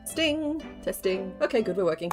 Testing, testing. Okay, good, we're working.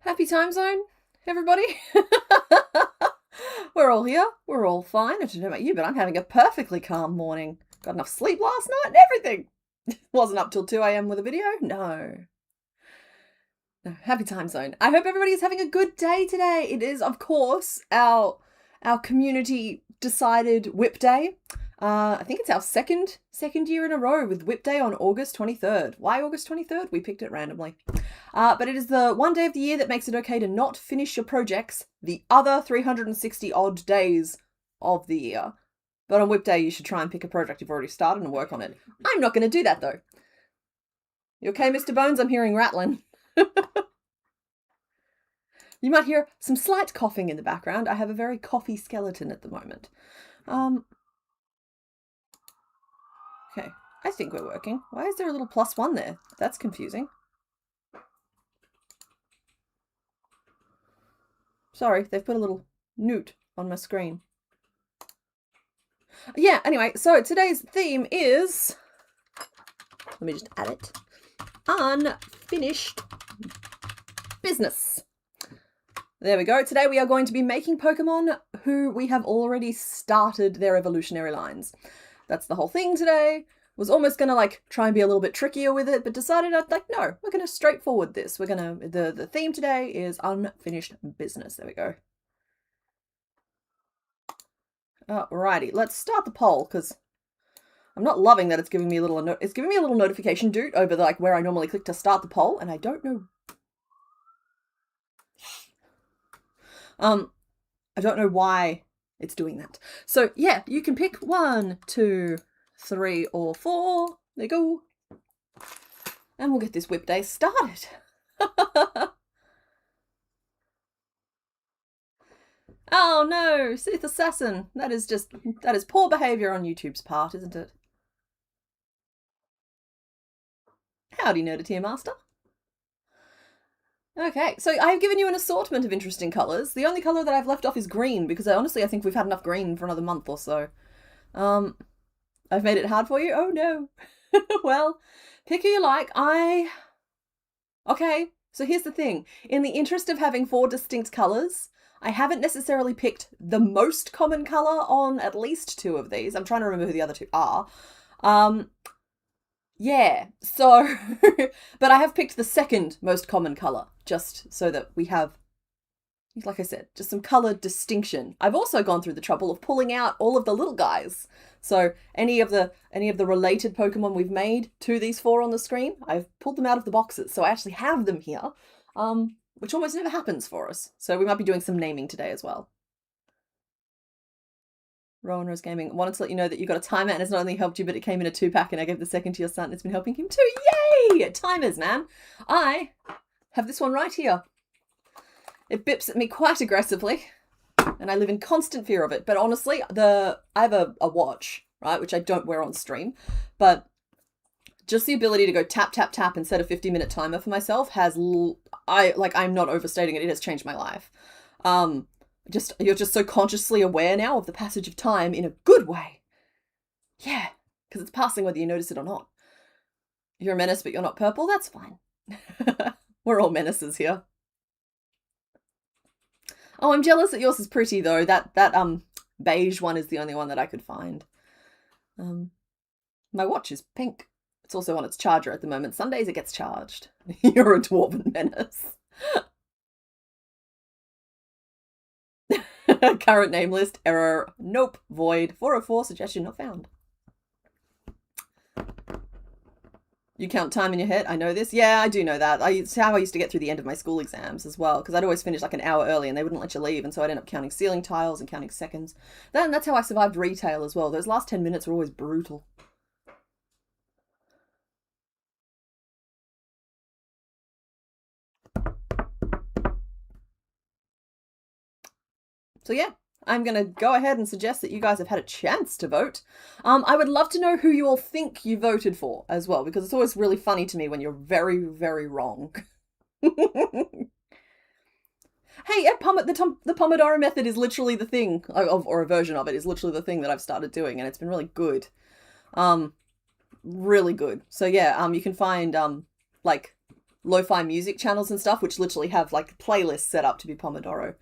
Happy time zone, everybody. We're all here. We're all fine. I don't know about you, but I'm having a perfectly calm morning. Got enough sleep last night and everything. Wasn't up till 2 a.m. with a video. No, happy time zone. I hope everybody is having a good day today. It is, of course, our community decided WIP day. I think it's our second year in a row with WIP day on August 23rd. Why August 23rd? We picked it randomly. But it is the one day of the year that makes it okay to not finish your projects the other 360 odd days of the year. But on WIP day, you should try and pick a project you've already started and work on it. I'm not going to do that, though. You okay, Mr. Bones? I'm hearing rattling. You might hear some slight coughing in the background. I have a very coughy skeleton at the moment. Okay, I think we're working. Why is there a little +1 there? That's confusing. Sorry, they've put a little newt on my screen. Yeah, anyway, so today's theme is, let me just add it, unfinished business. There we go. Today we are going to be making Pokemon who we have already started their evolutionary lines. That's the whole thing today. Was almost going to try and be a little bit trickier with it, but decided no, we're going to straightforward this. We're going to, the theme today is unfinished business. There we go. Alrighty, let's start the poll, because I'm not loving that it's giving me a little, it's giving me a little notification doot over where I normally click to start the poll, and I don't know. I don't know why it's doing that. So yeah, you can pick 1, 2, 3, or 4. There you go. And we'll get this WIP day started. Oh no, Sith Assassin. That is poor behaviour on YouTube's part, isn't it? Howdy, Nerdeteer Master. Okay, so I've given you an assortment of interesting colours. The only colour that I've left off is green, because honestly I think we've had enough green for another month or so. I've made it hard for you? Oh no. Well, pick who you like. Okay, so here's the thing. In the interest of having 4 distinct colours, I haven't necessarily picked the most common colour on at least 2 of these. I'm trying to remember who the other 2 are. Yeah, so, but I have picked the second most common colour, just so that we have, like I said, just some colour distinction. I've also gone through the trouble of pulling out all of the little guys. So any of the related Pokemon we've made to these 4 on the screen, I've pulled them out of the boxes. So I actually have them here, which almost never happens for us. So we might be doing some naming today as well. Rowan Rose Gaming, wanted to let you know that you got a timer and it's not only helped you, but it came in a 2-pack and I gave the second to your son. It's been helping him too. Yay! Timers, man. I have this one right here. It bips at me quite aggressively and I live in constant fear of it. But honestly, I have a watch right? Which I don't wear on stream, but just the ability to go tap, tap, tap and set a 50-minute timer for myself I'm not overstating it. It has changed my life. You're just so consciously aware now of the passage of time in a good way. Yeah, because it's passing whether you notice it or not. You're a menace, but you're not purple. That's fine. We're all menaces here. Oh, I'm jealous that yours is pretty though. That beige one is the only one that I could find. My watch is pink. It's also on its charger at the moment. Sundays it gets charged. You're a dwarven menace. Current name list, error, nope, void, 404, suggestion not found. You count time in your head? I know this. Yeah, I do know that. It's how I used to get through the end of my school exams as well, because I'd always finish like an hour early and they wouldn't let you leave, and so I'd end up counting ceiling tiles and counting seconds. That's how I survived retail as well. Those last 10 minutes were always brutal. So yeah, I'm going to go ahead and suggest that you guys have had a chance to vote. I would love to know who you all think you voted for as well, because it's always really funny to me when you're very, very wrong. Hey, the Pomodoro method is literally the thing, or a version of it is literally the thing that I've started doing, and it's been really good. Really good. So yeah, you can find like lo-fi music channels and stuff, which literally have like playlists set up to be Pomodoro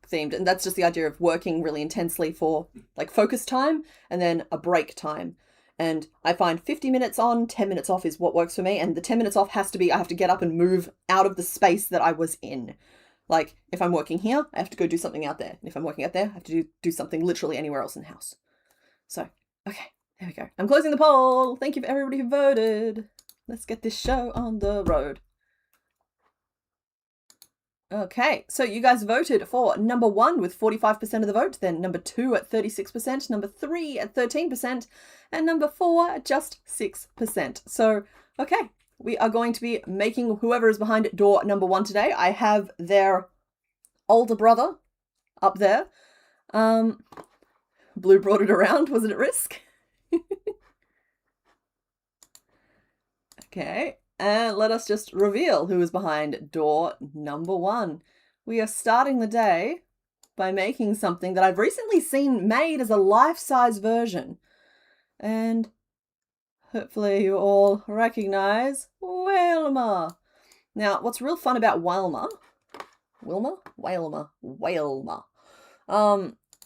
themed, and that's just the idea of working really intensely for like focus time and then a break time. And I find 50 minutes on, 10 minutes off is what works for me, and the 10 minutes off has to be I have to get up and move out of the space that I was in. Like if I'm working here, I have to go do something out there, and if I'm working out there, I have to do something literally anywhere else in the house. So okay, there we go. I'm closing the poll. Thank you for everybody who voted. Let's get this show on the road. Okay, so you guys voted for number 1 with 45% of the vote, then number 2 at 36%, number 3 at 13%, and number 4 at just 6%. So, okay, we are going to be making whoever is behind door number 1 today. I have their older brother up there. Blue brought it around. Was it at risk? Okay. And let us just reveal who is behind door number 1. We are starting the day by making something that I've recently seen made as a life-size version. And hopefully you all recognize Wailmer. Now, what's real fun about Wailmer,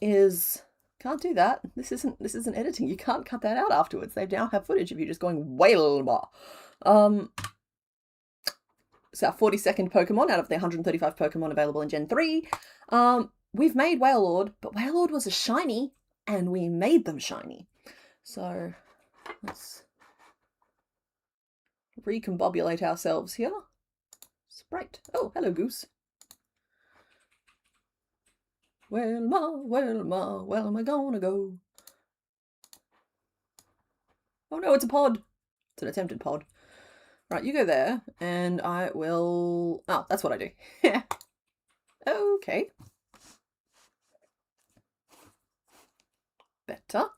is, can't do that. This isn't editing. You can't cut that out afterwards. They now have footage of you just going Wailmer. It's our 42nd Pokemon out of the 135 Pokemon available in Gen 3. We've made Wailord, but Wailord was a shiny, and we made them shiny. So, let's recombobulate ourselves here. Sprite. Oh, hello, Goose. Wailmer, Wailmer, where am I gonna go? Oh no, it's a pod. It's an attempted pod. Right, you go there, and I will... Oh, that's what I do. Yeah. Okay. Better.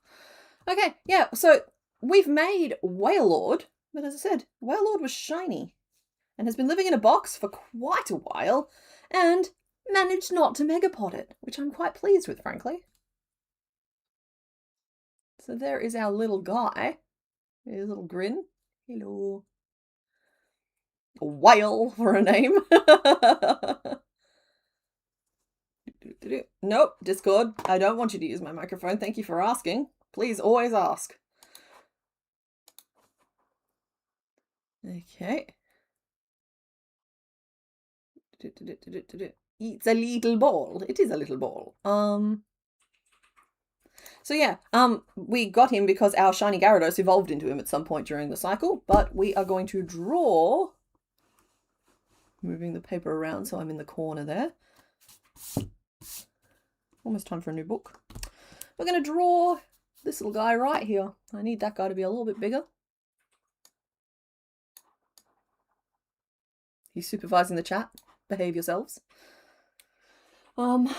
Okay, yeah, so we've made Wailord, but as I said, Wailord was shiny and has been living in a box for quite a while and managed not to megapod it, which I'm quite pleased with, frankly. So there is our little guy. His little grin. Hello. A whale for a name. Nope, Discord. I don't want you to use my microphone. Thank you for asking. Please always ask. Okay. It's a little ball. It is a little ball. So yeah, we got him because our shiny Gyarados evolved into him at some point during the cycle, but we are going to draw... Moving the paper around so I'm in the corner there. Almost time for a new book. We're going to draw this little guy right here. I need that guy to be a little bit bigger. He's supervising the chat. Behave yourselves. Pencil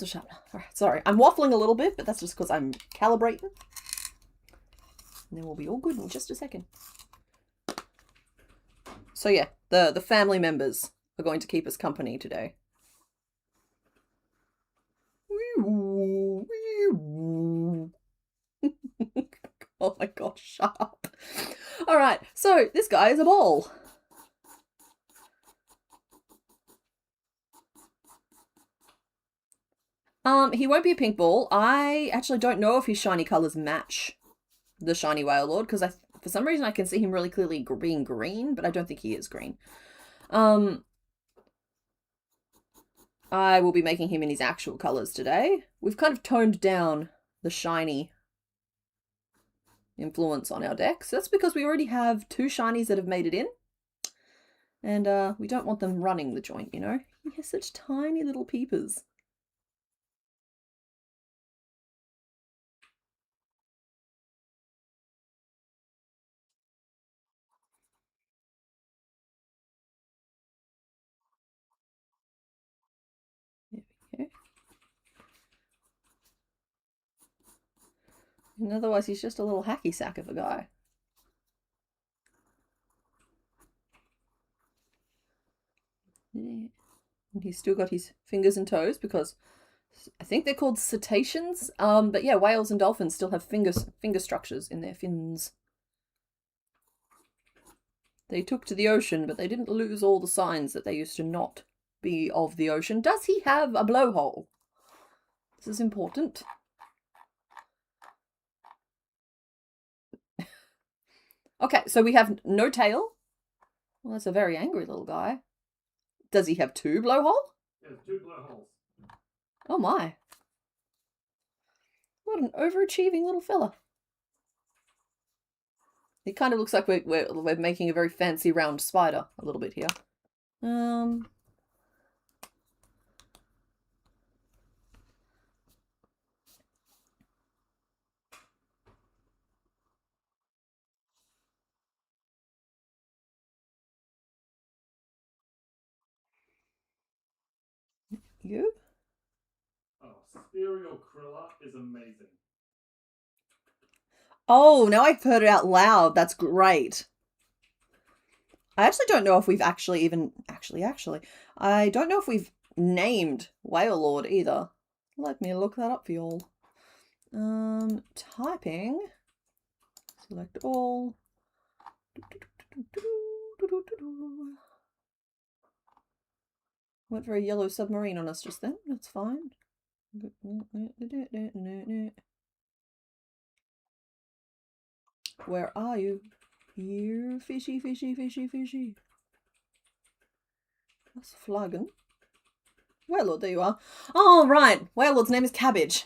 sharpener. All right, sorry. I'm waffling a little bit, but that's just because I'm calibrating. And then we'll be all good in just a second. So yeah, the family members are going to keep us company today. Oh my gosh, shut up. All right, so this guy is a ball. He won't be a pink ball. I actually don't know if his shiny colors match the shiny Whale Lord, because for some reason I can see him really clearly being green, but I don't think he is green. I will be making him in his actual colors today. We've kind of toned down the shiny influence on our deck. So that's because we already have 2 shinies that have made it in. And we don't want them running the joint, you know? He has such tiny little peepers. There we go. And otherwise he's just a little hacky sack of a guy. And he's still got his fingers and toes because I think they're called cetaceans. But yeah, whales and dolphins still have finger structures in their fins. They took to the ocean, but they didn't lose all the signs that they used to not be of the ocean. Does he have a blowhole? This is important. Okay, so we have no tail. Well, that's a very angry little guy. Does he have 2 blowhole? He has 2 blowholes. Oh my. What an overachieving little fella. It kind of looks like we're making a very fancy round spider a little bit here. You? Oh, Spheral Krilla is amazing. Oh, now I've heard it out loud. That's great. I actually don't know if we've actually I don't know if we've named Whale Lord either. Let me look that up for y'all. Typing. Select all. Went for a yellow submarine on us just then. That's fine. Where are you? Here, fishy, fishy, fishy, fishy. That's flagon. Whale Lord, there you are. Oh, right. Whale Lord's name is Cabbage.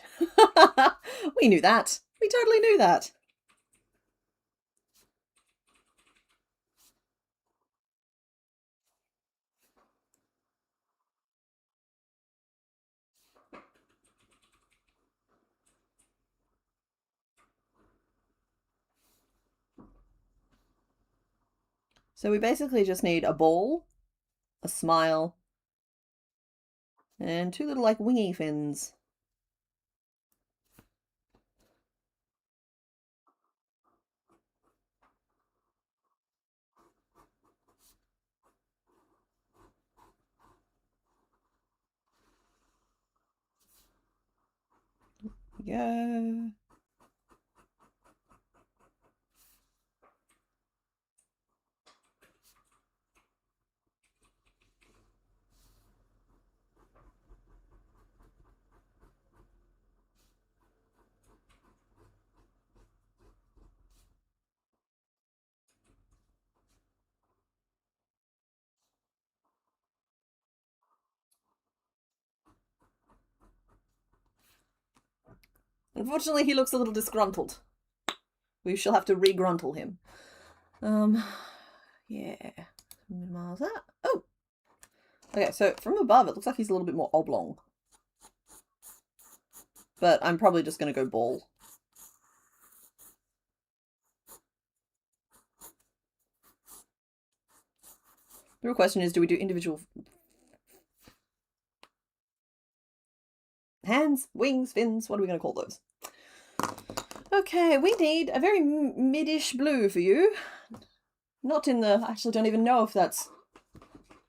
We knew that. We totally knew that. So we basically just need a ball, a smile, and 2 little like wingy fins. Yeah. Unfortunately, he looks a little disgruntled. We shall have to re-gruntle him. Yeah. Minimize that. Oh! Okay, so from above, it looks like he's a little bit more oblong. But I'm probably just going to go ball. The real question is, do we do individual hands, wings, fins? What are we going to call those? Okay, we need a very midish blue for you. Not in the, I actually don't even know if that's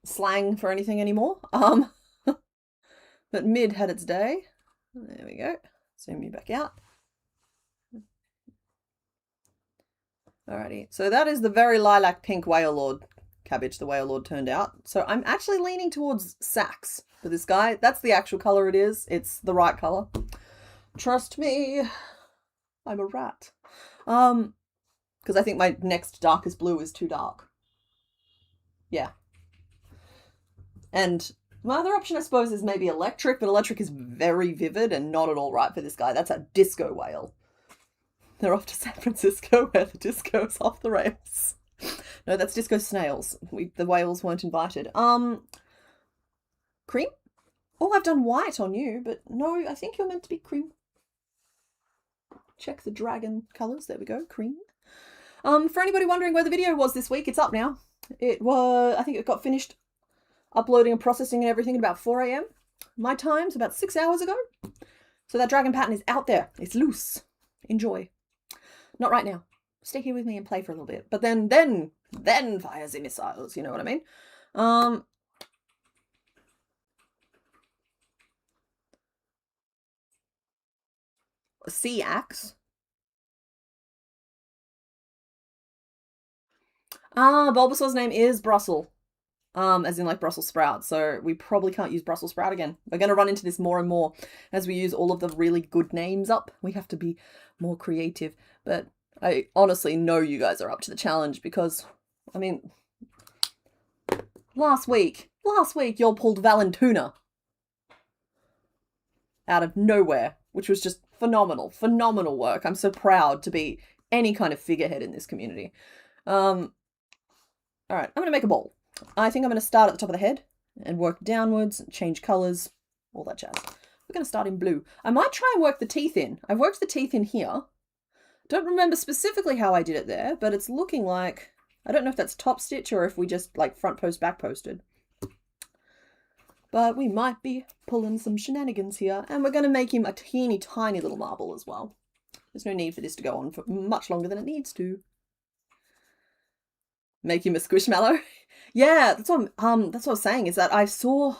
slang for anything anymore. But mid had its day. There we go. Zoom you back out. Alrighty, so that is the very lilac pink Whale Lord cabbage the Whale Lord turned out. So I'm actually leaning towards Saks for this guy. That's the actual colour it is. It's the right colour. Trust me, I'm a rat. Because I think my next darkest blue is too dark. Yeah. And my other option, I suppose, is maybe electric, but electric is very vivid and not at all right for this guy. That's a disco whale. They're off to San Francisco where the disco's off the rails. No, that's disco snails. The whales weren't invited. Cream? Oh, I've done white on you, but no, I think you're meant to be cream. Check the dragon colours. There we go, cream. For anybody wondering where the video was this week, it's up now. It was, I think it got finished uploading and processing and everything at about 4 AM. My time's about 6 hours ago. So that dragon pattern is out there. It's loose. Enjoy. Not right now. Stay here with me and play for a little bit. But then fire the missiles, you know what I mean? Sea axe. Bulbasaur's name is Brussels. As in like Brussels sprout. So we probably can't use Brussels sprout again. We're going to run into this more and more as we use all of the really good names up. We have to be more creative. But I honestly know you guys are up to the challenge because, I mean, last week y'all pulled Valentuna out of nowhere, which was just phenomenal work. I'm so proud to be any kind of figurehead in this community. All right, I'm going to make a bowl. I think I'm going to start at the top of the head and work downwards, change colours, all that jazz. We're going to start in blue. I might try and work the teeth in. I've worked the teeth in here. Don't remember specifically how I did it there, but it's looking like, I don't know if that's top stitch or if we just like front post, back posted. But we might be pulling some shenanigans here, and we're going to make him a teeny tiny little marble as well. There's no need for this to go on for much longer than it needs to. Make him a squishmallow. Yeah, that's what I was saying, is that I'm so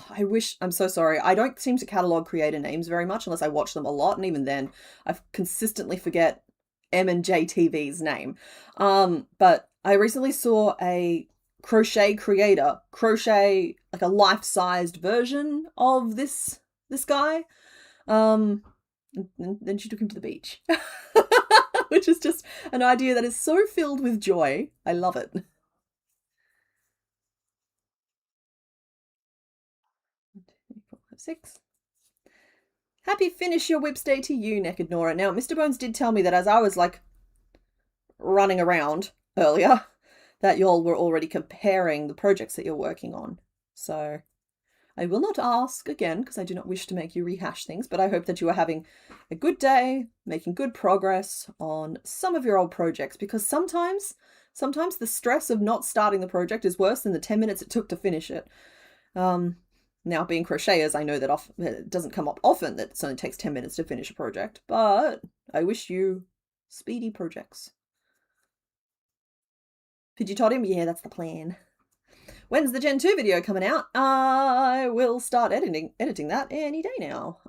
sorry. I don't seem to catalogue creator names very much unless I watch them a lot, and even then I consistently forget M and J TV's name. But I recently saw a crochet creator crochet like a life-sized version of this guy. And then she took him to the beach. Which is just an idea that is so filled with joy. I love it. Six. Happy finish your WIPs day to you, Naked Nora. Now, Mr. Bones did tell me that as I was like running around earlier, that y'all were already comparing the projects that you're working on. So I will not ask again because I do not wish to make you rehash things, but I hope that you are having a good day, making good progress on some of your old projects, because sometimes the stress of not starting the project is worse than the 10 minutes it took to finish it. Now, being crocheters, I know that it doesn't come up often that it only takes 10 minutes to finish a project, but I wish you speedy projects. Did you told him? Yeah, that's the plan. When's the Gen 2 video coming out? I will start editing that any day now.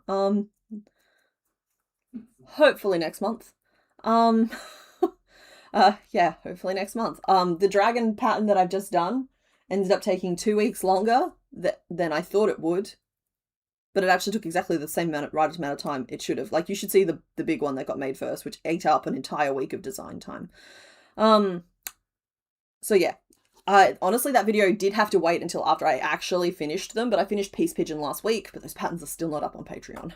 Hopefully next month. Yeah, hopefully next month. The dragon pattern that I've just done ended up taking 2 weeks longer than I thought it would, but it actually took exactly the same right amount of time it should have. Like, you should see the big one that got made first, which ate up an entire week of design time. So yeah, honestly, that video did have to wait until after I actually finished them, but I finished Peace Pigeon last week, but those patterns are still not up on Patreon.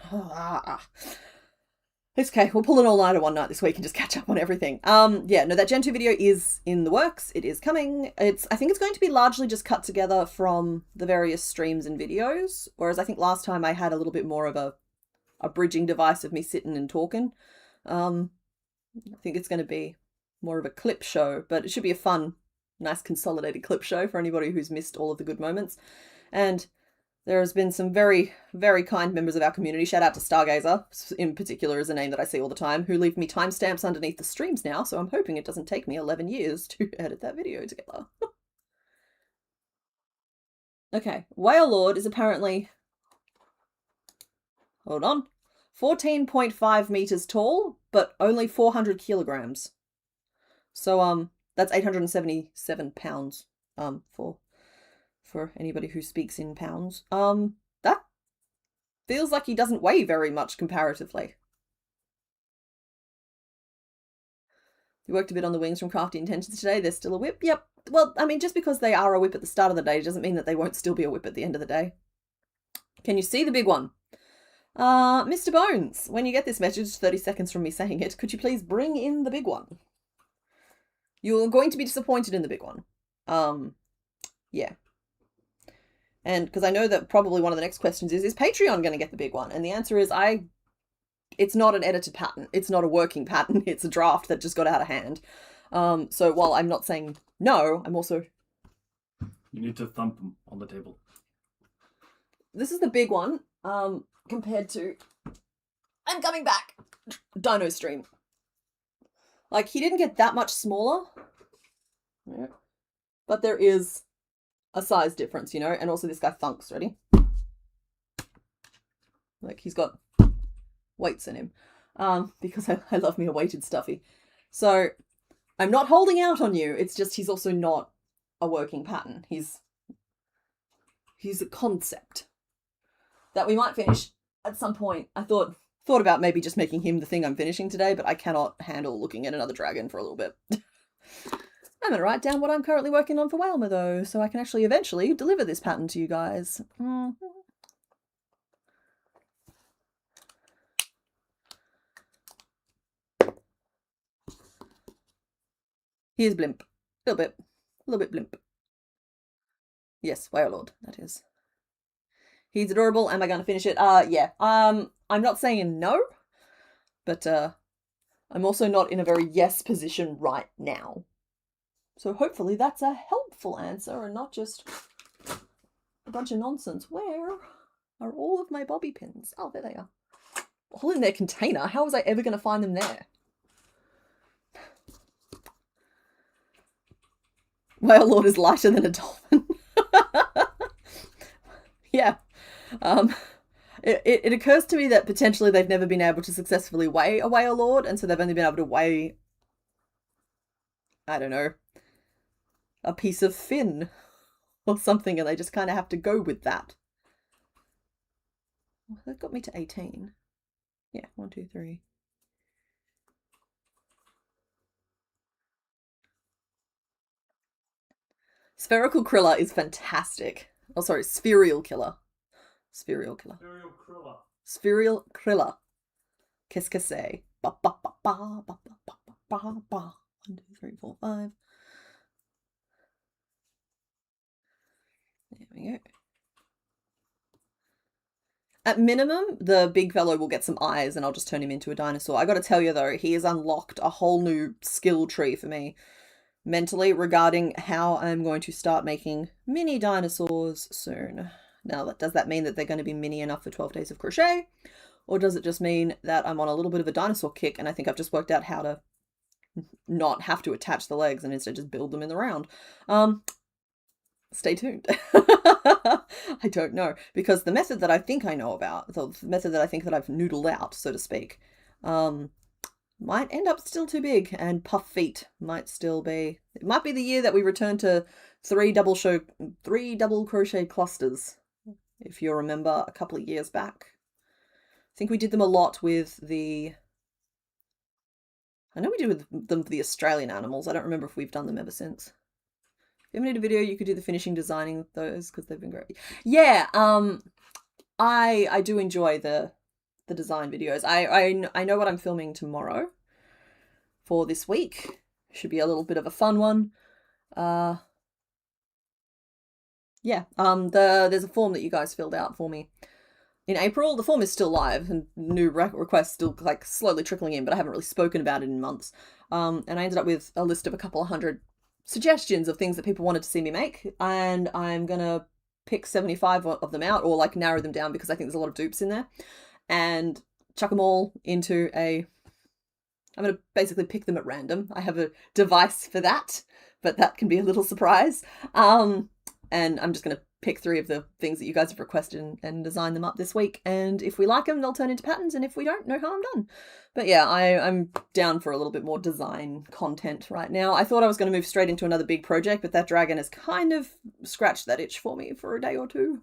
It's okay, we'll pull an all-nighter one night this week and just catch up on everything. Yeah, no, that Gen 2 video is in the works. It is coming. I think it's going to be largely just cut together from the various streams and videos, whereas I think last time I had a little bit more of a bridging device of me sitting and talking. I think it's going to be more of a clip show, but it should be a nice consolidated clip show for anybody who's missed all of the good moments. And There has been some very, very kind members of our community, shout out to Stargazer, in particular is a name that I see all the time, who leave me timestamps underneath the streams now, so I'm hoping it doesn't take me 11 years to edit that video together. Okay, Whale Lord is apparently, hold on, 14.5 meters tall, but only 400 kilograms. So, that's 877 pounds, for anybody who speaks in pounds. That feels like he doesn't weigh very much comparatively. You worked a bit on the wings from Crafty Intentions today. They're still a WIP? Yep. Well, I mean, just because they are a WIP at the start of the day doesn't mean that they won't still be a WIP at the end of the day. Can you see the big one? Mr. Bones, when you get this message, 30 seconds from me saying it, could you please bring in the big one? You're going to be disappointed in the big one. Yeah. And because I know that probably one of the next questions is Patreon going to get the big one? And the answer is it's not an edited pattern. It's not a working pattern. It's a draft that just got out of hand. So while I'm not saying no, I'm also... You need to thump them on the table. This is the big one, compared to... I'm coming back! Dino Stream. Like, he didn't get that much smaller. Yeah. But there is a size difference, you know? And also this guy thunks, ready? Like, he's got weights in him. Because I love me a weighted stuffy. So, I'm not holding out on you. It's just he's also not a working pattern. He's a concept that we might finish at some point. I thought about maybe just making him the thing I'm finishing today, but I cannot handle looking at another dragon for a little bit. I'm going to write down what I'm currently working on for Whalmer, though, so I can actually eventually deliver this pattern to you guys. Here's Blimp. A little bit Blimp. Yes, Whale Lord, that is. He's adorable. Am I going to finish it? Yeah. I'm not saying no, but I'm also not in a very yes position right now. So hopefully that's a helpful answer and not just a bunch of nonsense. Where are all of my bobby pins? Oh, there they are. All in their container. How was I ever going to find them there? Whale Lord is lighter than a dolphin. Yeah. It occurs to me that potentially they've never been able to successfully weigh a Whale Lord, and so they've only been able to weigh, I don't know, a piece of fin or something, and they just kind of have to go with that. Well, that got me to 18. Yeah, 1, 2, 3. Spherical Krilla is fantastic. Oh, sorry, Spherial Killer. Spherial Killer. Spherial Krilla. Spherial Krilla. Qu'est-ce que c'est? Ba ba ba ba ba ba ba ba ba. 1, 2, 3, 4, 5. There we go. At minimum, the big fellow will get some eyes and I'll just turn him into a dinosaur. I gotta tell you though, he has unlocked a whole new skill tree for me mentally regarding how I'm going to start making mini dinosaurs soon. Now, does that mean that they're going to be mini enough for 12 days of crochet? Or does it just mean that I'm on a little bit of a dinosaur kick and I think I've just worked out how to not have to attach the legs and instead just build them in the round? Stay tuned. I don't know, because the method that I think I know about, the method that I think that I've noodled out, so to speak, might end up still too big, and puff feet might still be. It might be the year that we return to 3 double crochet clusters, if you remember a couple of years back. I think we did them a lot with the... I know we did with them for the Australian animals. I don't remember if we've done them ever since. If you ever need a video, you could do the finishing designing those because they've been great. Yeah, I do enjoy the design videos. I know what I'm filming tomorrow for this week. Should be a little bit of a fun one. Yeah, there's a form that you guys filled out for me in April. The form is still live and new requests still like slowly trickling in, but I haven't really spoken about it in months. And I ended up with a list of a couple of hundred suggestions of things that people wanted to see me make, and I'm gonna pick 75 of them out, or like narrow them down because I think there's a lot of dupes in there, and chuck them all into I'm going to basically pick them at random. I have a device for that, but that can be a little surprise. And I'm just going to pick 3 of the things that you guys have requested and design them up this week. And if we like them, they'll turn into patterns. And if we don't, no harm done. But yeah, I'm down for a little bit more design content right now. I thought I was going to move straight into another big project, but that dragon has kind of scratched that itch for me for a day or two.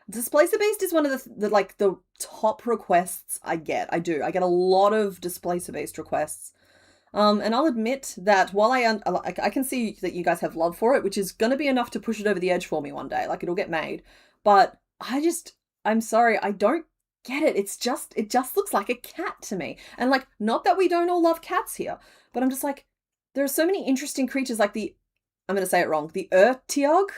Displacer Beast is one of the top requests I get. I get a lot of Displacer Beast requests. And I'll admit that while I can see that you guys have love for it, which is going to be enough to push it over the edge for me one day. Like, it'll get made. But I'm sorry, I don't get it. It just looks like a cat to me. And like, not that we don't all love cats here, but I'm just like, there are so many interesting creatures like I'm going to say it wrong, the Urtiog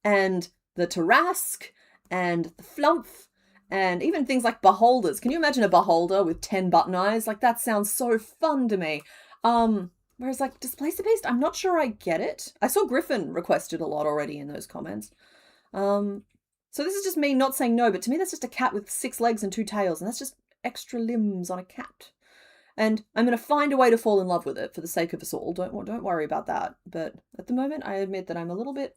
and the Tarask and the Flumph, and even things like beholders. Can you imagine a beholder with 10 button eyes? Like, that sounds so fun to me. Whereas like Displacer Beast, I'm not sure I get it. I saw Griffin requested a lot already in those comments. So this is just me not saying no, but to me that's just a cat with 6 legs and 2 tails, and that's just extra limbs on a cat. And I'm going to find a way to fall in love with it for the sake of us all. Don't worry about that. But at the moment, I admit that I'm a little bit...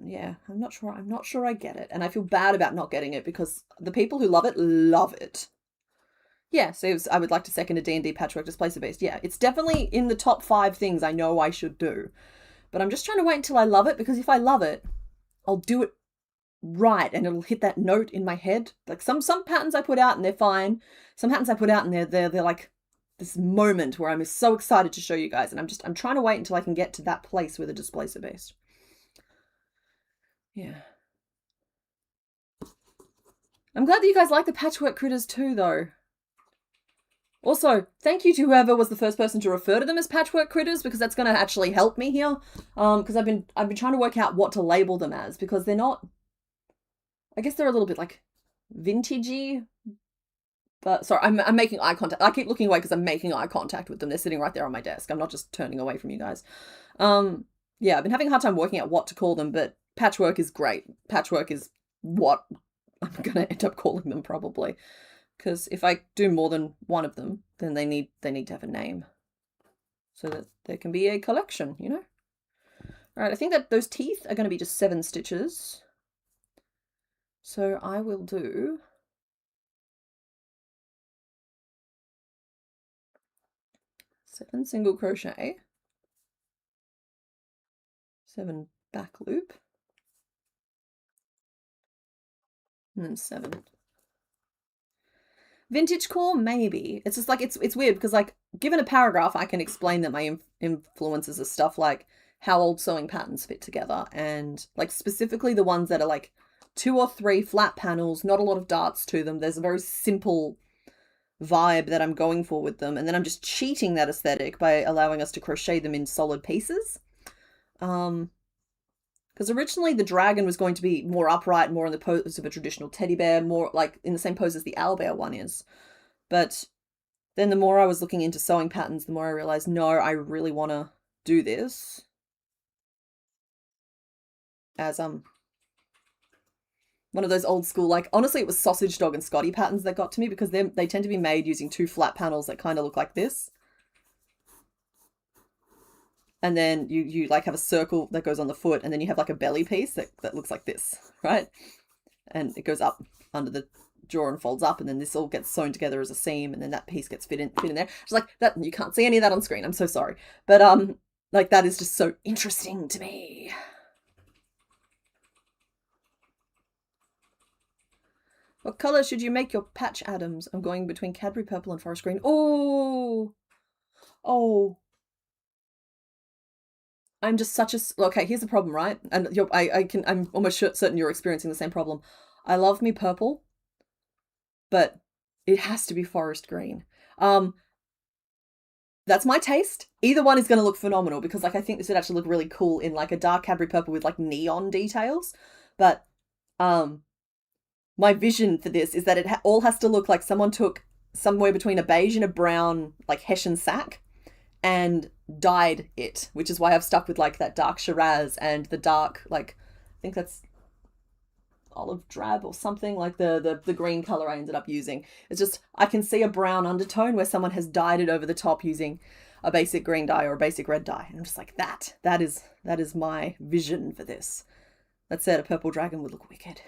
Yeah, I'm not sure I get it. And I feel bad about not getting it because the people who love it, love it. Yeah, so I would like to second a D&D Patchwork Displacer Beast. Yeah, it's definitely in the top 5 things I know I should do. But I'm just trying to wait until I love it, because if I love it, I'll do it right and it'll hit that note in my head. Like some patterns I put out and they're fine. Some patterns I put out and they're like this moment where I'm so excited to show you guys. And I'm trying to wait until I can get to that place with a Displacer Beast. Yeah. I'm glad that you guys like the patchwork critters too, though. Also, thank you to whoever was the first person to refer to them as patchwork critters, because that's going to actually help me here. Because I've been trying to work out what to label them as, because they're not... I guess they're a little bit like vintagey. But sorry, I'm making eye contact. I keep looking away because I'm making eye contact with them. They're sitting right there on my desk. I'm not just turning away from you guys. Yeah, I've been having a hard time working out what to call them, but patchwork is great. Patchwork is what I'm going to end up calling them probably. Because if I do more than one of them, then they need to have a name. So that there can be a collection, you know? Alright, I think that those teeth are going to be just 7 stitches. So I will do... 7 single crochet. 7 back loop. And then 7. Vintage core, maybe. It's just like, it's weird because like, given a paragraph, I can explain that my influences are stuff like how old sewing patterns fit together, and like specifically the ones that are like 2 or 3 flat panels, not a lot of darts to them. There's a very simple vibe that I'm going for with them, and then I'm just cheating that aesthetic by allowing us to crochet them in solid pieces. Because originally the dragon was going to be more upright, more in the pose of a traditional teddy bear, more like in the same pose as the owlbear one is. But then the more I was looking into sewing patterns, the more I realized, no, I really want to do this as one of those old school, like, honestly, it was Sausage Dog and Scotty patterns that got to me, because they tend to be made using 2 flat panels that kind of look like this. And then you like have a circle that goes on the foot, and then you have like a belly piece that looks like this, right? And it goes up under the jaw and folds up, and then this all gets sewn together as a seam, and then that piece gets fit in there. It's like that, you can't see any of that on screen. I'm so sorry. But like, that is just so interesting to me. What colour should you make your patch, Adams? I'm going between Cadbury Purple and Forest Green. Oh! Oh. I'm just such a... Okay, here's the problem, right? And I'm almost certain you're experiencing the same problem. I love me purple, but it has to be forest green. That's my taste. Either one is going to look phenomenal, because like I think this would actually look really cool in like a dark Cadbury purple with like neon details. But my vision for this is that it all has to look like someone took somewhere between a beige and a brown, like Hessian sack, and dyed it, which is why I've stuck with like that dark Shiraz and the dark, like, I think that's olive drab or something, like the green color I ended up using. It's just, I can see a brown undertone where someone has dyed it over the top using a basic green dye or a basic red dye. And I'm just like, that is my vision for this. That said, a purple dragon would look wicked.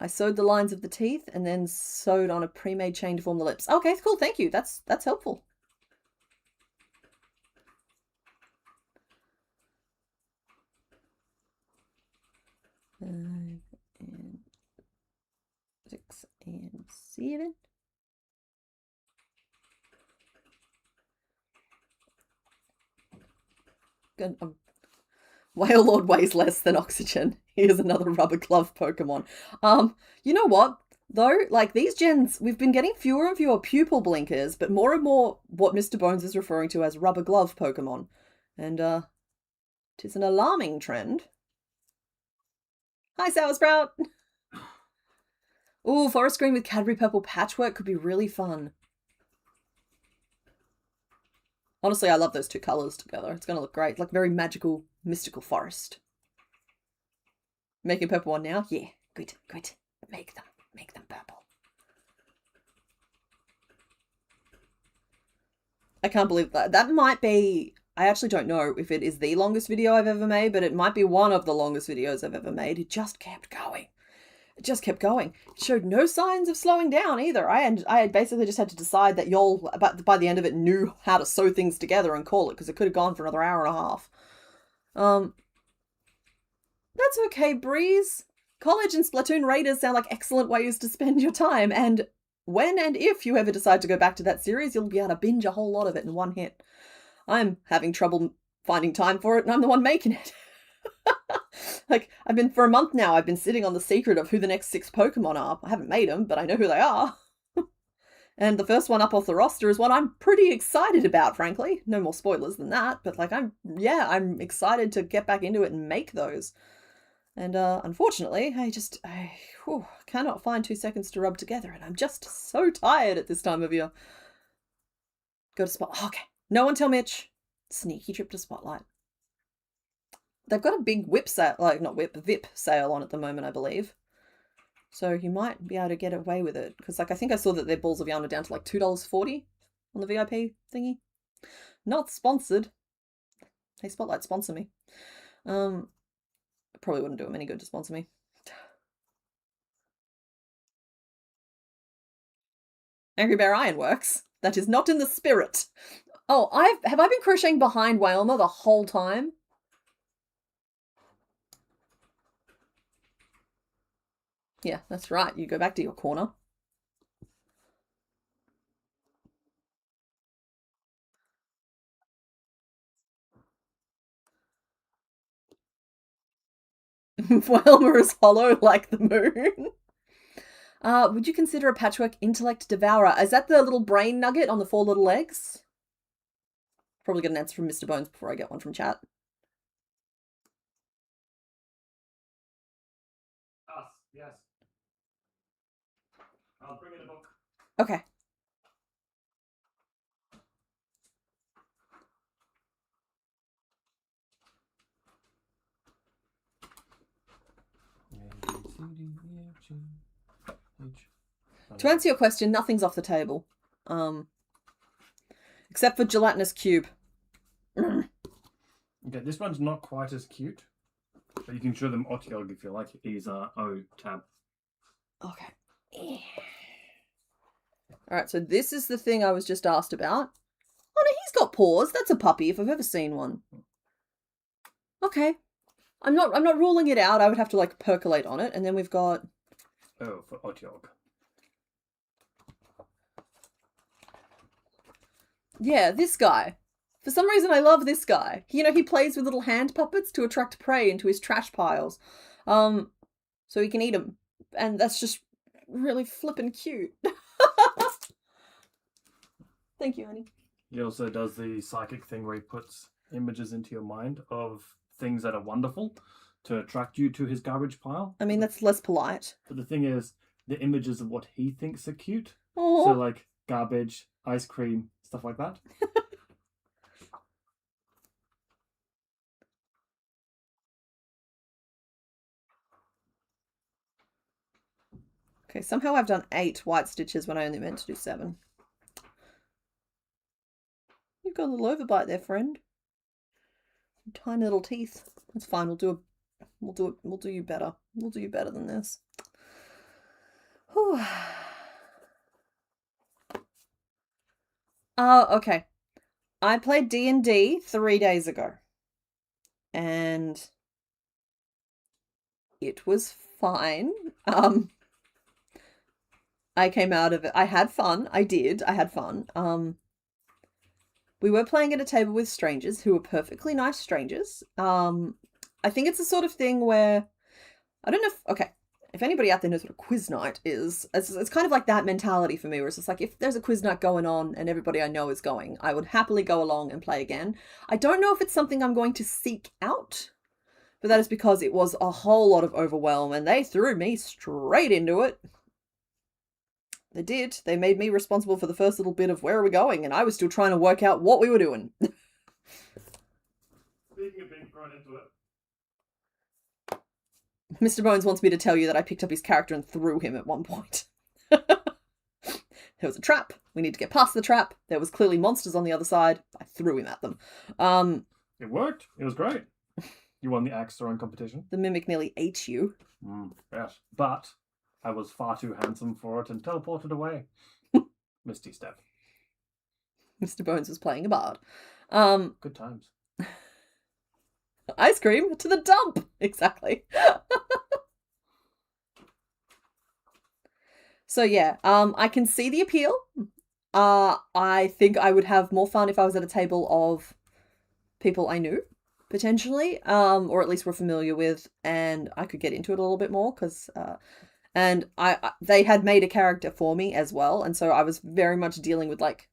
I sewed the lines of the teeth and then sewed on a pre-made chain to form the lips. Okay, cool, thank you. That's helpful. And 6 and 7. Good. Whale Lord weighs less than oxygen. Here's another rubber glove Pokemon. You know what? Though, like these gens, we've been getting fewer and fewer pupil blinkers, but more and more what Mr. Bones is referring to as rubber glove Pokemon. And, tis an alarming trend. Hi, Sour Sprout! Ooh, forest green with Cadbury purple patchwork could be really fun. Honestly, I love those two colours together. It's going to look great. Like very magical, mystical forest. Making purple one now? Yeah, good, good. Make them purple. I can't believe that. That might be... I actually don't know if it is the longest video I've ever made, but it might be one of the longest videos I've ever made. It just kept going. It just kept going. It showed no signs of slowing down either. I had basically just had to decide that y'all, by the end of it, knew how to sew things together and call it, because it could have gone for another hour and a half. That's okay, Breeze. College and Splatoon Raiders sound like excellent ways to spend your time, and when and if you ever decide to go back to that series, you'll be able to binge a whole lot of it in one hit. I'm having trouble finding time for it, and I'm the one making it. Like, for a month now, I've been sitting on the secret of who the next 6 Pokemon are. I haven't made them, but I know who they are. And the first one up off the roster is one I'm pretty excited about, frankly. No more spoilers than that, but like, I'm excited to get back into it and make those. And unfortunately, I cannot find 2 seconds to rub together, and I'm just so tired at this time of year. Go to Spot. Okay. No one tell Mitch. Sneaky trip to Spotlight. They've got a big WIP sale, like not WIP, VIP sale on at the moment, I believe. So you might be able to get away with it. Because like I think I saw that their balls of yarn are down to like $2.40 on the VIP thingy. Not sponsored. Hey, Spotlight, sponsor me. Probably wouldn't do them any good to sponsor me. Angry Bear Ironworks. That is not in the spirit. Oh, have I been crocheting behind Wailmer the whole time? Yeah, that's right. You go back to your corner. Wailmer is hollow like the moon. Would you consider a patchwork intellect devourer? Is that the little brain nugget on the 4 little legs? Probably get an answer from Mr. Bones before I get one from chat. Yes. I'll bring in a book. Okay. To answer your question, nothing's off the table. Except for gelatinous cube. Okay, this one's not quite as cute. But you can show them Otyog if you like. He's O tab. Okay. Alright, so this is the thing I was just asked about. Oh no, he's got paws. That's a puppy if I've ever seen one. Okay. I'm not ruling it out. I would have to like percolate on it. And then we've got... Oh, for Otyog. Yeah, this guy. For some reason, I love this guy. You know, he plays with little hand puppets to attract prey into his trash piles. So he can eat them. And that's just really flippin' cute. Thank you, honey. He also does the psychic thing where he puts images into your mind of things that are wonderful to attract you to his garbage pile. I mean, that's less polite. But the thing is, the images of what he thinks are cute. Oh, So like garbage, ice cream, stuff like that. okay. Somehow I've done 8 white stitches when I only meant to do 7. You've got a little overbite there, friend. Tiny little teeth. That's fine. We'll do you better. We'll do you better than this. Whew. Okay. I played D&D 3 days ago. And it was fine. I came out of it. I had fun. I did. I had fun. We were playing at a table with strangers who were perfectly nice strangers. I think it's the sort of thing where I don't know if anybody out there knows what a quiz night is, it's kind of like that mentality for me, where it's just like, if there's a quiz night going on and everybody I know is going, I would happily go along and play again. I don't know if it's something I'm going to seek out, but that is because it was a whole lot of overwhelm and they threw me straight into it. They did. They made me responsible for the first little bit of where are we going, and I was still trying to work out what we were doing. Speaking of being thrown into it. Mr. Bones wants me to tell you that I picked up his character and threw him at one point. There was a trap. We need to get past the trap. There was clearly monsters on the other side. I threw him at them. It worked. It was great. You won the axe throwing competition. The mimic nearly ate you. Yes, but I was far too handsome for it and teleported away. Misty step. Mr. Bones was playing a bard. Good times. Ice cream to the dump. Exactly. So yeah, I can see the appeal. I think I would have more fun if I was at a table of people I knew, potentially, or at least were familiar with, and I could get into it a little bit more, because and they had made a character for me as well, and so I was very much dealing with, like,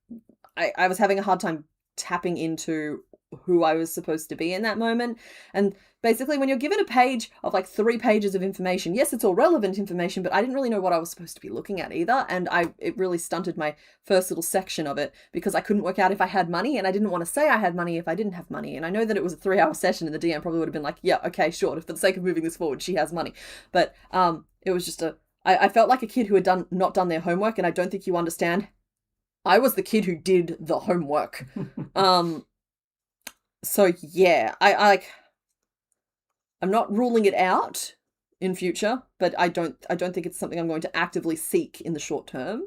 I was having a hard time tapping into who I was supposed to be in that moment. And basically, when you're given a page of like 3 pages of information, yes, it's all relevant information, but I didn't really know what I was supposed to be looking at either, and it really stunted my first little section of it, because I couldn't work out if I had money, and I didn't want to say I had money if I didn't have money. And I know that it was a 3-hour session, and the DM probably would have been like, yeah, okay, sure, for the sake of moving this forward, she has money. But it was just I felt like a kid who had not done their homework, and I don't think you understand. I was the kid who did the homework. So yeah, I'm not ruling it out in future, but I don't think it's something I'm going to actively seek in the short term.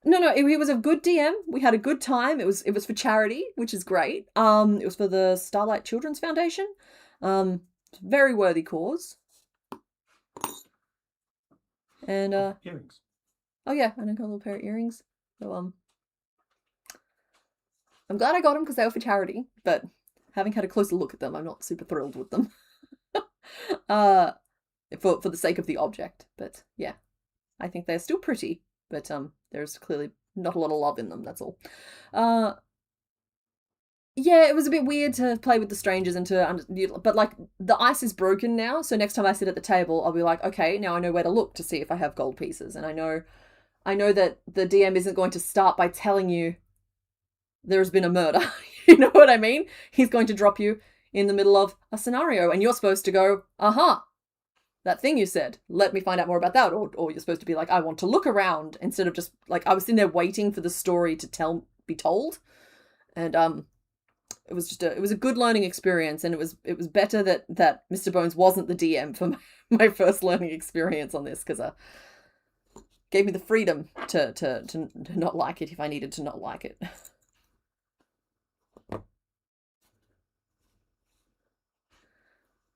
No, he was a good DM. We had a good time. It was for charity, which is great. It was for the Starlight Children's Foundation. Very worthy cause. And earrings. Oh yeah, and I got a little pair of earrings. So I'm glad I got them because they were for charity, but having had a closer look at them, I'm not super thrilled with them. For the sake of the object. But yeah, I think they're still pretty, but there's clearly not a lot of love in them, that's all. Yeah, it was a bit weird to play with the strangers and but like, the ice is broken now, so next time I sit at the table, I'll be like, okay, now I know where to look to see if I have gold pieces, and I know that the DM isn't going to start by telling you there's been a murder. You know what I mean? He's going to drop you in the middle of a scenario, and you're supposed to go, aha, that thing you said, let me find out more about that. Or you're supposed to be like, I want to look around, instead of just like, I was sitting there waiting for the story to be told. And it was just it was a good learning experience, and it was better that Mr. Bones wasn't the DM for my first learning experience on this, because gave me the freedom to not like it if I needed to not like it.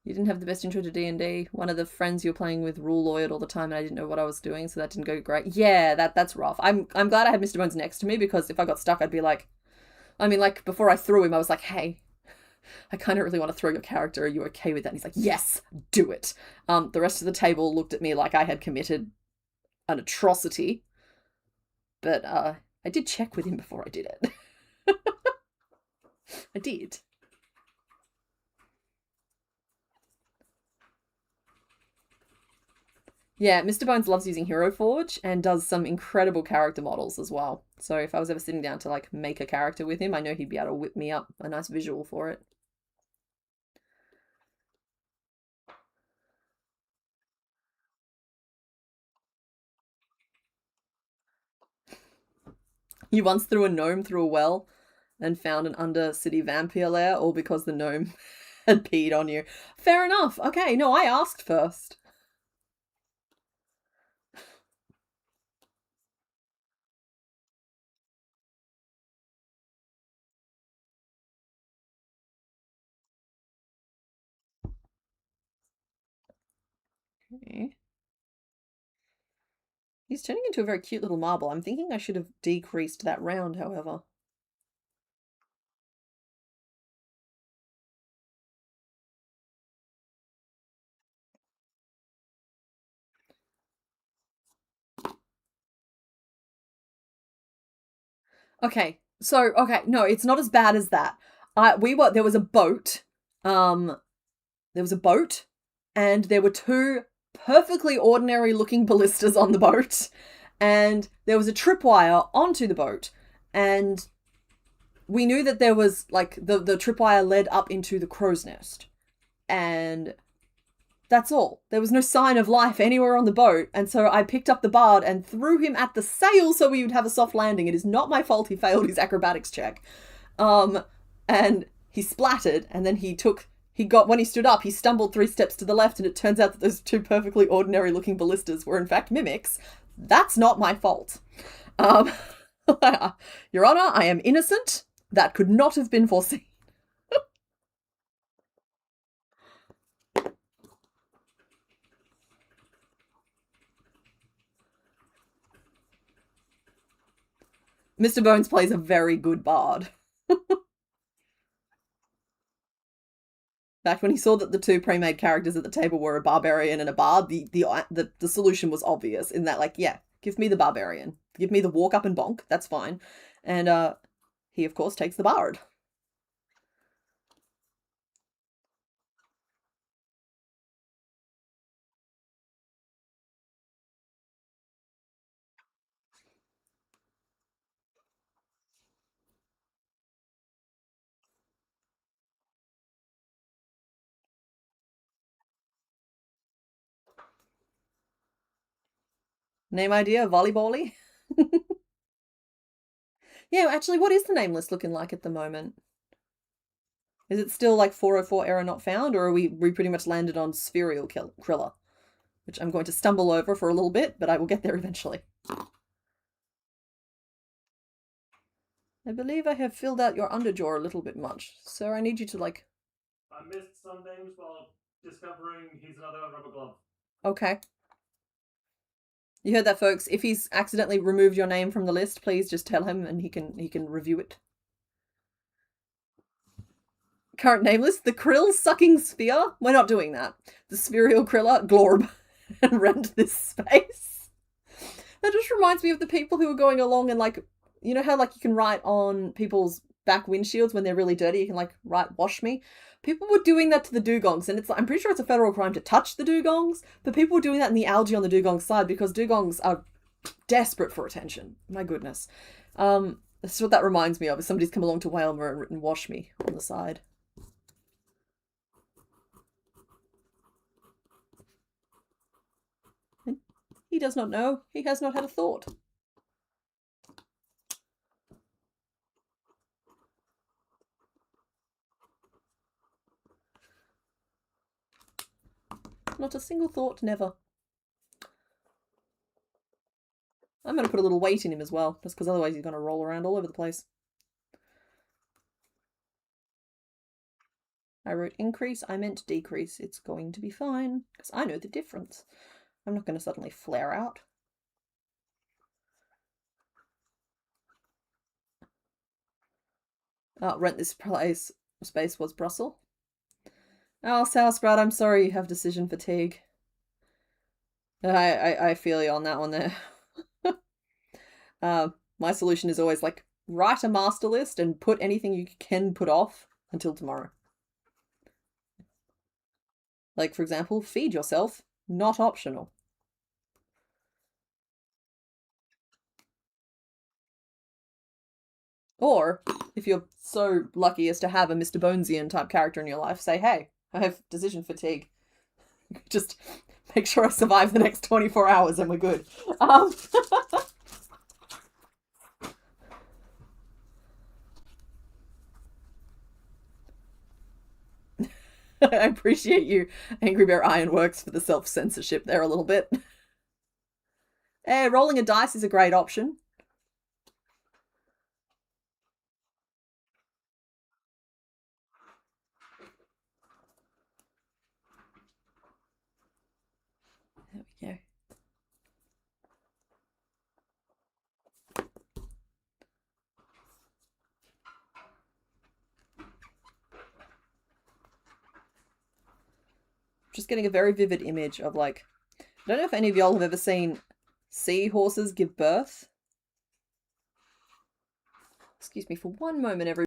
You didn't have the best intro to D&D. One of the friends you were playing with rule lawyered all the time, and I didn't know what I was doing, so that didn't go great. Yeah, that's rough. I'm glad I had Mr. Bones next to me, because if I got stuck, I'd be like, I mean, like, before I threw him, I was like, hey, I kind of really want to throw your character. Are you okay with that? And he's like, yes, do it. The rest of the table looked at me like I had committed an atrocity. But I did check with him before I did it. I did. Yeah, Mr. Bones loves using Hero Forge and does some incredible character models as well. So if I was ever sitting down to like make a character with him, I know he'd be able to whip me up a nice visual for it. You once threw a gnome through a well and found an undercity vampire lair, all because the gnome had peed on you. Fair enough. Okay, no, I asked first. Okay. He's turning into a very cute little marble. I'm thinking I should have decreased that round, however. Okay, so no, it's not as bad as that. There was a boat. There was a boat, and there were two perfectly ordinary looking ballistas on the boat, and there was a tripwire onto the boat, and we knew that there was like the tripwire led up into the crow's nest, and that's all. There was no sign of life anywhere on the boat, and so I picked up the bard and threw him at the sail so we would have a soft landing. It is not my fault he failed his acrobatics check. And he splattered, and then when he stood up, he stumbled 3 steps to the left, and it turns out that those two perfectly ordinary looking ballistas were in fact mimics. That's not my fault. Your Honor, I am innocent. That could not have been foreseen. Mr. Bones plays a very good bard. In fact, when he saw that the two pre-made characters at the table were a barbarian and a bard, the solution was obvious in that, like, yeah, give me the barbarian. Give me the walk up and bonk. That's fine. And he, of course, takes the bard. Name idea, volleybally? Yeah, actually, what is the name list looking like at the moment? Is it still like 404 error not found, or are we pretty much landed on spherical Krilla? Which I'm going to stumble over for a little bit, but I will get there eventually. I believe I have filled out your underjaw a little bit much. Sir, I need you to like... I missed some names while discovering he's another rubber glove. Okay. You heard that, folks. If he's accidentally removed your name from the list, please just tell him and he can review it. Current name list, the Krill Sucking Sphere. We're not doing that. The Spherical Krilla, Glorb, and rent this space. That just reminds me of the people who are going along and like, you know how like you can write on people's back windshields when they're really dirty, you can like write wash me. People were doing that to the dugongs, and I'm pretty sure it's a federal crime to touch the dugongs, but people were doing that in the algae on the dugong's side because dugongs are desperate for attention. My goodness. That's what that reminds me of, is somebody's come along to Wailmer and written wash me on the side. And he does not know. He has not had a thought. Not a single thought, never. I'm going to put a little weight in him as well, just because otherwise he's going to roll around all over the place. I wrote increase, I meant decrease. It's going to be fine, because I know the difference. I'm not going to suddenly flare out. Rent this place space was Brussels. Oh, Sour I'm sorry you have decision fatigue. I feel you on that one there. My solution is always like, write a master list and put anything you can put off until tomorrow. Like, for example, feed yourself, not optional. Or if you're so lucky as to have a Mr. Bonesian type character in your life, say, hey, I have decision fatigue. Just make sure I survive the next 24 hours and we're good. I appreciate you, Angry Bear Ironworks, for the self-censorship there a little bit. Hey, rolling a dice is a great option. There we go. Just getting a very vivid image of, like, I don't know if any of y'all have ever seen seahorses give birth. Excuse me for one moment, everyone.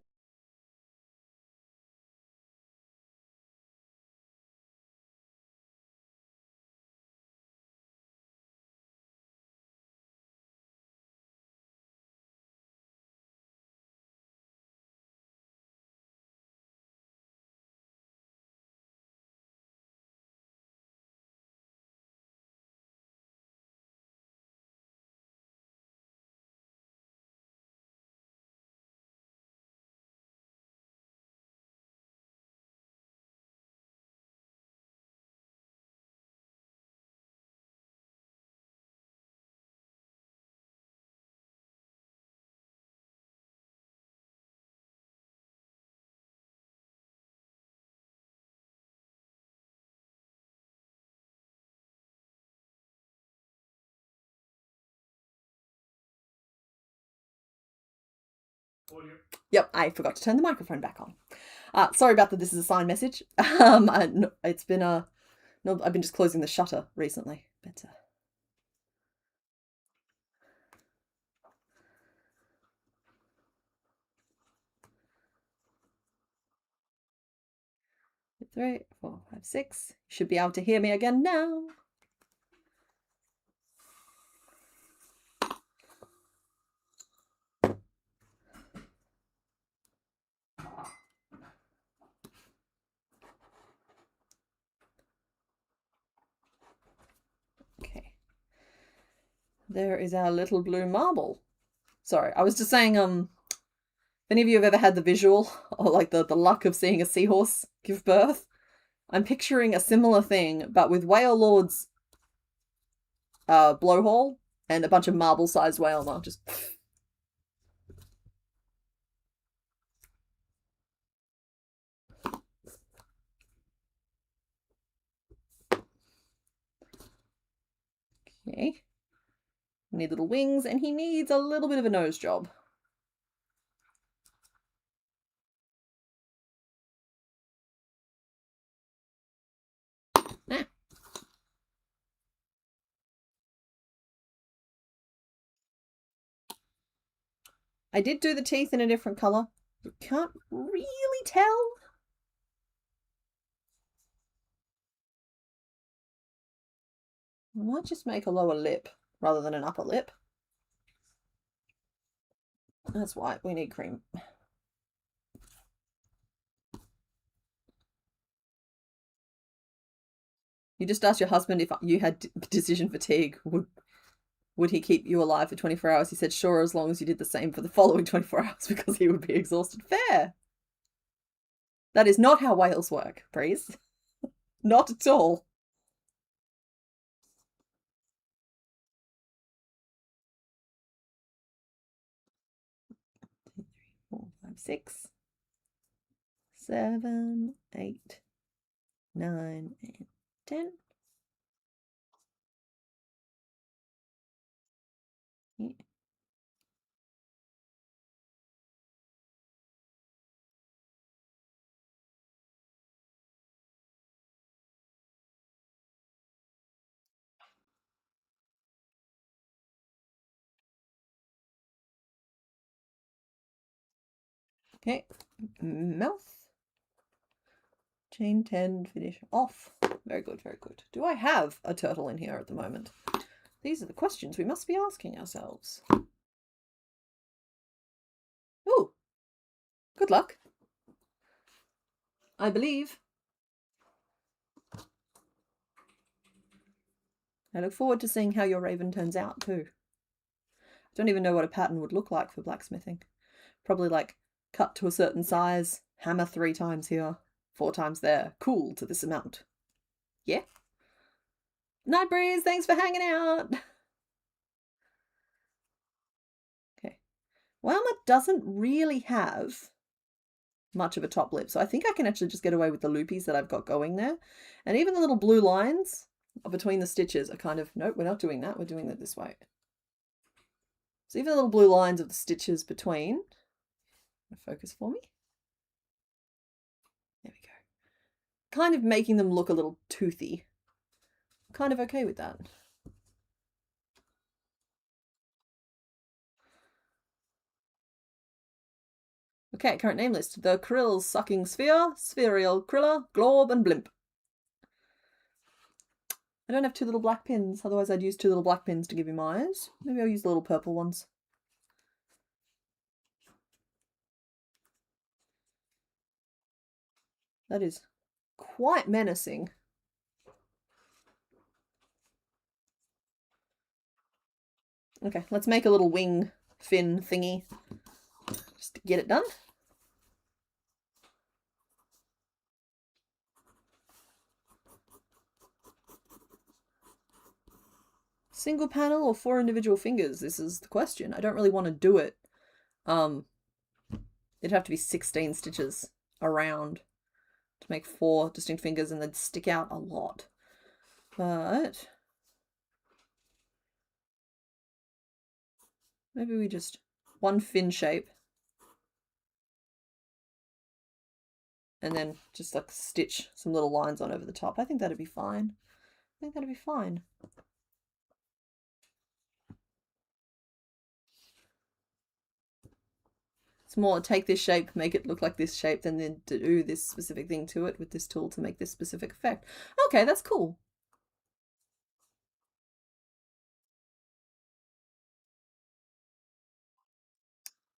Yep, I forgot to turn the microphone back on. Sorry about that. This is a sign message. It's been no, I've been just closing the shutter recently, but. Three, four, five, six. You should be able to hear me again now. Okay. There is our little blue marble. Sorry, I was just saying, if any of you have ever had the visual, or like the luck of seeing a seahorse give birth, I'm picturing a similar thing, but with Whale Lord's blowhole and a bunch of marble-sized whale now. Just. Okay. We need little wings, and he needs a little bit of a nose job. Ah. I did do the teeth in a different colour. You can't really tell. I might just make a lower lip rather than an upper lip. That's white. We need cream. You just asked your husband if you had decision fatigue. Would he keep you alive for 24 hours? He said, sure, as long as you did the same for the following 24 hours because he would be exhausted. Fair. That is not how whales work, Breeze. Not at all. 2, 3, 4, 5, 6, 7, 8, 9, and 10. Yeah. Okay, mouth. Chain 10, finish off. Very good, very good. Do I have a turtle in here at the moment? These are the questions we must be asking ourselves. Ooh, Good luck. I believe. I look forward to seeing how your raven turns out too. I don't even know what a pattern would look like for blacksmithing. Probably like cut to a certain size, hammer 3 times here, 4 times there, cool to this amount. Yeah? Night Breeze, thanks for hanging out! Okay. Wilma doesn't really have much of a top lip, so I think I can actually just get away with the loopies that I've got going there. And even the little blue lines between the stitches are kind of, nope, we're not doing that, we're doing it this way. So even the little blue lines of the stitches between, focus for me. There we go. Kind of making them look a little toothy. Kind of okay with that. Okay, current name list. The Krill Sucking Sphere, Spherial Kriller, Glob, and Blimp. I don't have 2 little black pins, otherwise I'd use 2 little black pins to give him eyes. Maybe I'll use the little purple ones. That is quite menacing. Okay, let's make a little wing fin thingy just to get it done. Single panel or 4 individual fingers? This is the question. I don't really want to do it. It'd have to be 16 stitches around to make 4 distinct fingers, and they'd stick out a lot. But maybe we just 1 fin shape and then just like stitch some little lines on over the top. I think that'd be fine. I think that'd be fine. It's more take this shape, make it look like this shape, and then do this specific thing to it with this tool to make this specific effect. Okay, that's cool.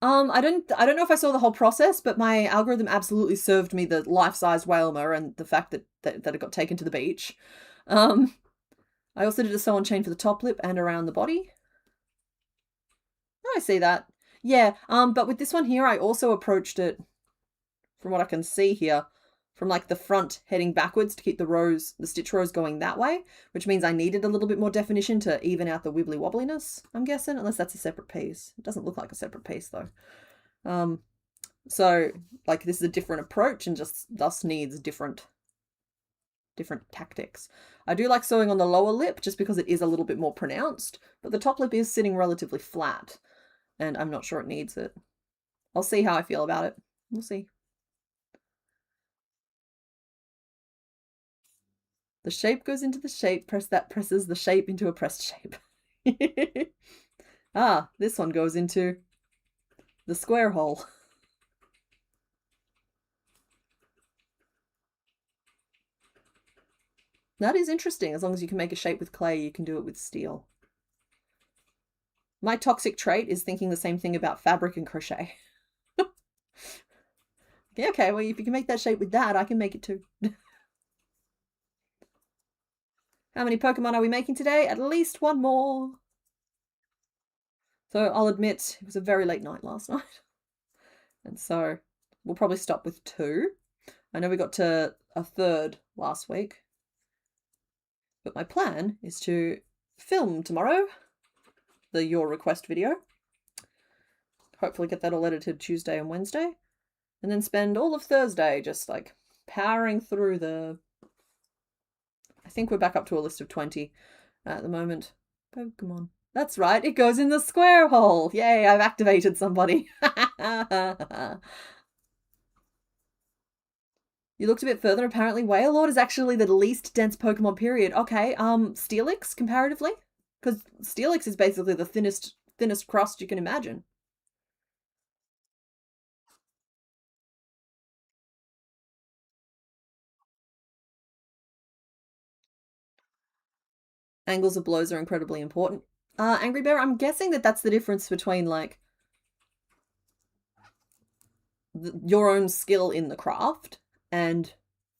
I don't know if I saw the whole process, but my algorithm absolutely served me the life-size Wailmer and the fact that it got taken to the beach. I also did a sew on chain for the top lip and around the body. Oh, I see that. Yeah, but with this one here, I also approached it, from what I can see here, from like the front heading backwards to keep the stitch rows going that way, which means I needed a little bit more definition to even out the wibbly wobbliness, I'm guessing, unless that's a separate piece. It doesn't look like a separate piece though. So like this is a different approach and just thus needs different tactics. I do like sewing on the lower lip just because it is a little bit more pronounced, but the top lip is sitting relatively flat and I'm not sure it needs it. I'll see how I feel about it. We'll see. The shape goes into the shape, presses the shape into a pressed shape. Ah, this one goes into the square hole. That is interesting. As long as you can make a shape with clay, you can do it with steel. My toxic trait is thinking the same thing about fabric and crochet. Yeah, okay, well, if you can make that shape with that, I can make it too. How many Pokemon are we making today? At least 1 more. So I'll admit, it was a very late night last night. And so we'll probably stop with 2. I know we got to a 3rd last week. But my plan is to film tomorrow the Your Request video. Hopefully get that all edited Tuesday and Wednesday. And then spend all of Thursday just like powering through the... I think we're back up to a list of 20 at the moment. Pokemon. That's right, it goes in the square hole. Yay, I've activated somebody. You looked a bit further. Apparently, Wailord is actually the least dense Pokemon, period. Okay, Steelix, comparatively? Because Steelix is basically the thinnest crust you can imagine. Angles of blows are incredibly important. Angry Bear, I'm guessing that that's the difference between, like, your own skill in the craft and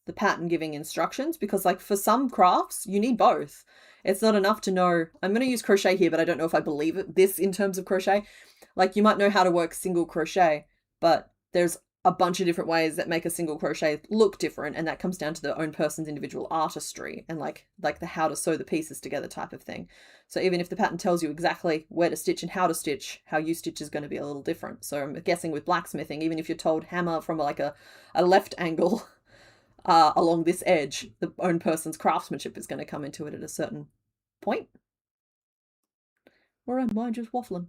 the pattern giving instructions, because like for some crafts you need both. It's not enough to know, I'm going to use crochet here, but I don't know if I believe this in terms of crochet. Like you might know how to work single crochet, but there's a bunch of different ways that make a single crochet look different, and that comes down to the own person's individual artistry and like the how to sew the pieces together type of thing. So even if the pattern tells you exactly where to stitch and how to stitch, how you stitch is going to be a little different. So I'm guessing with blacksmithing, even if you're told hammer from like a left angle along this edge, the own person's craftsmanship is going to come into it at a certain point. Or am I just waffling?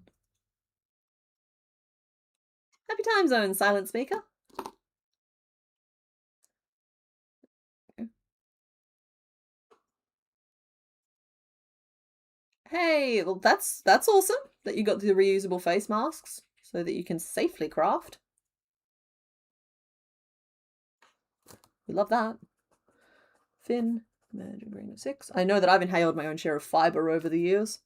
Happy time zone, silent speaker. Hey, well that's awesome that you got the reusable face masks so that you can safely craft. We love that. Fin, Magic Green of 6. I know that I've inhaled my own share of fiber over the years.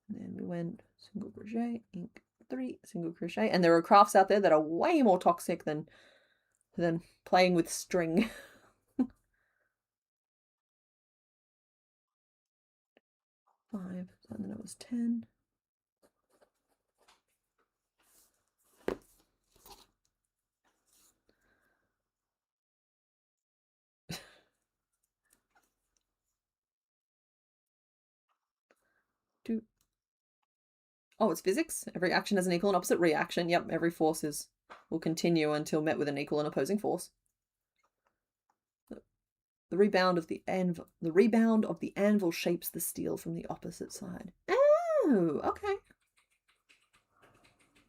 And then we went single crochet, ink 3, single crochet. And there are crafts out there that are way more toxic than playing with string. 5, and then it was 10. Oh, it's physics. Every action has an equal and opposite reaction. Yep, every force will continue until met with an equal and opposing force. The rebound of the anvil shapes the steel from the opposite side. Oh, okay.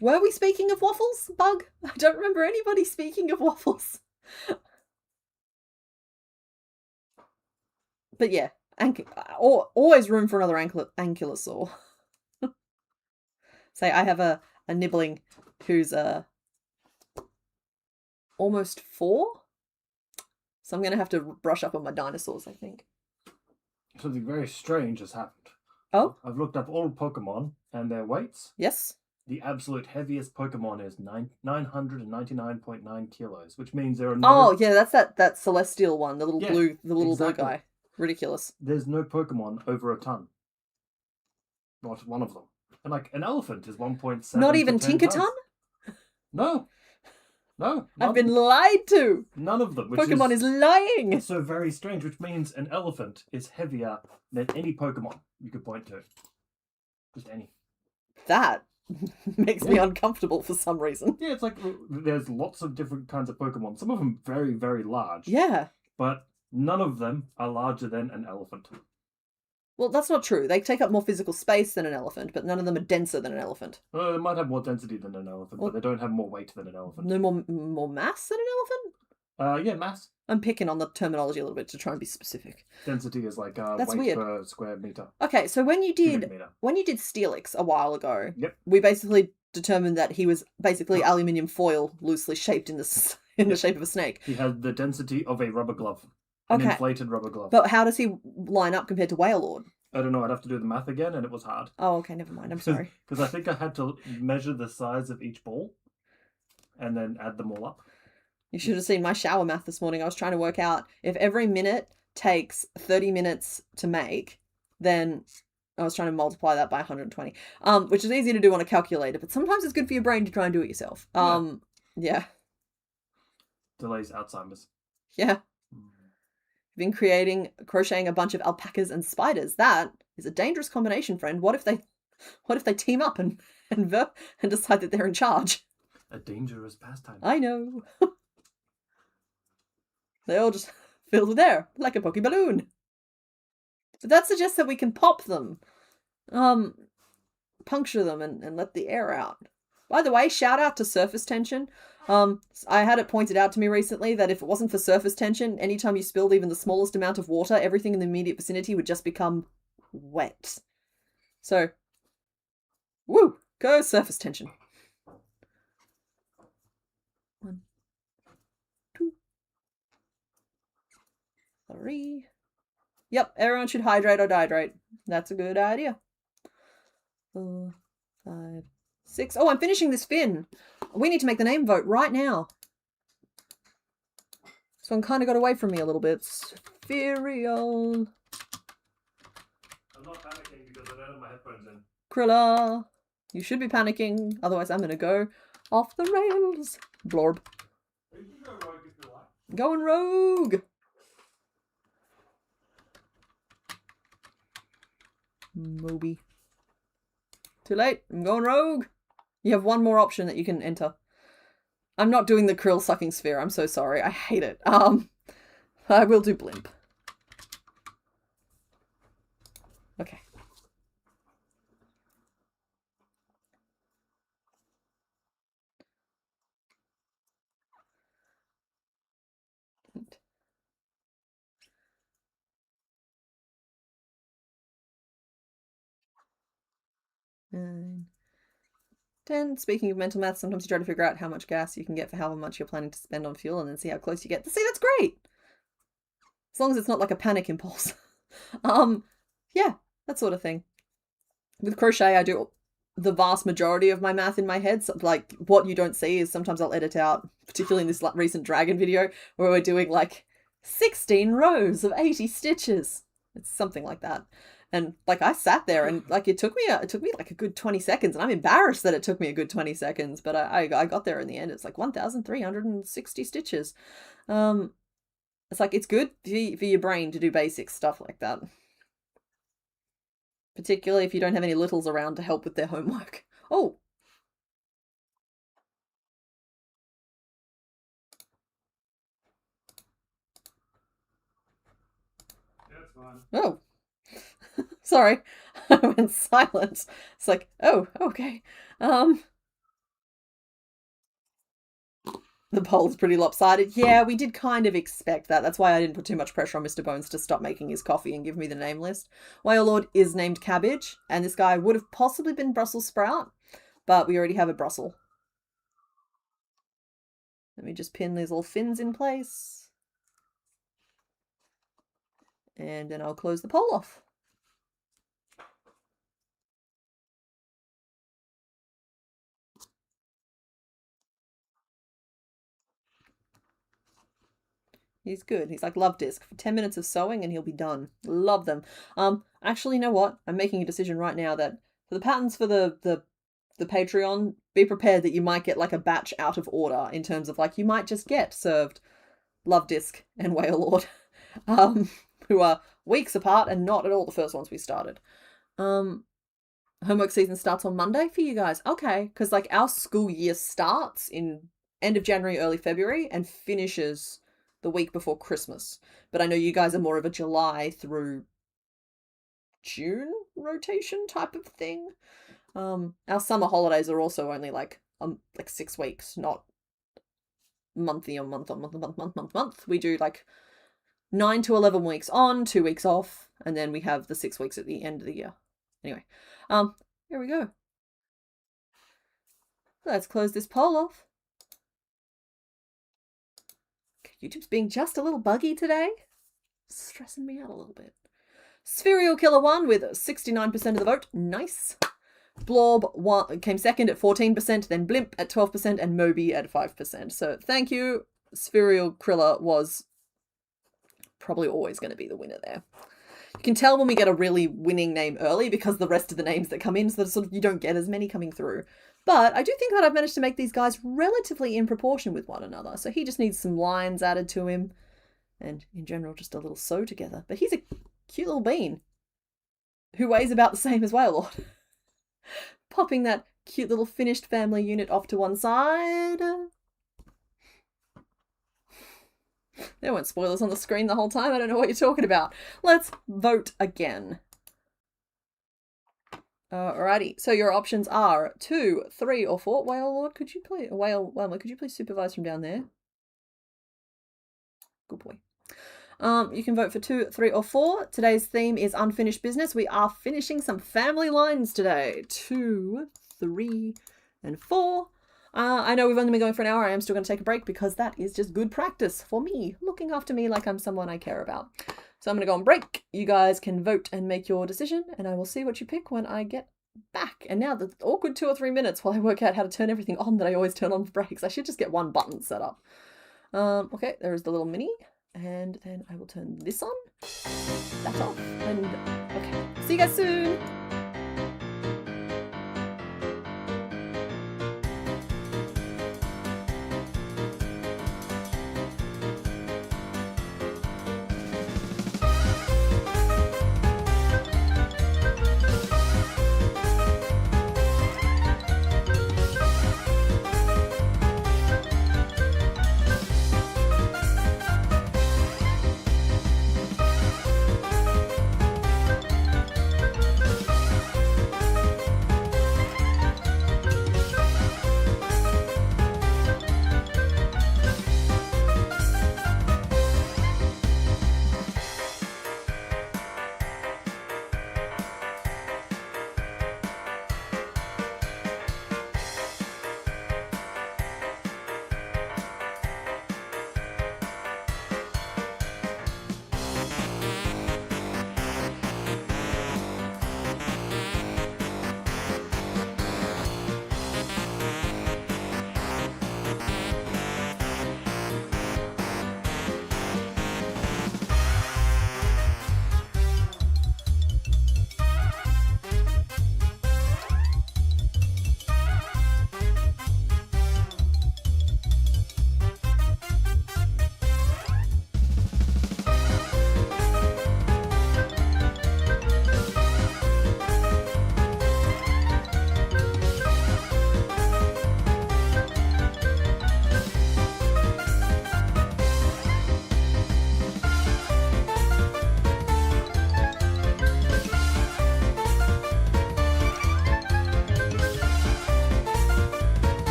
Were we speaking of waffles, Bug? I don't remember anybody speaking of waffles. But yeah, always room for another ankylosaur. Say, I have a nibbling who's almost 4. So I'm going to have to brush up on my dinosaurs, I think. Something very strange has happened. Oh? I've looked up all Pokemon and their weights. Yes. The absolute heaviest Pokemon is 999.9 kilos, which means there are no... Oh, yeah, that's that celestial one, the little blue exactly. blue guy. Ridiculous. There's no Pokemon over a ton. Not one of them. And like an elephant is 1.7. Not even Tinkerton? No. I've been lied to. None of them. Pokemon is lying. So very strange, which means an elephant is heavier than any Pokemon you could point to. Just any. That makes me uncomfortable for some reason. Yeah, it's like there's lots of different kinds of Pokemon. Some of them very, very large. Yeah. But none of them are larger than an elephant. Well, that's not true. They take up more physical space than an elephant, but none of them are denser than an elephant. They might have more density than an elephant, but they don't have more weight than an elephant. No more mass than an elephant? Yeah, mass. I'm picking on the terminology a little bit to try and be specific. Density is like that's weight weird. per square meter. Okay, so when you did Steelix a while ago, yep, we basically determined that he was basically aluminium foil loosely shaped in the shape of a snake. He had the density of a rubber glove. An inflated rubber glove. But how does he line up compared to Wailord? I don't know. I'd have to do the math again, and it was hard. Oh, okay, never mind. I'm sorry. Because I think I had to measure the size of each ball and then add them all up. You should have seen my shower math this morning. I was trying to work out if every minute takes 30 minutes to make, then I was trying to multiply that by 120, which is easy to do on a calculator, but sometimes it's good for your brain to try and do it yourself. Yeah. Delays Alzheimer's. Yeah. Been crocheting a bunch of alpacas and spiders. That is a dangerous combination, friend. What if they team up and decide that they're in charge? A dangerous pastime. I know. They all just fill with air like a pokey balloon. But that suggests that we can pop them, puncture them, and let the air out. By the way, shout out to surface tension. I had it pointed out to me recently that if it wasn't for surface tension, anytime you spilled even the smallest amount of water, everything in the immediate vicinity would just become wet. So, woo, go surface tension. 1, 2, 3. Yep, everyone should hydrate or dehydrate. That's a good idea. 4, 5, 6. Oh, I'm finishing this fin. We need to make the name vote right now. This one kind of got away from me a little bit. Spherial. I'm not panicking because I don't have my headphones in. Krilla. You should be panicking. Otherwise, I'm going to go off the rails. Blorb. You can go rogue if you like. Going rogue. Moby. Too late. I'm going rogue. You have one more option that you can enter. I'm not doing the krill sucking sphere. I'm so sorry. I hate it. I will do blimp. Okay. Nine. 10. Speaking of mental math, sometimes you try to figure out how much gas you can get for how much you're planning to spend on fuel and then see how close you get. See, that's great! As long as it's not like a panic impulse. Yeah, that sort of thing. With crochet, I do the vast majority of my math in my head. So, like, what you don't see is sometimes I'll edit out, particularly in this recent dragon video, where we're doing, like, 16 rows of 80 stitches. It's something like that. And, like, I sat there and, like, it took me like a good 20 seconds. And I'm embarrassed that it took me a good 20 seconds. But I got there in the end. It's like 1,360 stitches. It's like, it's good for your brain to do basic stuff like that. Particularly if you don't have any littles around to help with their homework. Oh! Yeah, it's fine. Oh! Sorry. I went silent. It's like, oh, okay. The poll's pretty lopsided. Yeah, we did kind of expect that. That's why I didn't put too much pressure on Mr. Bones to stop making his coffee and give me the name list. Whale Lord is named Cabbage, and this guy would have possibly been Brussels Sprout, but we already have a Brussels. Let me just pin these little fins in place. And then I'll close the poll off. He's good. He's like Love Disc. For 10 minutes of sewing and he'll be done. Love them. Actually, you know what? I'm making a decision right now that for the patterns for the Patreon, be prepared that you might get like a batch out of order in terms of like you might just get served Love Disc and Whale Lord, who are weeks apart and not at all the first ones we started. Homework season starts on Monday for you guys. Okay, because like our school year starts in end of January, early February and finishes the week before Christmas. But I know you guys are more of a July through June rotation type of thing. Our summer holidays are also only like 6 weeks, not monthly on month. We do like 9 to 11 weeks on, 2 weeks off, and then we have the 6 weeks at the end of the year. Anyway, here we go. Let's close this poll off. YouTube's being just a little buggy today. Stressing me out a little bit. Spherial Killer 1 with 69% of the vote. Nice. Blob came second at 14%, then Blimp at 12%, and Moby at 5%. So thank you. Spherial Kriller was probably always going to be the winner there. You can tell when we get a really winning name early because the rest of the names that come in, so that sort of you don't get as many coming through. But I do think that I've managed to make these guys relatively in proportion with one another. So he just needs some lines added to him. And in general, just a little sew together. But he's a cute little bean who weighs about the same as Whale Lord. Popping that cute little finished family unit off to one side. There weren't spoilers on the screen the whole time. I don't know what you're talking about. Let's vote again. Alrighty, so your options are 2, 3, or 4. Whale Lord, could you please could you please supervise from down there? Good boy. You can vote for 2, 3, or 4. Today's theme is unfinished business. We are finishing some family lines today. 2, 3, and 4. I know we've only been going for an hour. I am still going to take a break because that is just good practice for me, looking after me like I'm someone I care about. So I'm going to go on break. You guys can vote and make your decision, and I will see what you pick when I get back. And now the awkward 2 or 3 minutes while I work out how to turn everything on that I always turn on for breaks. I should just get one button set up. Okay, there is the little mini. And then I will turn this on, that off, and okay. See you guys soon.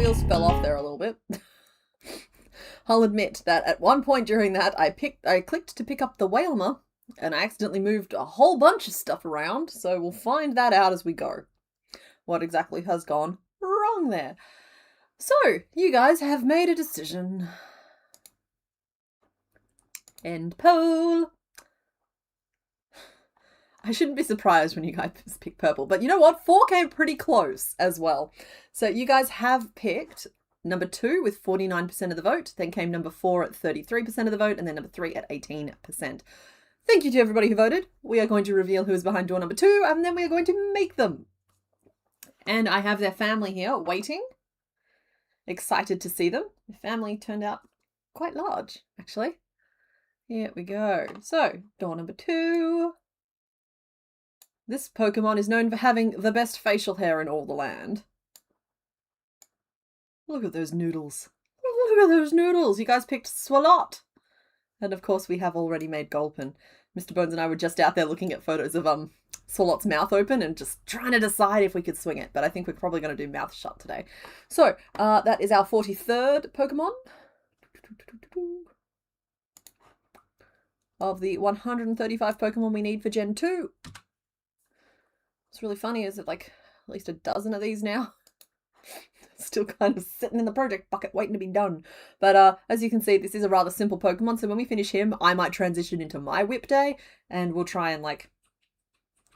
wheels fell off there a little bit. I'll admit that at one point during that, I clicked to pick up the Whalmer, and I accidentally moved a whole bunch of stuff around, so we'll find that out as we go. What exactly has gone wrong there? So, you guys have made a decision. End poll. I shouldn't be surprised when you guys pick purple, but you know what? 4 came pretty close as well. So you guys have picked number 2 with 49% of the vote, then came number 4 at 33% of the vote, and then number 3 at 18%. Thank you to everybody who voted. We are going to reveal who is behind door number 2, and then we are going to make them. And I have their family here waiting. Excited to see them. The family turned out quite large, actually. Here we go. So, door number 2. This Pokemon is known for having the best facial hair in all the land. Look at those noodles. Look at those noodles. You guys picked Swalot. And of course we have already made Gulpin. Mr. Bones and I were just out there looking at photos of Swalot's mouth open and just trying to decide if we could swing it. But I think we're probably going to do mouth shut today. So, that is our 43rd Pokemon. Of the 135 Pokemon we need for Gen 2. What's really funny is that like at least a dozen of these now. Still kind of sitting in the project bucket waiting to be done. But as you can see, this is a rather simple Pokemon. So when we finish him, I might transition into my WIP day and we'll try and like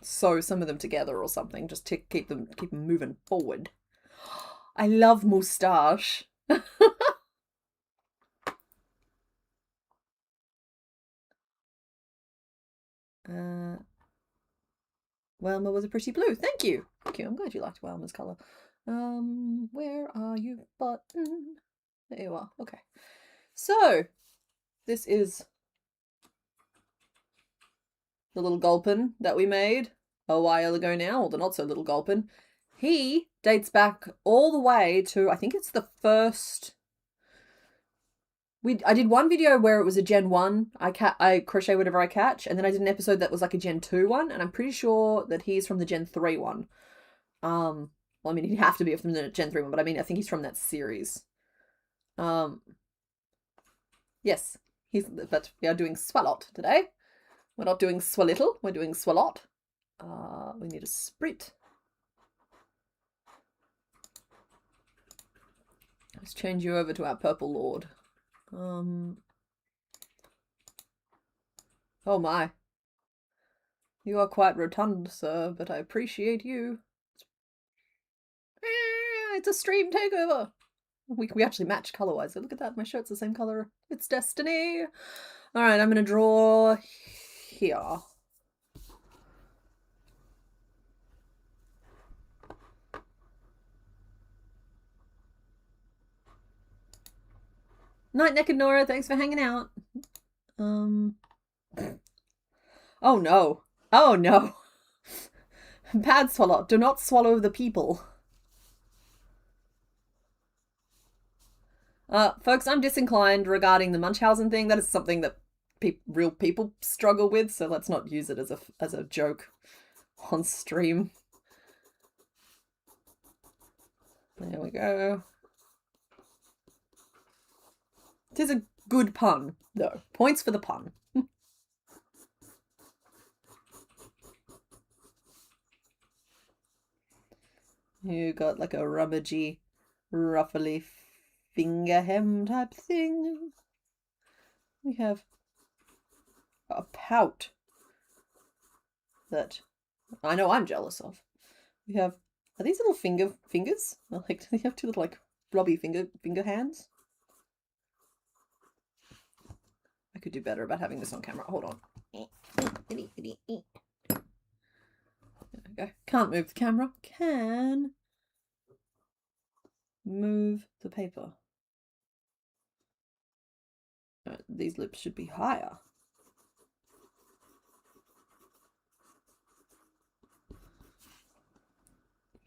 sew some of them together or something just to keep them moving forward. I love Moustache. Whelmer was a pretty blue. Thank you. Thank you. I'm glad you liked Whelmer's colour. Where are you, button? There you are. Okay. So, this is the little Gulpin that we made a while ago now, or the not so little Gulpin. He dates back all the way to, I think it's the first... I did one video where it was a Gen 1, I crochet whatever I catch, and then I did an episode that was like a Gen 2 one, and I'm pretty sure that he's from the Gen 3 one. Well, I mean, he'd have to be from the Gen 3 one, but I mean, I think he's from that series. Yes, but we are doing Swalot today. We're not doing Swalittle, we're doing Swalot. We need a Sprit. Let's change you over to our Purple Lord. Oh my. You are quite rotund, sir, but I appreciate you. It's a stream takeover. We actually match color-wise, so look at that. My shirt's the same color. It's destiny. Alright, I'm gonna draw here. Night Naked Nora, thanks for hanging out. Oh no. Oh no. Bad Swalot, do not swallow the people. Folks, I'm disinclined regarding the Munchausen thing. That is something that real people struggle with, so let's not use it as a joke on stream. There we go. It is a good pun, though. Points for the pun. You got like a rummagey, ruffly finger hem type thing. We have a pout that I know I'm jealous of. We have, are these little fingers? Like, do they have two little like blobby finger hands? I could do better about having this on camera. Hold on. There we go. Can't move the camera. Can move the paper. These lips should be higher.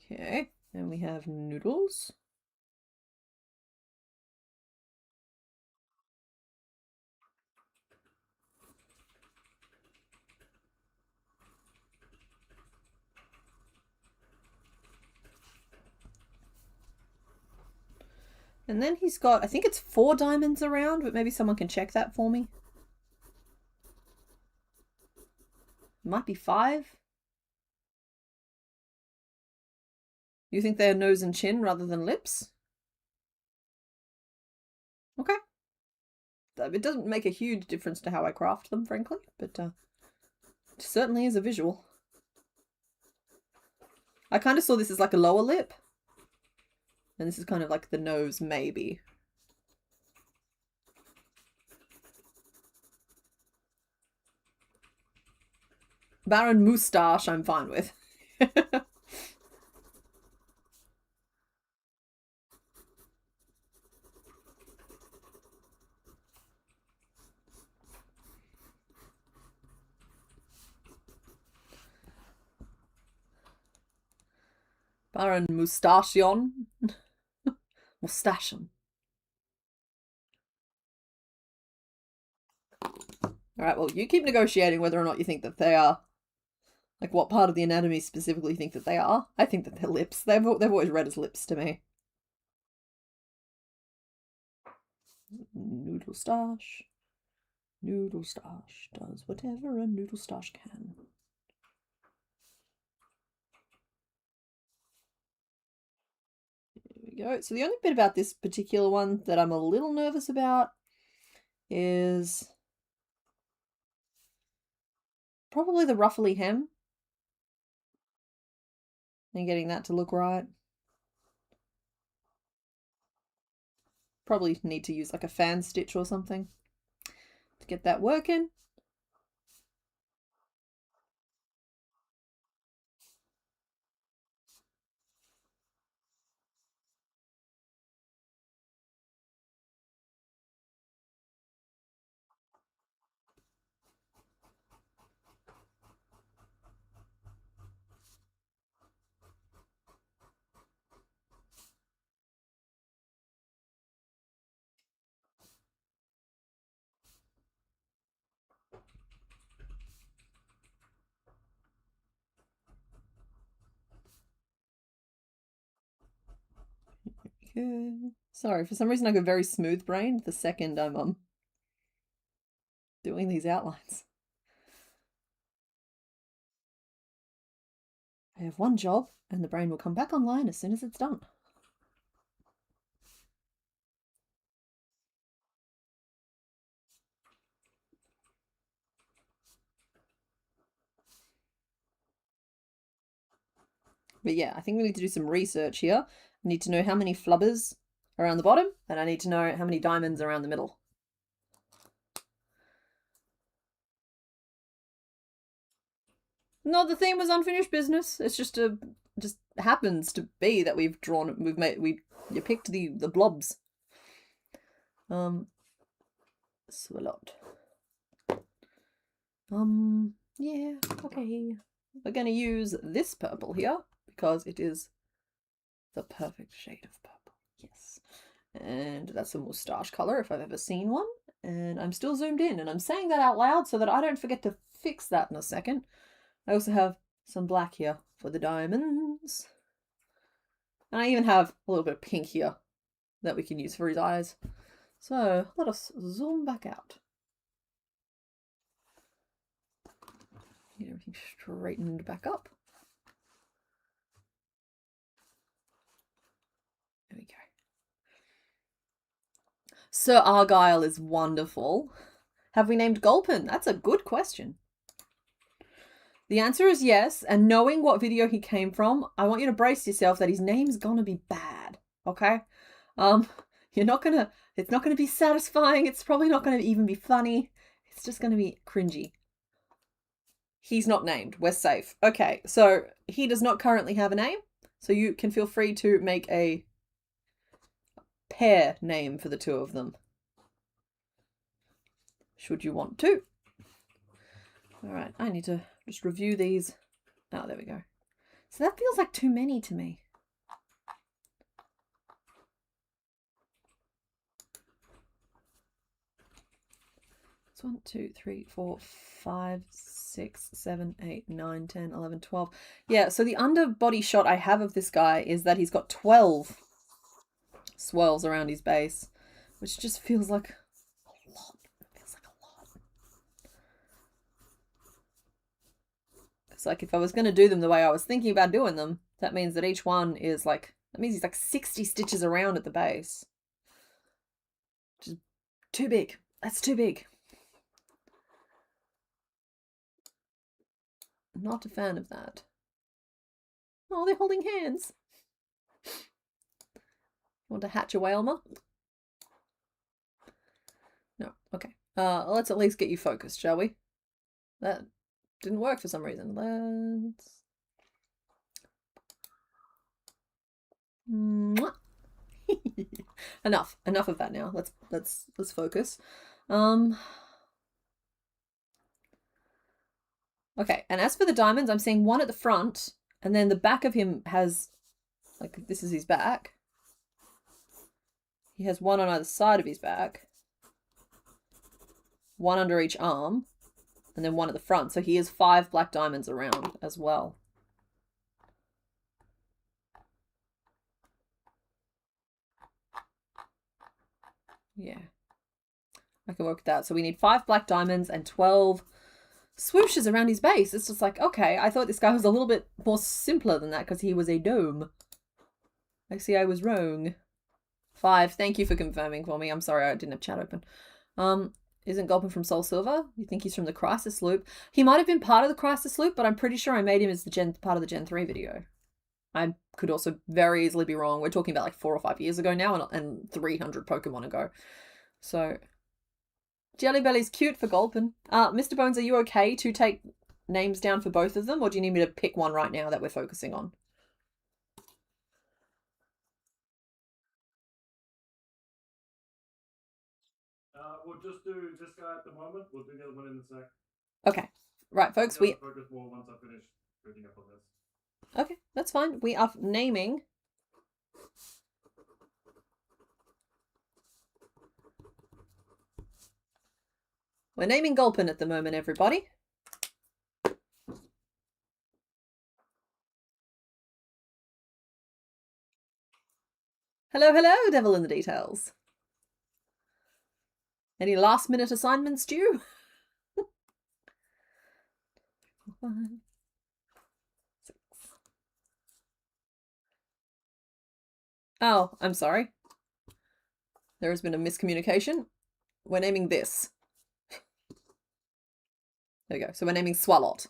Okay, and we have noodles. And then he's got, I think it's 4 diamonds around, but maybe someone can check that for me. Might be 5. You think they're nose and chin rather than lips? Okay. It doesn't make a huge difference to how I craft them, frankly, but it certainly is a visual. I kind of saw this as like a lower lip. And this is kind of like the nose, maybe. Baron Moustache, I'm fine with. Baron Moustachion. Moustachion. Alright, well, you keep negotiating whether or not you think that they are. Like, what part of the anatomy specifically you think that they are? I think that they're lips. They've always read as lips to me. Noodle Stash. Noodle Stash does whatever a Noodle Stash can. There we go. So the only bit about this particular one that I'm a little nervous about is probably the ruffly hem. And getting that to look right. Probably need to use like a fan stitch or something to get that working. Sorry, for some reason I go very smooth brained the second I'm doing these outlines. I have one job and the brain will come back online as soon as it's done. But yeah, I think we need to do some research here. I need to know how many flubbers around the bottom, and I need to know how many diamonds around the middle. No, the theme was unfinished business. It's just happens to be that you picked the blobs. So a lot. Yeah, okay. We're gonna use this purple here because it is the perfect shade of purple. Yes. And that's a moustache color if I've ever seen one. And I'm still zoomed in, and I'm saying that out loud so that I don't forget to fix that in a second. I also have some black here for the diamonds. And I even have a little bit of pink here that we can use for his eyes. So let us zoom back out. Get everything straightened back up. There we go. Sir Argyle is wonderful. Have we named Gulpin? That's a good question. The answer is yes, and knowing what video he came from, I want you to brace yourself that his name's gonna be bad, okay? It's not gonna be satisfying, it's probably not gonna even be funny, it's just gonna be cringy. He's not named, we're safe. Okay, so he does not currently have a name, so you can feel free to make a pair name for the two of them, should you want to. Alright, I need to just review these. Oh, there we go. So that feels like too many to me. It's 1, 2, 3, 4, 5, 6, 7, 8, 9, 10, 11, 12. Yeah, so the underbody shot I have of this guy is that he's got 12 swirls around his base, which just feels like a lot. It feels like a lot. It's like if I was going to do them the way I was thinking about doing them, that means that each one is like, that means he's like 60 stitches around at the base. Which is too big. That's too big. Not a fan of that. Oh, they're holding hands. Want to hatch a Whalmer? No. Okay. Let's at least get you focused, shall we? That didn't work for some reason. Let's... Enough of that now. Let's focus. Okay, and as for the diamonds, I'm seeing one at the front, and then the back of him has, like, this is his back. He has one on either side of his back, one under each arm, and then one at the front. So he has 5 black diamonds around as well. Yeah, I can work with that. So we need 5 black diamonds and 12 swooshes around his base. It's just like, okay, I thought this guy was a little bit more simpler than that because he was a dome. I see I was wrong. 5, thank you for confirming for me. I'm sorry I didn't have chat open. Isn't Gulpin from Soul Silver? You think he's from the Crisis Loop? He might have been part of the Crisis Loop, but I'm pretty sure I made him as the part of the Gen 3 video. I could also very easily be wrong. We're talking about like 4 or 5 years ago now and 300 Pokemon ago. So, Jelly Belly's cute for Gulpin. Mr. Bones, are you okay to take names down for both of them, or do you need me to pick one right now that we're focusing on? We'll just do this guy at the moment. We'll do the other one in a sec. Okay. Right, folks, we... focus more once I finish picking up on this. Okay, that's fine. We are naming... We're naming Gulpin at the moment, everybody. Hello, hello, Devil in the Details. Any last minute assignments due? 5, 6. Oh, I'm sorry. There has been a miscommunication. We're naming this. There we go. So we're naming Swalot.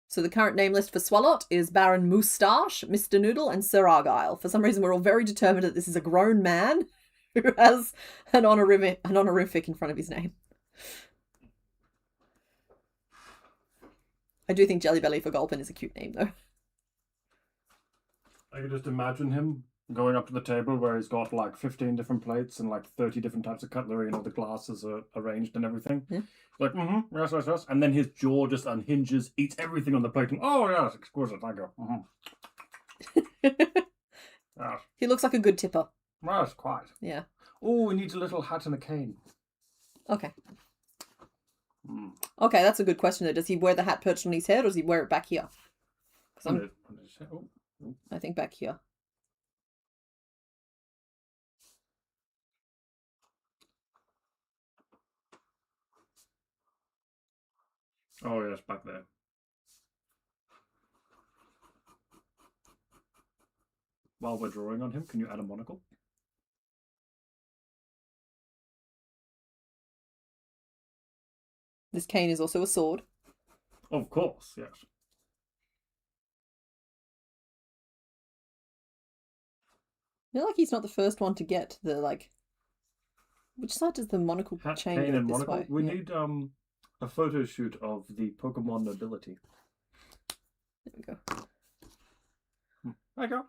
So the current name list for Swalot is Baron Moustache, Mr. Noodle, and Sir Argyle. For some reason, we're all very determined that this is a grown man who has an honorific in front of his name. I do think Jelly Belly for Gulpin is a cute name, though. I can just imagine him going up to the table where he's got like 15 different plates and like 30 different types of cutlery and all the glasses are arranged and everything. Yeah. Like, yes, yes, yes. And then his jaw just unhinges, eats everything on the plate, and oh, yes, exquisite, thank you. Yes. He looks like a good tipper. Yes, quite. Yeah. Oh, he needs a little hat and a cane. Okay. Okay, that's a good question, though. Does he wear the hat perched on his head, or does he wear it back here? I think back here. Oh, yes, back there. While we're drawing on him, can you add a monocle? This cane is also a sword. Of course, yes. I feel like he's not the first one to get the, like... Which side does the monocle Hat, chain cane, go and this monocle. way? We need a photo shoot of the Pokemon nobility. There we go. There you go.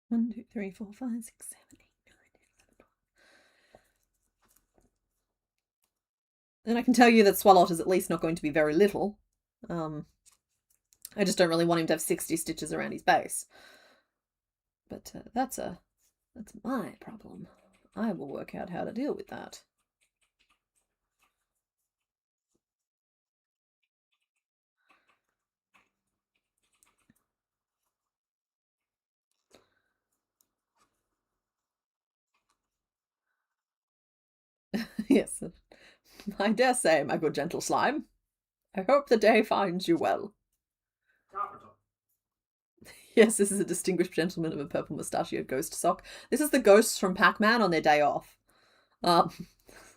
One, 2, 3, 4, 5, 6, 7, 8, 9, And I can tell you that Swalot is at least not going to be very little. I just don't really want him to have 60 stitches around his base. But that's my problem. I will work out how to deal with that. Yes, I dare say, my good gentle slime. I hope the day finds you well. Yes, this is a distinguished gentleman of a purple mustachioed ghost sock. This is the ghosts from Pac-Man on their day off.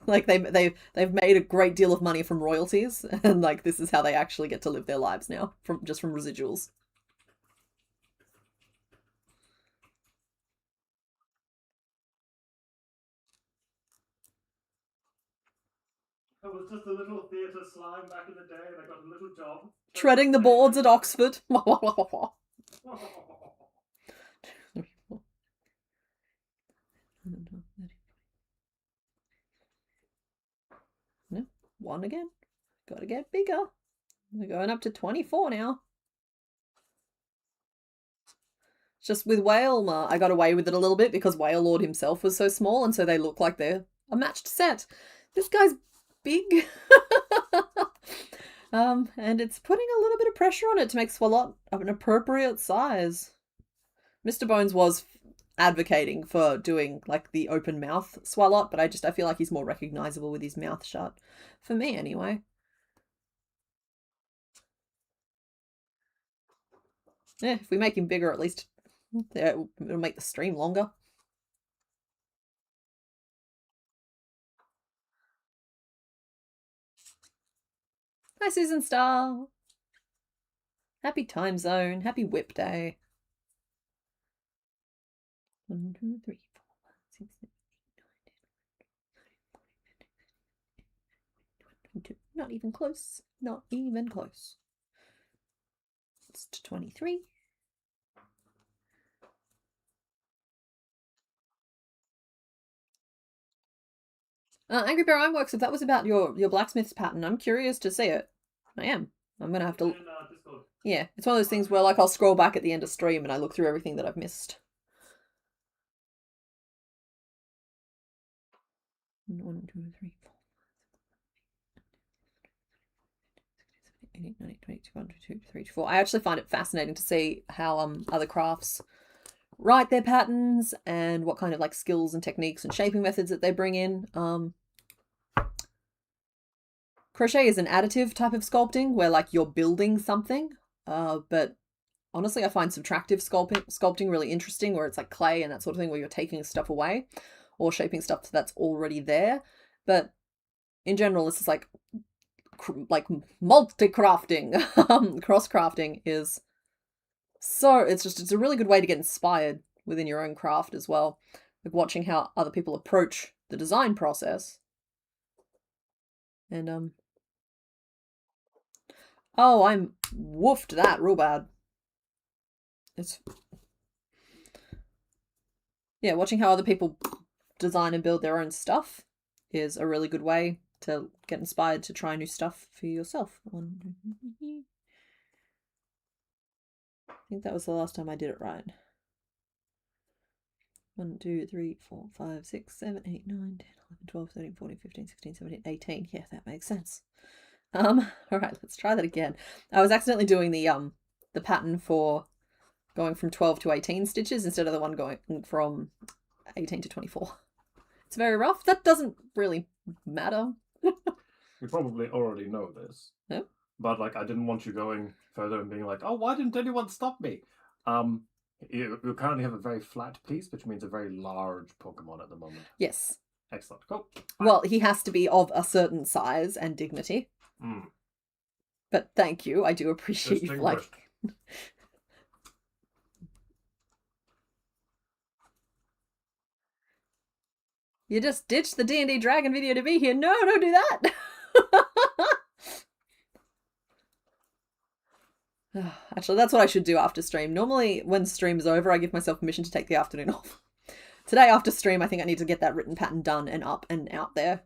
Like they've made a great deal of money from royalties, and like this is how they actually get to live their lives now, from residuals. I was just a little theatre slime back in the day, and I got a little job. Treading the boards at Oxford. No, one again. Gotta get bigger. We're going up to 24 now. Just with Whale, I got away with it a little bit because Whale Lord himself was so small, and so they look like they're a matched set. This guy's big. And it's putting a little bit of pressure on it to make Swalot of an appropriate size. Mr. Bones was advocating for doing like the open mouth Swalot, but I feel like he's more recognizable with his mouth shut. For me, anyway. Yeah, if we make him bigger, at least it'll make the stream longer. Hi, Susan Star. Happy time zone. Happy WIP day. 1, 2, 3, 4, 5, 6, 7, 8, 9, 10, 11, 12, 13, 14, 15, 16, 17, 18, 19, 20, 21, 22. Not even close. Not even close. It's to 23. Angry Bear Ironworks, if that was about your blacksmith's pattern, I'm curious to see it. I am. I'm gonna have to. Yeah, it's one of those things where like I'll scroll back at the end of stream and I look through everything that I've missed. 1, 2, 3, 4, 5, 6, 7, 8, 9, 10, 21, 22, 23, 24. I actually find it fascinating to see how other crafts write their patterns and what kind of like skills and techniques and shaping methods that they bring in. Crochet is an additive type of sculpting where like you're building something, but honestly I find subtractive sculpting really interesting, where it's like clay and that sort of thing, where you're taking stuff away or shaping stuff that's already there. But in general, this is like multi-crafting. Cross-crafting is so, it's a really good way to get inspired within your own craft as well, like watching how other people approach the design process. And oh, I'm woofed that real bad. Yeah, watching how other people design and build their own stuff is a really good way to get inspired to try new stuff for yourself. I think that was the last time I did it right. 1, 2, 3, 4, 5, 6, 7, 8, 9, 10, 11, 12, 13, 14, 15, 16, 17, 18. Yeah, that makes sense. All right, let's try that again. I was accidentally doing the pattern for going from 12 to 18 stitches instead of the one going from 18 to 24. It's very rough. That doesn't really matter. You probably already know this. No? But like I didn't want you going further and being like, oh, why didn't anyone stop me? You currently have a very flat piece, which means a very large Pokemon at the moment. Yes. Excellent. Cool. Well, he has to be of a certain size and dignity. But thank you. I do appreciate you like. You just ditched the D&D Dragon video to be here. No, don't do that. Actually, that's what I should do after stream. Normally, when stream is over, I give myself permission to take the afternoon off. Today, after stream, I think I need to get that written pattern done and up and out there.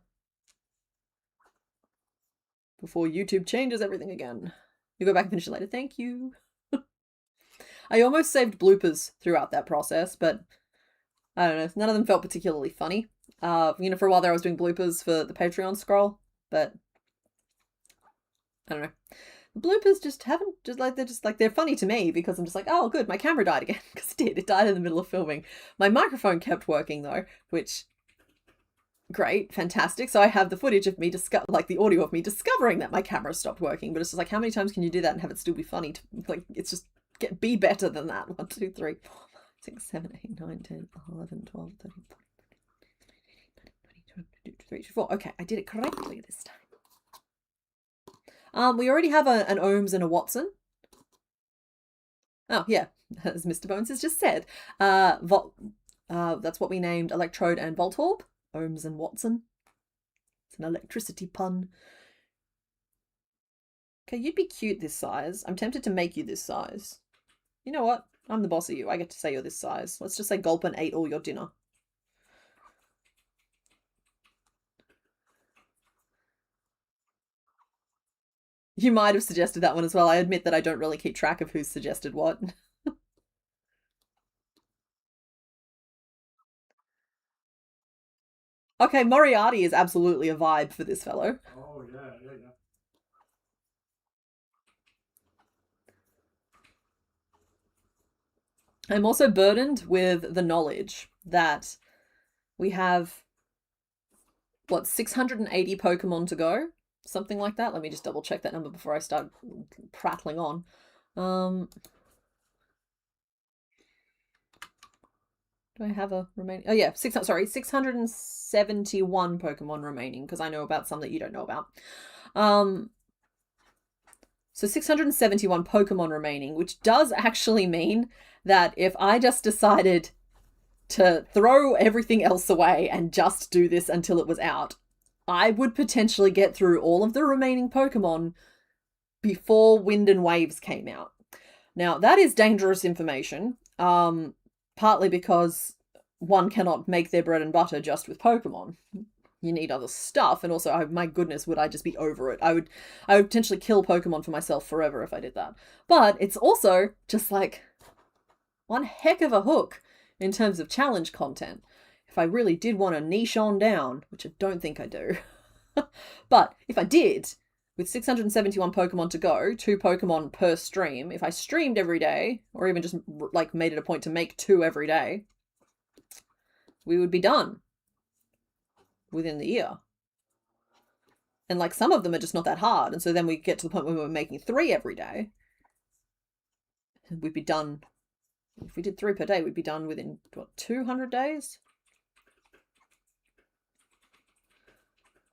before YouTube changes everything again. You go back and finish it later. Thank you. I almost saved bloopers throughout that process, but I don't know. None of them felt particularly funny. You know, for a while there I was doing bloopers for the Patreon scroll, but I don't know. The bloopers they're funny to me because I'm just like, oh good, my camera died again, because it did. It died in the middle of filming. My microphone kept working though, which great, fantastic. So I have the footage of me the audio of me discovering that my camera stopped working, but it's just like, how many times can you do that and have it still be funny? It's just be better than that. 1, 2, 3, 4, 5, 6, 7, 8, 9, 10, 11, 12, 13, 14, 15, 20, 22, 23, 24. Okay, I did it correctly this time. We already have an Ohms and a Watson. Oh yeah, as Mr. Bones has just said. That's what we named electrode and voltorb. Ohms and Watson. It's an electricity pun. Okay, you'd be cute this size. I'm tempted to make you this size. You know what? I'm the boss of you. I get to say you're this size. Let's just say gulp and ate all your dinner. You might have suggested that one as well. I admit that I don't really keep track of who's suggested what. Okay, Moriarty is absolutely a vibe for this fellow. Oh, yeah. I'm also burdened with the knowledge that we have, what, 680 Pokemon to go? Something like that. Let me just double check that number before I start prattling on. Do I have a remaining? Oh yeah, 671 Pokemon remaining, because I know about some that you don't know about. So 671 Pokemon remaining, which does actually mean that if I just decided to throw everything else away and just do this until it was out, I would potentially get through all of the remaining Pokemon before Wind and Waves came out. Now, that is dangerous information, partly because one cannot make their bread and butter just with Pokemon. You need other stuff, and also, my goodness, would I just be over it. I would potentially kill Pokemon for myself forever if I did that. But it's also just like one heck of a hook in terms of challenge content. If I really did want to niche on down, which I don't think I do. But if I did, with 671 Pokemon to go, 2 Pokemon per stream, if I streamed every day, or even just like made it a point to make 2 every day, we would be done within the year. And like some of them are just not that hard, and so then we get to the point where we're making 3 every day. We'd be done. If we did 3 per day, we'd be done within, what, 200 days?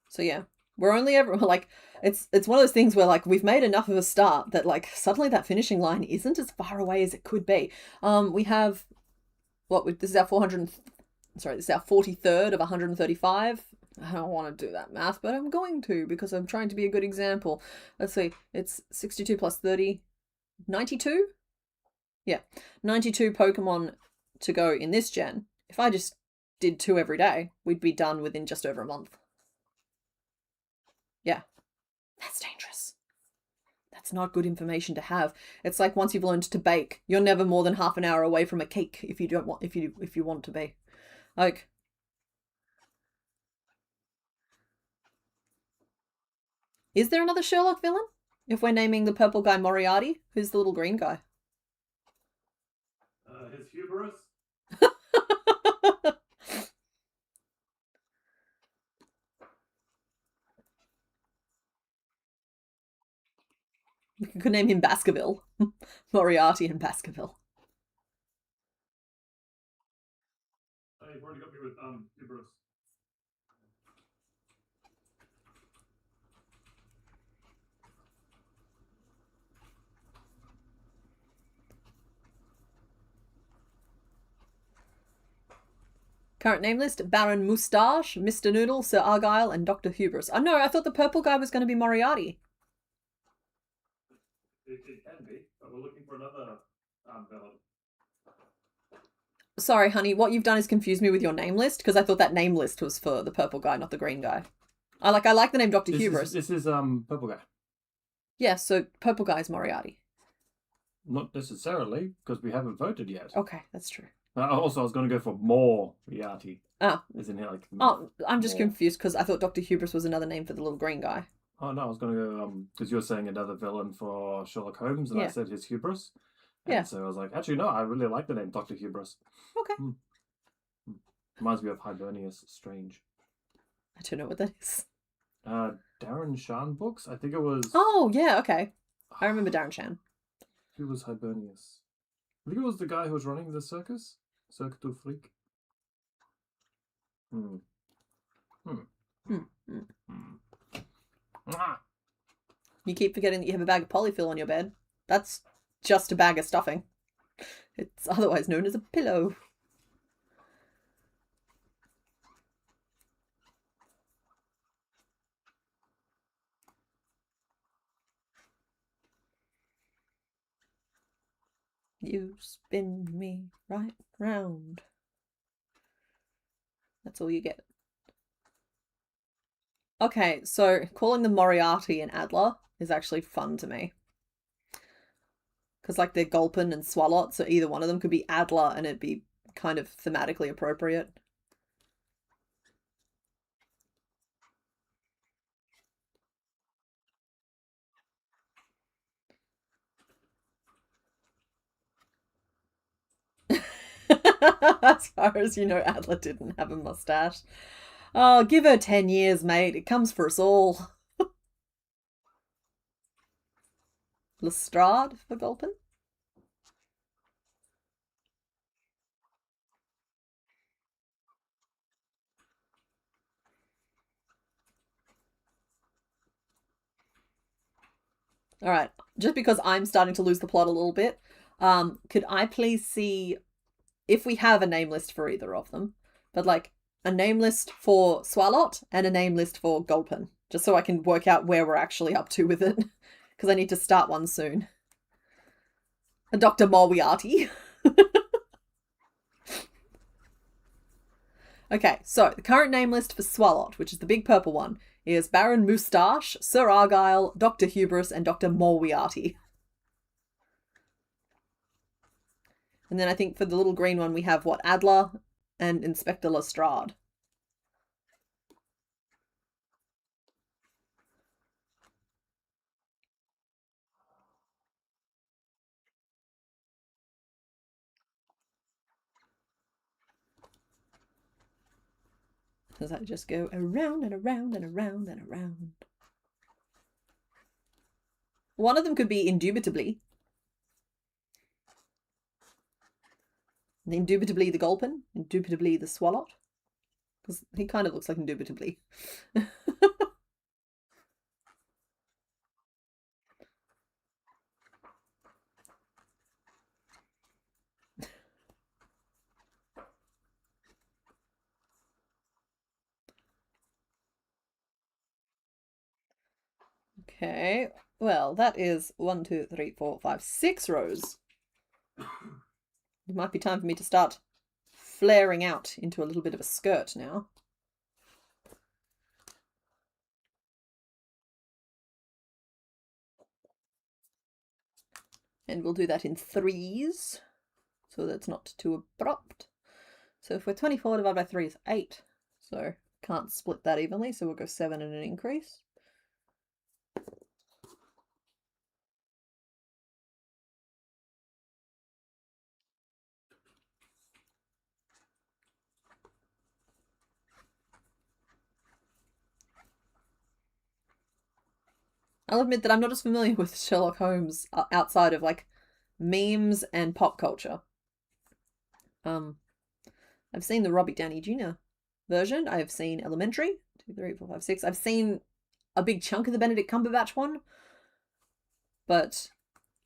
So yeah, we're only ever, like, it's one of those things where, like, we've made enough of a start that, like, suddenly that finishing line isn't as far away as it could be. We have, this is our 43rd of 135. I don't want to do that math, but I'm going to, because I'm trying to be a good example. Let's see, it's 62 plus 30, 92? Yeah, 92 Pokemon to go in this gen. If I just did 2 every day, we'd be done within just over a month. Yeah, that's dangerous. That's not good information to have. It's like once you've learned to bake, you're never more than half an hour away from a cake if you want to be. Like, is there another Sherlock villain? If we're naming the purple guy Moriarty, who's the little green guy? His hubris. You could name him Baskerville. Moriarty and Baskerville. You've already got me with hubris. Current name list: Baron Moustache, Mr. Noodle, Sir Argyle, and Dr. Hubris. Oh no, I thought the purple guy was going to be Moriarty. It can be, but we're looking for another villain. Sorry, honey, what you've done is confused me with your name list, because I thought that name list was for the purple guy, not the green guy. I like the name Dr. This Hubris. This is purple guy. Yeah, so purple guy is Moriarty. Not necessarily, because we haven't voted yet. Okay, that's true. Also, I was going to go for more Moriarty. Ah. Isn't it like? Oh, I'm just more. confused because I thought Dr. Hubris was another name for the little green guy. Oh no, I was going to go because you were saying another villain for Sherlock Holmes, and I said his hubris. And yeah. So I was like, actually, no, I really like the name Dr. Hubris. Okay. Reminds me of Hibernius Strange. I don't know what that is. Darren Shan books? I think it was... Oh, yeah, okay. I remember Darren Shan. Who was Hibernius? I think it was the guy who was running the circus. Cirque du Freak. You keep forgetting that you have a bag of polyfill on your bed. That's just a bag of stuffing. It's otherwise known as a pillow. You spin me right round. That's all you get. Okay, so calling them Moriarty and Adler is actually fun to me. Because like they're Gulpin and Swalot, so either one of them could be Adler and it'd be kind of thematically appropriate. As far as you know, Adler didn't have a mustache. Oh, give her 10 years, mate. It comes for us all. Lestrade for Gulpin? Alright, just because I'm starting to lose the plot a little bit, could I please see if we have a name list for either of them, but like a name list for Swalot and a name list for Gulpin, just so I can work out where we're actually up to with it, because I need to start one soon. A Dr. Moriarty. Okay, so the current name list for Swalot, which is the big purple one, is Baron Moustache, Sir Argyle, Dr. Hubris, and Dr. Moriarty. And then I think for the little green one we have, what, Adler and Inspector Lestrade. Does that just go around and around and around and around? One of them could be Indubitably. Indubitably the Gulpin, Indubitably the Swalot. Because he kind of looks like Indubitably. Okay, well, that is 1, 2, 3, 4, 5, 6 rows. It might be time for me to start flaring out into a little bit of a skirt now. And we'll do that in 3s, so that's not too abrupt. So if we're 24 divided by 3 is 8, so can't split that evenly, so we'll go 7 and an increase. I'll admit that I'm not as familiar with Sherlock Holmes outside of like memes and pop culture. I've seen the Robbie Downey Jr. version. I've seen Elementary, 2, 3, 4, 5, 6. I've seen a big chunk of the Benedict Cumberbatch one, but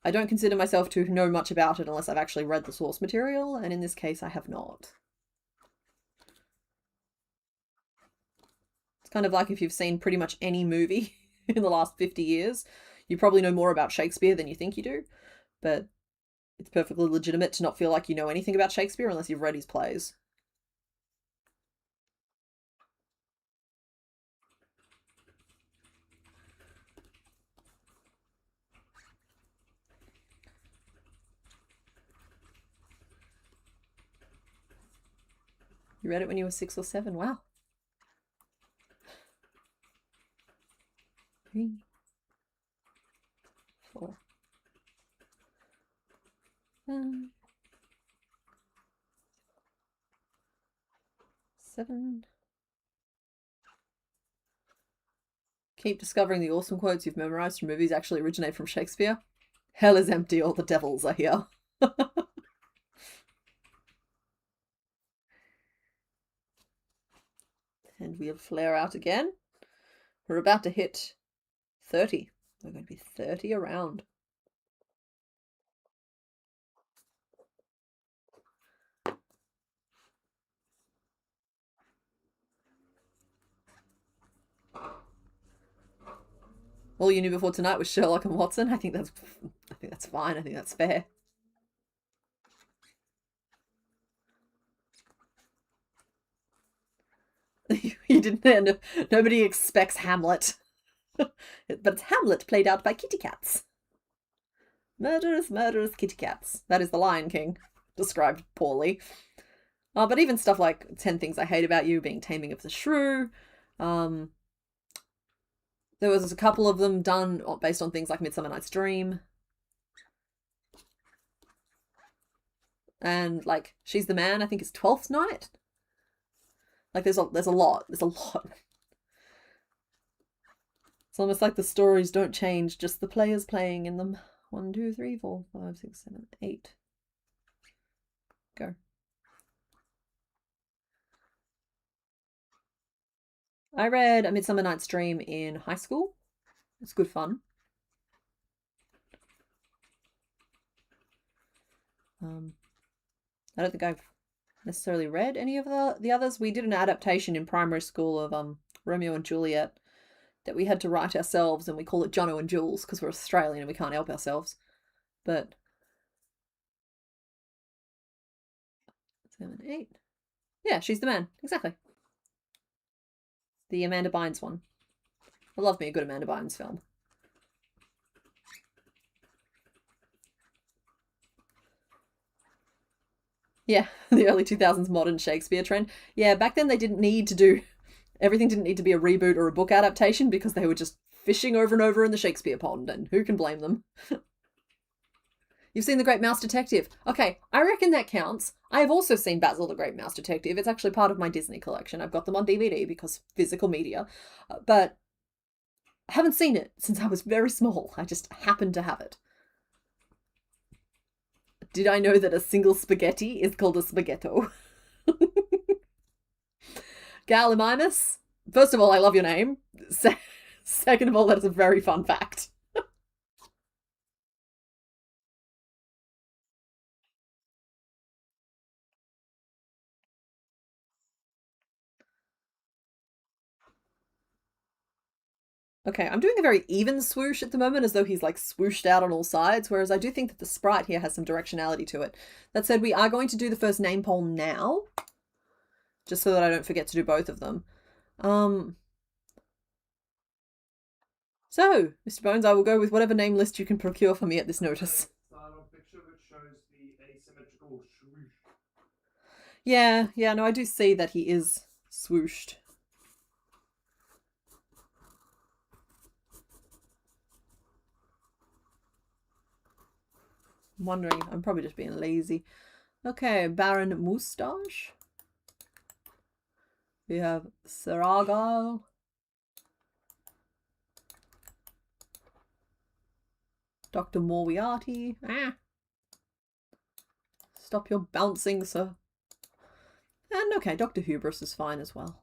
I don't consider myself to know much about it unless I've actually read the source material, and in this case I have not. It's kind of like if you've seen pretty much any movie in the last 50 years, you probably know more about Shakespeare than you think you do, but it's perfectly legitimate to not feel like you know anything about Shakespeare unless you've read his plays. You read it when you were 6 or 7. Wow. 3, 4, 5, 7. Keep discovering the awesome quotes you've memorized from movies actually originate from Shakespeare. Hell is empty, all the devils are here. And we'll flare out again. We're about to hit 30. We're going to be 30 around. All you knew before tonight was Sherlock and Watson. I think that's fine. I think that's fair. You didn't. Nobody expects Hamlet, but it's Hamlet played out by kitty cats. Murderous, murderous kitty cats. That is the Lion King, described poorly. But even stuff like 10 Things I Hate About You, being Taming of the Shrew. There was a couple of them done based on things like Midsummer Night's Dream. And like She's the Man, I think it's 12th Night. Like there's a lot. There's a lot. It's almost like the stories don't change, just the players playing in them. 1, 2, 3, 4, 5, 6, 7, 8. Go. I read A Midsummer Night's Dream in high school. It's good fun. I don't think I've necessarily read any of the others. We did an adaptation in primary school of Romeo and Juliet that we had to write ourselves, and we call it Jono and Jules because we're Australian and we can't help ourselves. But 7, 8. Yeah, She's the Man. Exactly. The Amanda Bynes one. I love me a good Amanda Bynes film. Yeah, the early 2000s modern Shakespeare trend. Yeah, back then they didn't need to do... Everything didn't need to be a reboot or a book adaptation because they were just fishing over and over in the Shakespeare pond, and who can blame them? You've seen The Great Mouse Detective. Okay, I reckon that counts. I have also seen Basil the Great Mouse Detective. It's actually part of my Disney collection. I've got them on DVD because physical media. But I haven't seen it since I was very small. I just happened to have it. Did I know that a single spaghetti is called a spaghetto? Gallimimus, first of all, I love your name. Second of all, that is a very fun fact. Okay, I'm doing a very even swoosh at the moment, as though he's like swooshed out on all sides, whereas I do think that the sprite here has some directionality to it. That said, we are going to do the first name poll now, just so that I don't forget to do both of them. So, Mr. Bones, I will go with whatever name list you can procure for me at this notice. Picture which shows the asymmetrical swoosh. Yeah, no, I do see that he is swooshed. I'm wondering, I'm probably just being lazy. Okay, Baron Moustache. We have Saragal. Dr. Moriarty. Stop your bouncing, sir. And okay, Dr. Hubris is fine as well.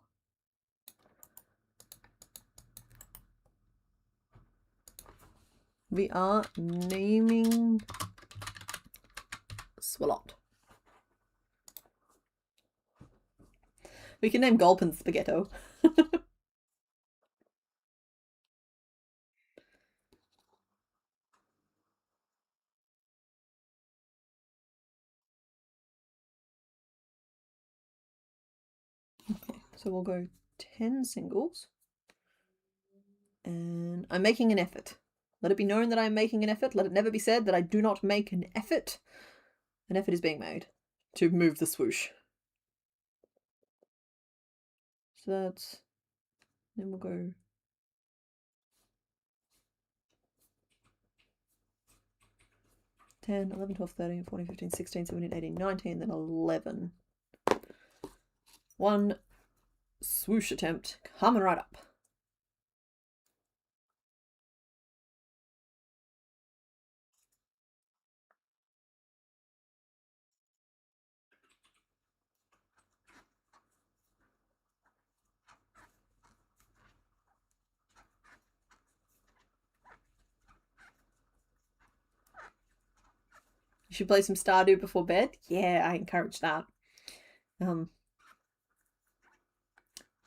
We are naming Swalot. We can name Gulpin Spaghetto. Okay, so we'll go 10 singles. And I'm making an effort. Let it be known that I'm making an effort. Let it never be said that I do not make an effort. An effort is being made to move the swoosh. So that's, then we'll go 10, 11, 12, 13, 14, 15, 16, 17, 18, 19, then 11. One swoosh attempt coming right up. You should play some Stardew before bed. Yeah, I encourage that.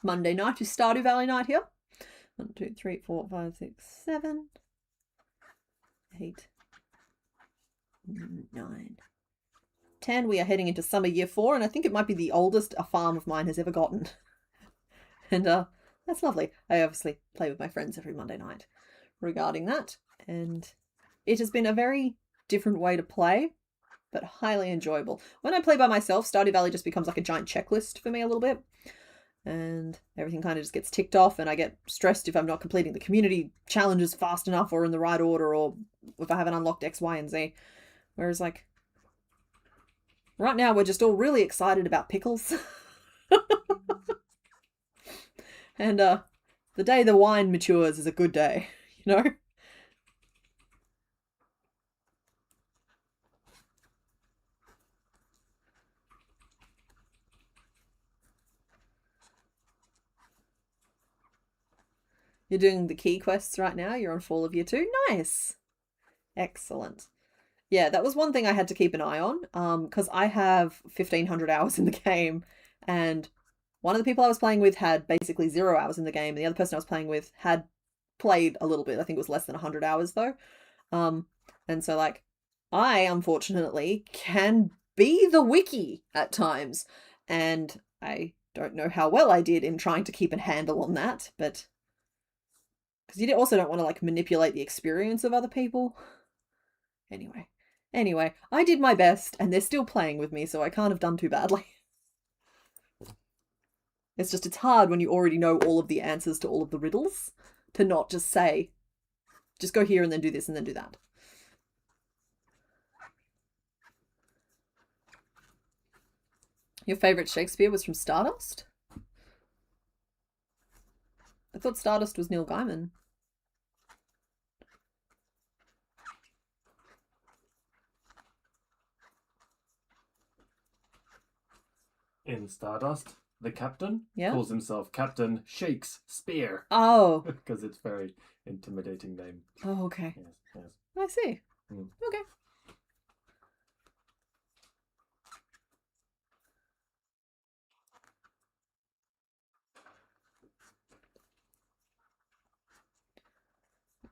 Monday night is Stardew Valley night here. 1, 2, 3, 4, 5, 6, 7, 8, 9, 10. We are heading into summer year 4, and I think it might be the oldest a farm of mine has ever gotten. And that's lovely. I obviously play with my friends every Monday night regarding that, and it has been a very different way to play, but highly enjoyable. When I play by myself, Stardew Valley just becomes like a giant checklist for me a little bit, and everything kind of just gets ticked off, and I get stressed if I'm not completing the community challenges fast enough or in the right order, or if I haven't unlocked X, Y, and Z. Whereas, like, right now we're just all really excited about pickles. And the day the wine matures is a good day, you know? You're doing the key quests right now. You're on Fall of Year 2. Nice. Excellent. Yeah, that was one thing I had to keep an eye on, because I have 1,500 hours in the game, and one of the people I was playing with had basically 0 hours in the game, and the other person I was playing with had played a little bit. I think it was less than 100 hours, though. And so, like, I, unfortunately, can be the wiki at times, and I don't know how well I did in trying to keep a handle on that, but... because you also don't want to, like, manipulate the experience of other people. Anyway, I did my best, and they're still playing with me, so I can't have done too badly. It's hard when you already know all of the answers to all of the riddles, to not just say, just go here and then do this and then do that. Your favourite Shakespeare was from Stardust? I thought Stardust was Neil Gaiman. In Stardust, the captain Yeah? calls himself Captain Shakespeare. Oh. Because it's a very intimidating name. Oh, okay. Yes. I see. Mm. Okay.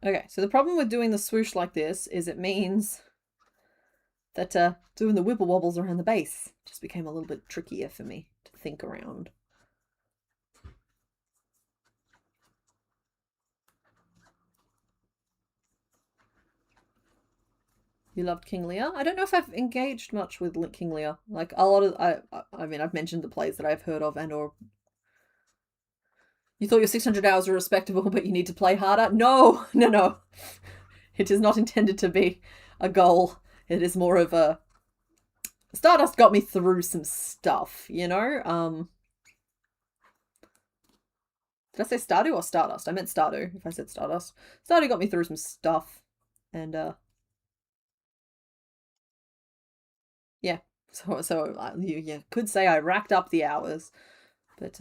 Okay, so the problem with doing the swoosh like this is it means that doing the wibble wobbles around the base just became a little bit trickier for me to think around. You loved King Lear? I don't know if I've engaged much with King Lear. Like, a lot of... I mean, I've mentioned the plays that I've heard of and or... You thought your 600 hours were respectable, but you need to play harder? No. It is not intended to be a goal. It is more of a... Stardust got me through some stuff, you know? Did I say Stardew or Stardust? I meant Stardew, if I said Stardust. Stardew got me through some stuff. And, yeah. So you could say I racked up the hours. But,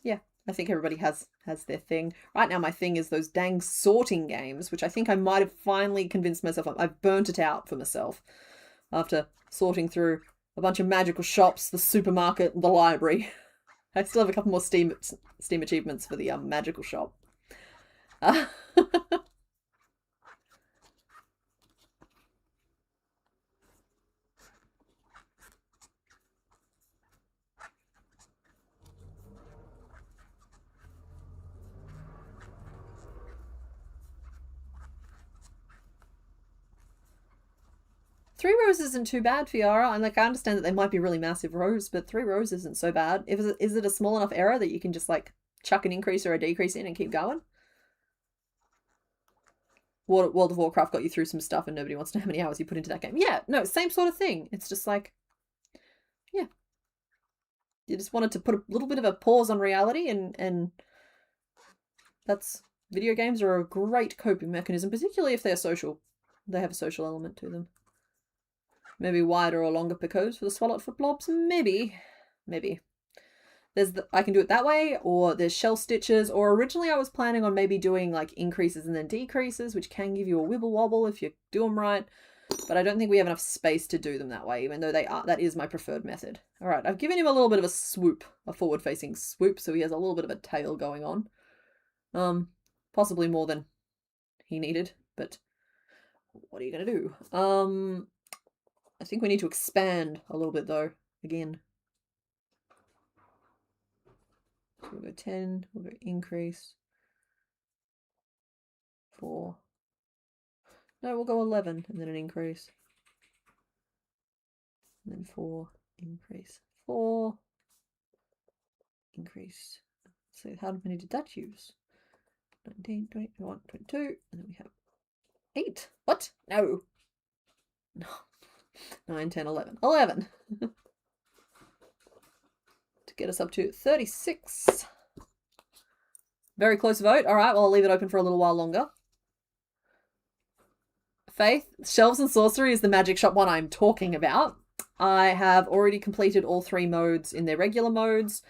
yeah. I think everybody has their thing. Right now, my thing is those dang sorting games, which I think I might have finally convinced myself of. I've burnt it out for myself after sorting through a bunch of magical shops, the supermarket, the library. I still have a couple more Steam achievements for the magical shop. 3 rows isn't too bad, Fiara. And like, I understand that they might be really massive rows, but 3 rows isn't so bad. Is it a small enough error that you can just like chuck an increase or a decrease in and keep going? World of Warcraft got you through some stuff and nobody wants to know how many hours you put into that game. Yeah, no, same sort of thing. It's just like, yeah. You just wanted to put a little bit of a pause on reality, and that's, video games are a great coping mechanism, particularly if they're social. They have a social element to them. Maybe wider or longer picos for the swallowed foot blobs. Maybe. I can do it that way, or there's shell stitches, or originally I was planning on maybe doing like increases and then decreases, which can give you a wibble wobble if you do them right, but I don't think we have enough space to do them that way, even though that is my preferred method. All right, I've given him a little bit of a swoop, a forward-facing swoop, so he has a little bit of a tail going on. Possibly more than he needed, but what are you gonna do? I think we need to expand a little bit though, again. So we'll go 10, we'll go increase. 4. No, we'll go 11 and then an increase. And then 4, increase. 4, increase. So how many did that use? 19, 20, 21, 22, and then we have 8. What? No. 9, 10, 11. 11! To get us up to 36. Very close vote. All right, well, I'll leave it open for a little while longer. Faith, Shelves and Sorcery is the magic shop one I'm talking about. I have already completed all 3 modes in their regular modes.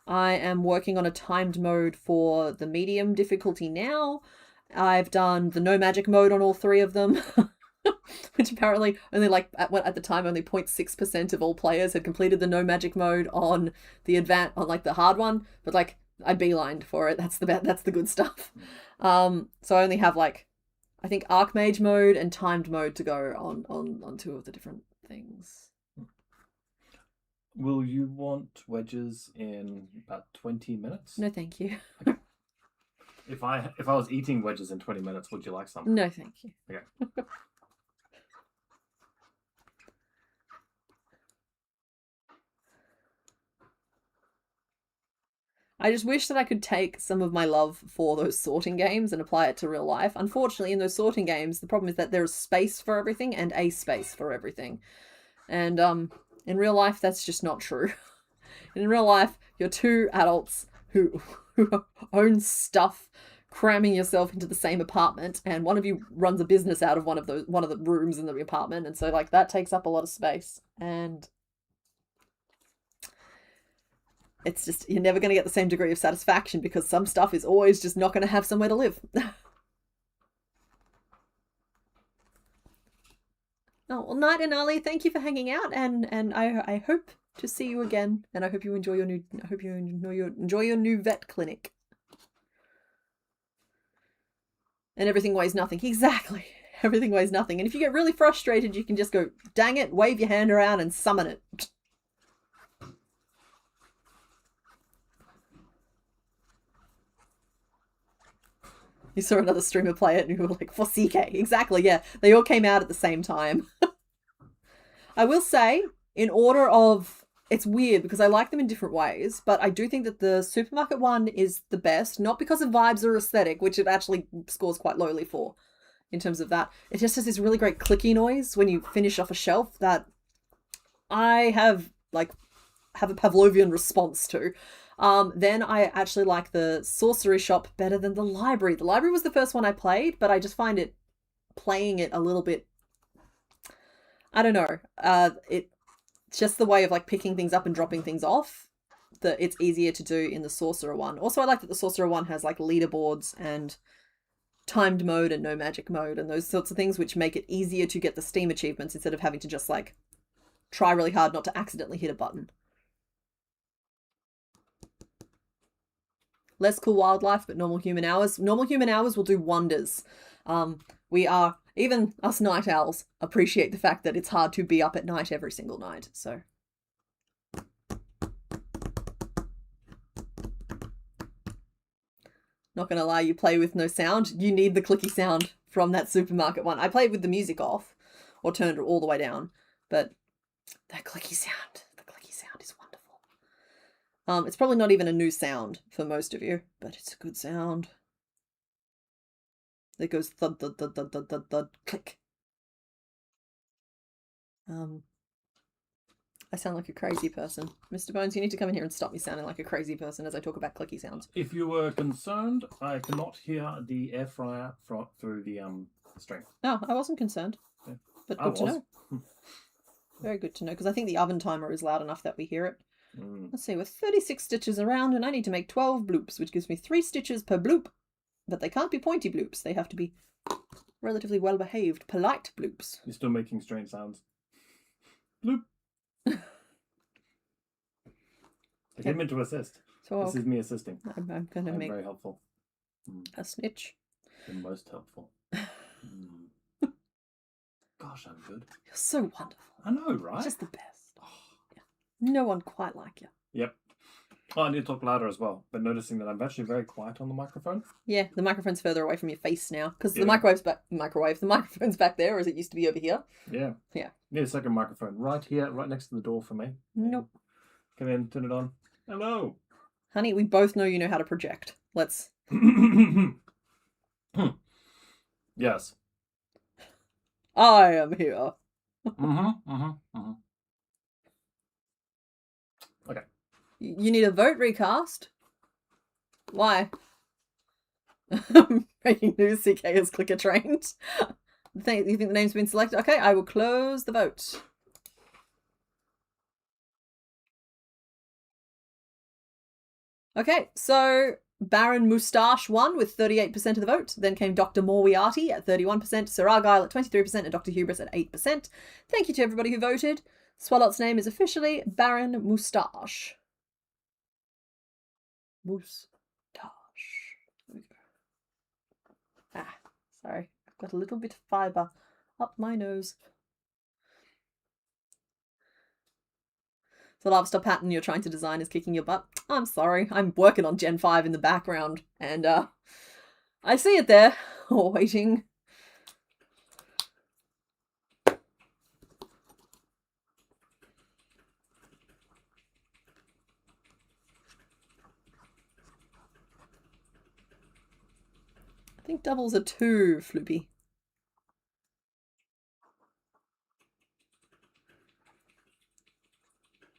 I am working on a timed mode for the medium difficulty now. I've done the no magic mode on all 3 of them. Which apparently only like at the time only 0.6% of all players had completed the no magic mode on the on like the hard one, but like I beelined for it. That's the good stuff. So I only have like I think Archmage mode and timed mode to go on 2 of the different things. Will you want wedges in about 20 minutes? No, thank you. Okay. If I was eating wedges in 20 minutes, would you like some? No, thank you. Okay. I just wish that I could take some of my love for those sorting games and apply it to real life. Unfortunately, in those sorting games, the problem is that there's space for everything and a space for everything. And in real life, that's just not true. In real life, you're 2 adults who own stuff, cramming yourself into the same apartment, and one of you runs a business out of one of the rooms in the apartment, and so like that takes up a lot of space. And it's just, you're never going to get the same degree of satisfaction because some stuff is always just not going to have somewhere to live. Oh, well, Night and Ali, thank you for hanging out, and I hope to see you again, and I hope you enjoy your new vet clinic. And everything weighs nothing. Exactly. Everything weighs nothing. And if you get really frustrated, you can just go, dang it, wave your hand around and summon it. You saw another streamer play it and you were like, for CK. Exactly, yeah. They all came out at the same time. I will say, in order of... It's weird because I like them in different ways, but I do think that the supermarket one is the best, not because of vibes or aesthetic, which it actually scores quite lowly for in terms of that. It just has this really great clicky noise when you finish off a shelf that I have a Pavlovian response to. Then I actually like the sorcery shop better than the library. The library was the first one I played, but I just find playing it a little bit, I don't know. It's just the way of like picking things up and dropping things off that it's easier to do in the sorcerer one. Also, I like that the sorcerer one has like leaderboards and timed mode and no magic mode and those sorts of things, which make it easier to get the Steam achievements instead of having to just like try really hard not to accidentally hit a button. Less cool wildlife, but normal human hours. Normal human hours will do wonders. Even us night owls appreciate the fact that it's hard to be up at night every single night, so. Not gonna lie, you play with no sound. You need the clicky sound from that supermarket one. I played with the music off, or turned it all the way down. But the clicky sound is wonderful. It's probably not even a new sound for most of you, but it's a good sound. It goes thud, thud, thud, thud, thud, thud, thud, click. I sound like a crazy person. Mr. Bones, you need to come in here and stop me sounding like a crazy person as I talk about clicky sounds. If you were concerned, I cannot hear the air fryer through the string. No, I wasn't concerned. Yeah. But good to know. Very good to know, because I think the oven timer is loud enough that we hear it. Let's see, with 36 stitches around, and I need to make 12 bloops, which gives me 3 stitches per bloop. But they can't be pointy bloops. They have to be relatively well-behaved, polite bloops. You're still making strange sounds. Bloop. I came in to assist. So this is me assisting. I'm going to make very helpful. a snitch. The most helpful. Gosh, I'm good. You're so wonderful. I know, right? Just the best. Yeah. No one quite like you. Yep. Oh, I need to talk louder as well, but noticing that I'm actually very quiet on the microphone. Yeah, the microphone's further away from your face now, because the microphone's back there, as it used to be over here. Yeah. Yeah. Need a second microphone right here, right next to the door for me. Nope. Come in, turn it on. Hello. Honey, we both know you know how to project. Let's... Yes. I am here. Okay. You need a vote recast? Why? Breaking news, CK is clicker trained. You think the name's been selected? Okay, I will close the vote. Okay, so Baron Moustache won with 38% of the vote. Then came Dr. Moriarty at 31%, Sir Argyle at 23%, and Dr. Hubris at 8%. Thank you to everybody who voted. Swalot's name is officially Baron Moustache. Moustache. Ah, sorry. I've got a little bit of fibre up my nose. The lobster pattern you're trying to design is kicking your butt. I'm sorry. I'm working on Gen 5 in the background, and I see it there, waiting. I think doubles are 2, Floopy.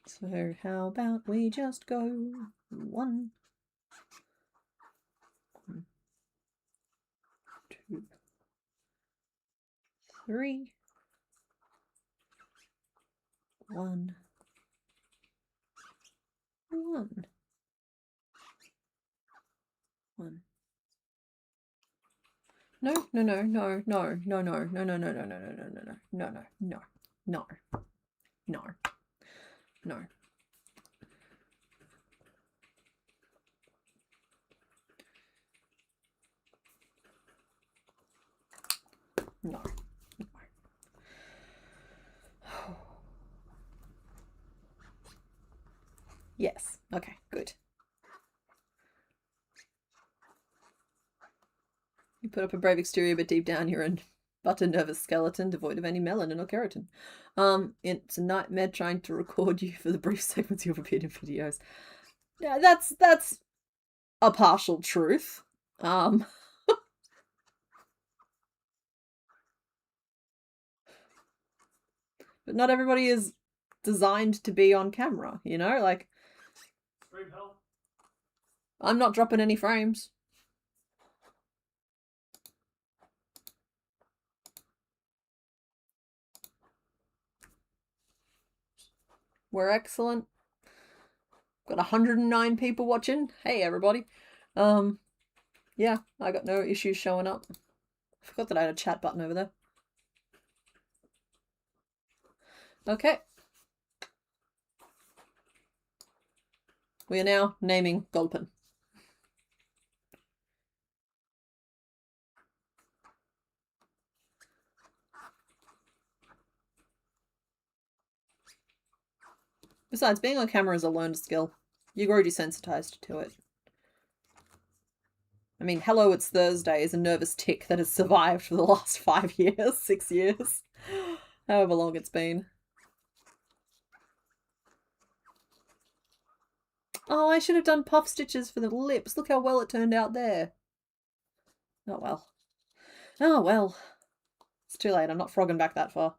So how about we just go 1, 2, 3, 1, 1, 1. No. Yes. Okay, good. You put up a brave exterior, but deep down you're a nervous skeleton devoid of any melanin or keratin. It's a nightmare trying to record you for the brief segments you've appeared in videos. Yeah, that's a partial truth. But not everybody is designed to be on camera, you know? Like, I'm not dropping any frames. We're excellent. Got 109 people watching. Hey, everybody. Yeah, I got no issues showing up. I forgot that I had a chat button over there. Okay. We are now naming Gulpin. Besides, being on camera is a learned skill. You're already desensitized to it. I mean, hello, it's Thursday is a nervous tick that has survived for the last 5 years, 6 years. However long it's been. Oh, I should have done puff stitches for the lips. Look how well it turned out there. Oh well. Oh well. It's too late. I'm not frogging back that far.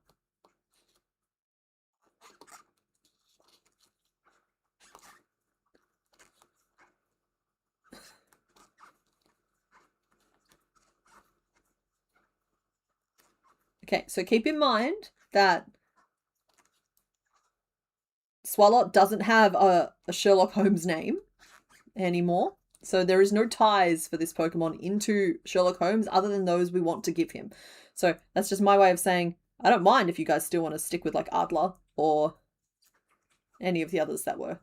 Okay, so keep in mind that Swalot doesn't have a Sherlock Holmes name anymore. So there is no ties for this Pokemon into Sherlock Holmes other than those we want to give him. So that's just my way of saying I don't mind if you guys still want to stick with like Adler or any of the others that were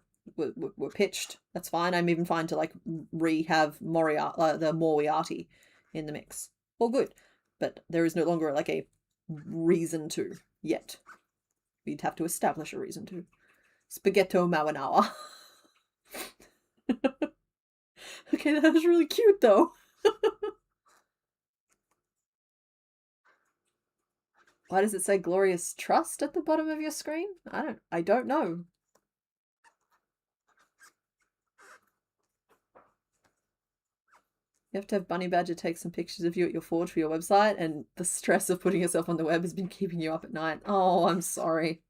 pitched. That's fine. I'm even fine to like have the Moriarty in the mix. All good. But there is no longer like a reason to yet. We'd have to establish a reason to. Spaghetto Mawanawa. Okay, that was really cute though. Why does it say Glorious Trust at the bottom of your screen? I don't know. You have to have Bunny Badger take some pictures of you at your forge for your website, and the stress of putting yourself on the web has been keeping you up at night. Oh, I'm sorry.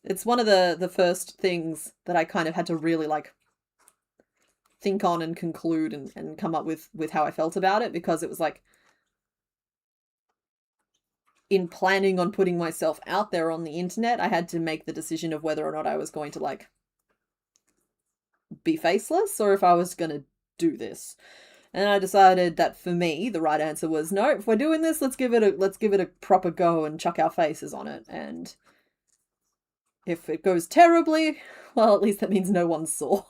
It's one of the first things that I kind of had to really like think on and conclude and come up with how I felt about it, because it was like, in planning on putting myself out there on the internet, I had to make the decision of whether or not I was going to like be faceless or if I was going to do this. And I decided that for me, the right answer was no, if we're doing this, let's give it a proper go and chuck our faces on it. And if it goes terribly, well, at least that means no one saw.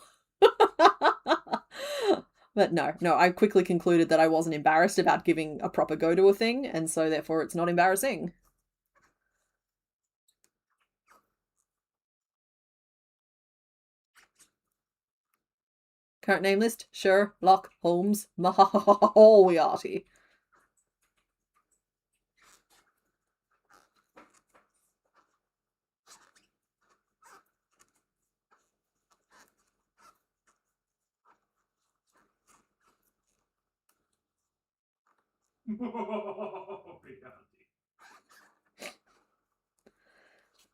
But no, I quickly concluded that I wasn't embarrassed about giving a proper go to a thing, and so therefore it's not embarrassing. Current name list: Sherlock Holmes Moriarty.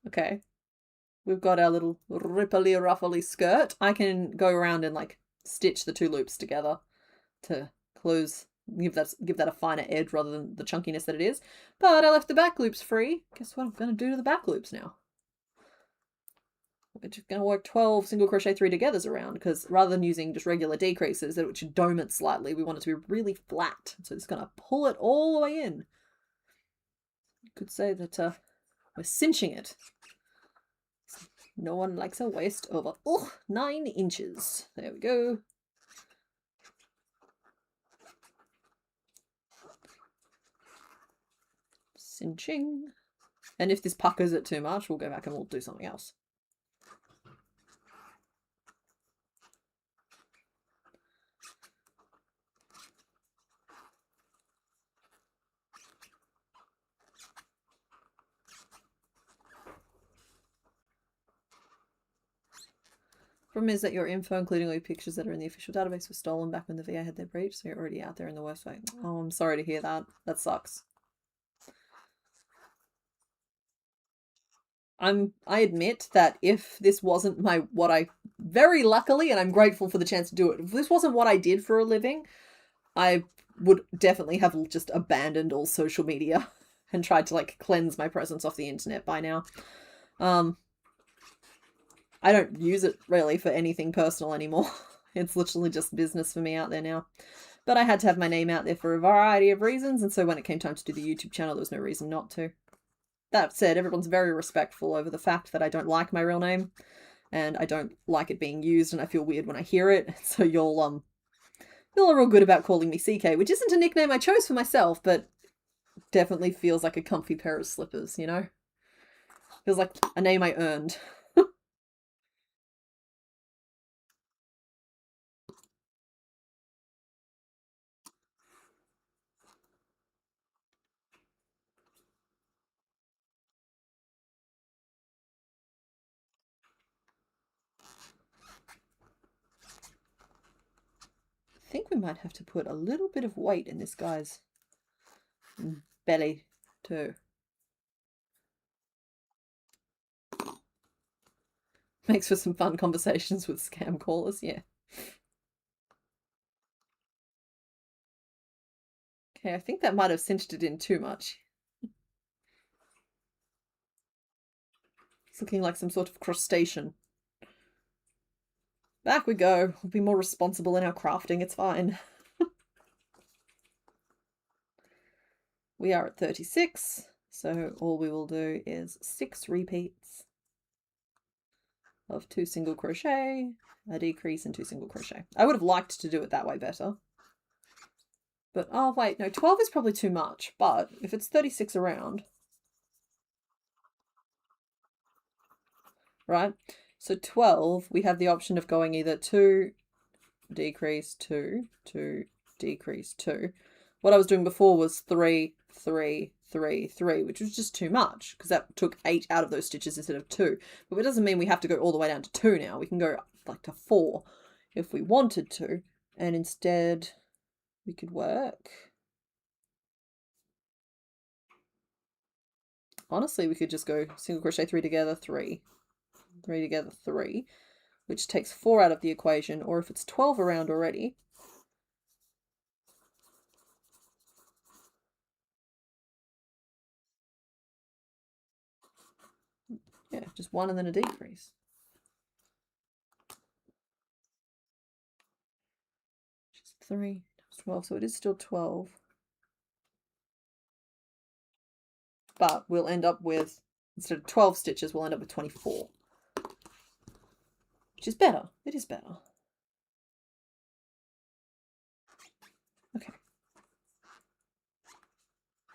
Okay. We've got our little ripply ruffly skirt. I can go around and like stitch the two loops together to close, give that a finer edge rather than the chunkiness that it is. But I left the back loops free. Guess what I'm going to do to the back loops now? We're just going to work 12 single crochet 3 togethers around, because rather than using just regular decreases that should dome it slightly, we want it to be really flat. So it's going to pull it all the way in. You could say that we're cinching it. No one likes a waist over 9 inches. There we go. Cinching. And if this puckers it too much, we'll go back and we'll do something else. Problem is that your info, including all your pictures that are in the official database, were stolen back when the VA had their breach, so you're already out there in the worst way. Oh, I'm sorry to hear that. That sucks. I admit that if this wasn't what I very luckily, and I'm grateful for the chance to do it, if this wasn't what I did for a living, I would definitely have just abandoned all social media and tried to like cleanse my presence off the internet by now. I don't use it really for anything personal anymore. It's literally just business for me out there now. But I had to have my name out there for a variety of reasons, and so when it came time to do the YouTube channel, there was no reason not to. That said, everyone's very respectful over the fact that I don't like my real name, and I don't like it being used, and I feel weird when I hear it. So y'all are real good about calling me CK, which isn't a nickname I chose for myself, but definitely feels like a comfy pair of slippers, you know? Feels like a name I earned. might have to put a little bit of weight in this guy's belly too. Makes for some fun conversations with scam callers, yeah. Okay, I think that might have cinched it in too much. It's looking like some sort of crustacean. Back we go. We'll be more responsible in our crafting, it's fine. We are at 36, so all we will do is 6 repeats of 2 single crochet, a decrease, and 2 single crochet. I would have liked to do it that way better. But, oh wait, no, 12 is probably too much, but if it's 36 around, right? So 12, we have the option of going either 2, decrease, 2, 2, decrease, 2. What I was doing before was 3, 3, 3, 3, which was just too much because that took 8 out of those stitches instead of 2. But it doesn't mean we have to go all the way down to 2 now. We can go like to 4 if we wanted to, and instead we could work. Honestly, we could just go single crochet 3 together, 3, 3 together, 3, which takes 4 out of the equation, or if it's 12 around already, yeah, just 1 and then a decrease. Just 3 times 12, so it is still 12. But we'll end up with, instead of 12 stitches, we'll end up with 24. Which is better. It is better. Okay.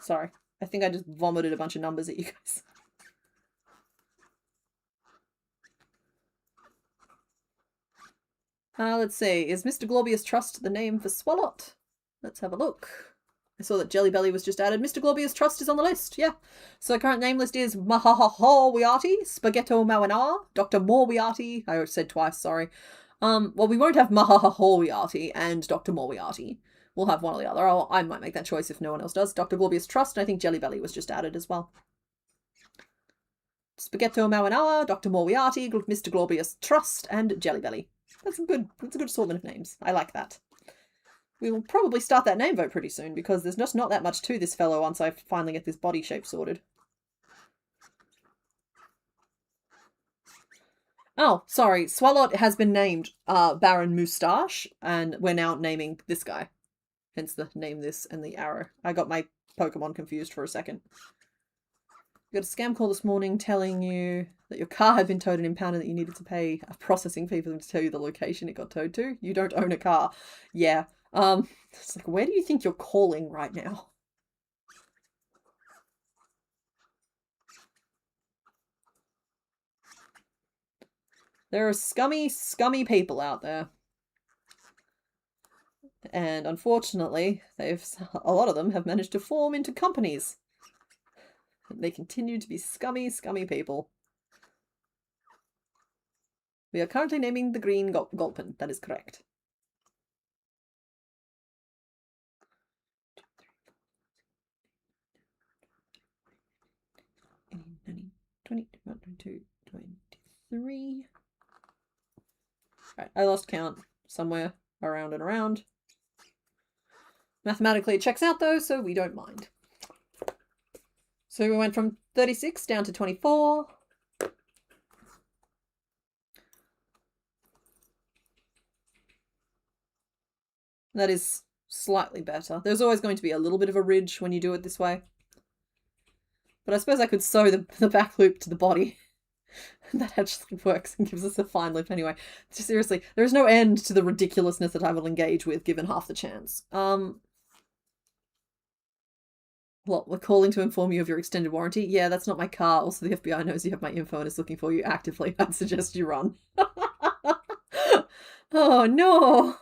Sorry. I think I just vomited a bunch of numbers at you guys. Let's see. Is Mr. Glorbius Trust the name for Swallot? Let's have a look. I saw that Jelly Belly was just added. Mr. Glorbius Trust is on the list, yeah. So the current name list is Mahahahawiati, Spaghetto Mawanar, Dr. Moriarty. I said twice, sorry. Well, we won't have Mahahahawiati and Dr. Moriarty. We'll have one or the other. I might make that choice if no one else does. Dr. Glorbius Trust, and I think Jelly Belly was just added as well. Spaghetto Mawanar, Dr. Moriarty, Mr. Glorbius Trust, and Jelly Belly. That's a good assortment of names. I like that. We will probably start that name vote pretty soon because there's just not that much to this fellow once I finally get this body shape sorted. Oh, sorry. Swallot has been named Baron Moustache, and we're now naming this guy. Hence the name this and the arrow. I got my Pokemon confused for a second. You got a scam call this morning telling you that your car had been towed and impounded, that you needed to pay a processing fee for them to tell you the location it got towed to. You don't own a car. Yeah. It's like, where do you think you're calling right now? There are scummy, scummy people out there. And unfortunately, a lot of them have managed to form into companies. And they continue to be scummy, scummy people. We are currently naming the green Gulpin. That is correct. 20, 22, 23. Right, I lost count somewhere around and around. Mathematically it checks out though, so we don't mind. So we went from 36 down to 24. That is slightly better. There's always going to be a little bit of a ridge when you do it this way. But I suppose I could sew the back loop to the body. That actually works and gives us a fine loop anyway. Seriously, there is no end to the ridiculousness that I will engage with given half the chance. Well, we're calling to inform you of your extended warranty. Yeah, that's not my car. Also, the FBI knows you have my info and is looking for you actively. I'd suggest you run. Oh, no.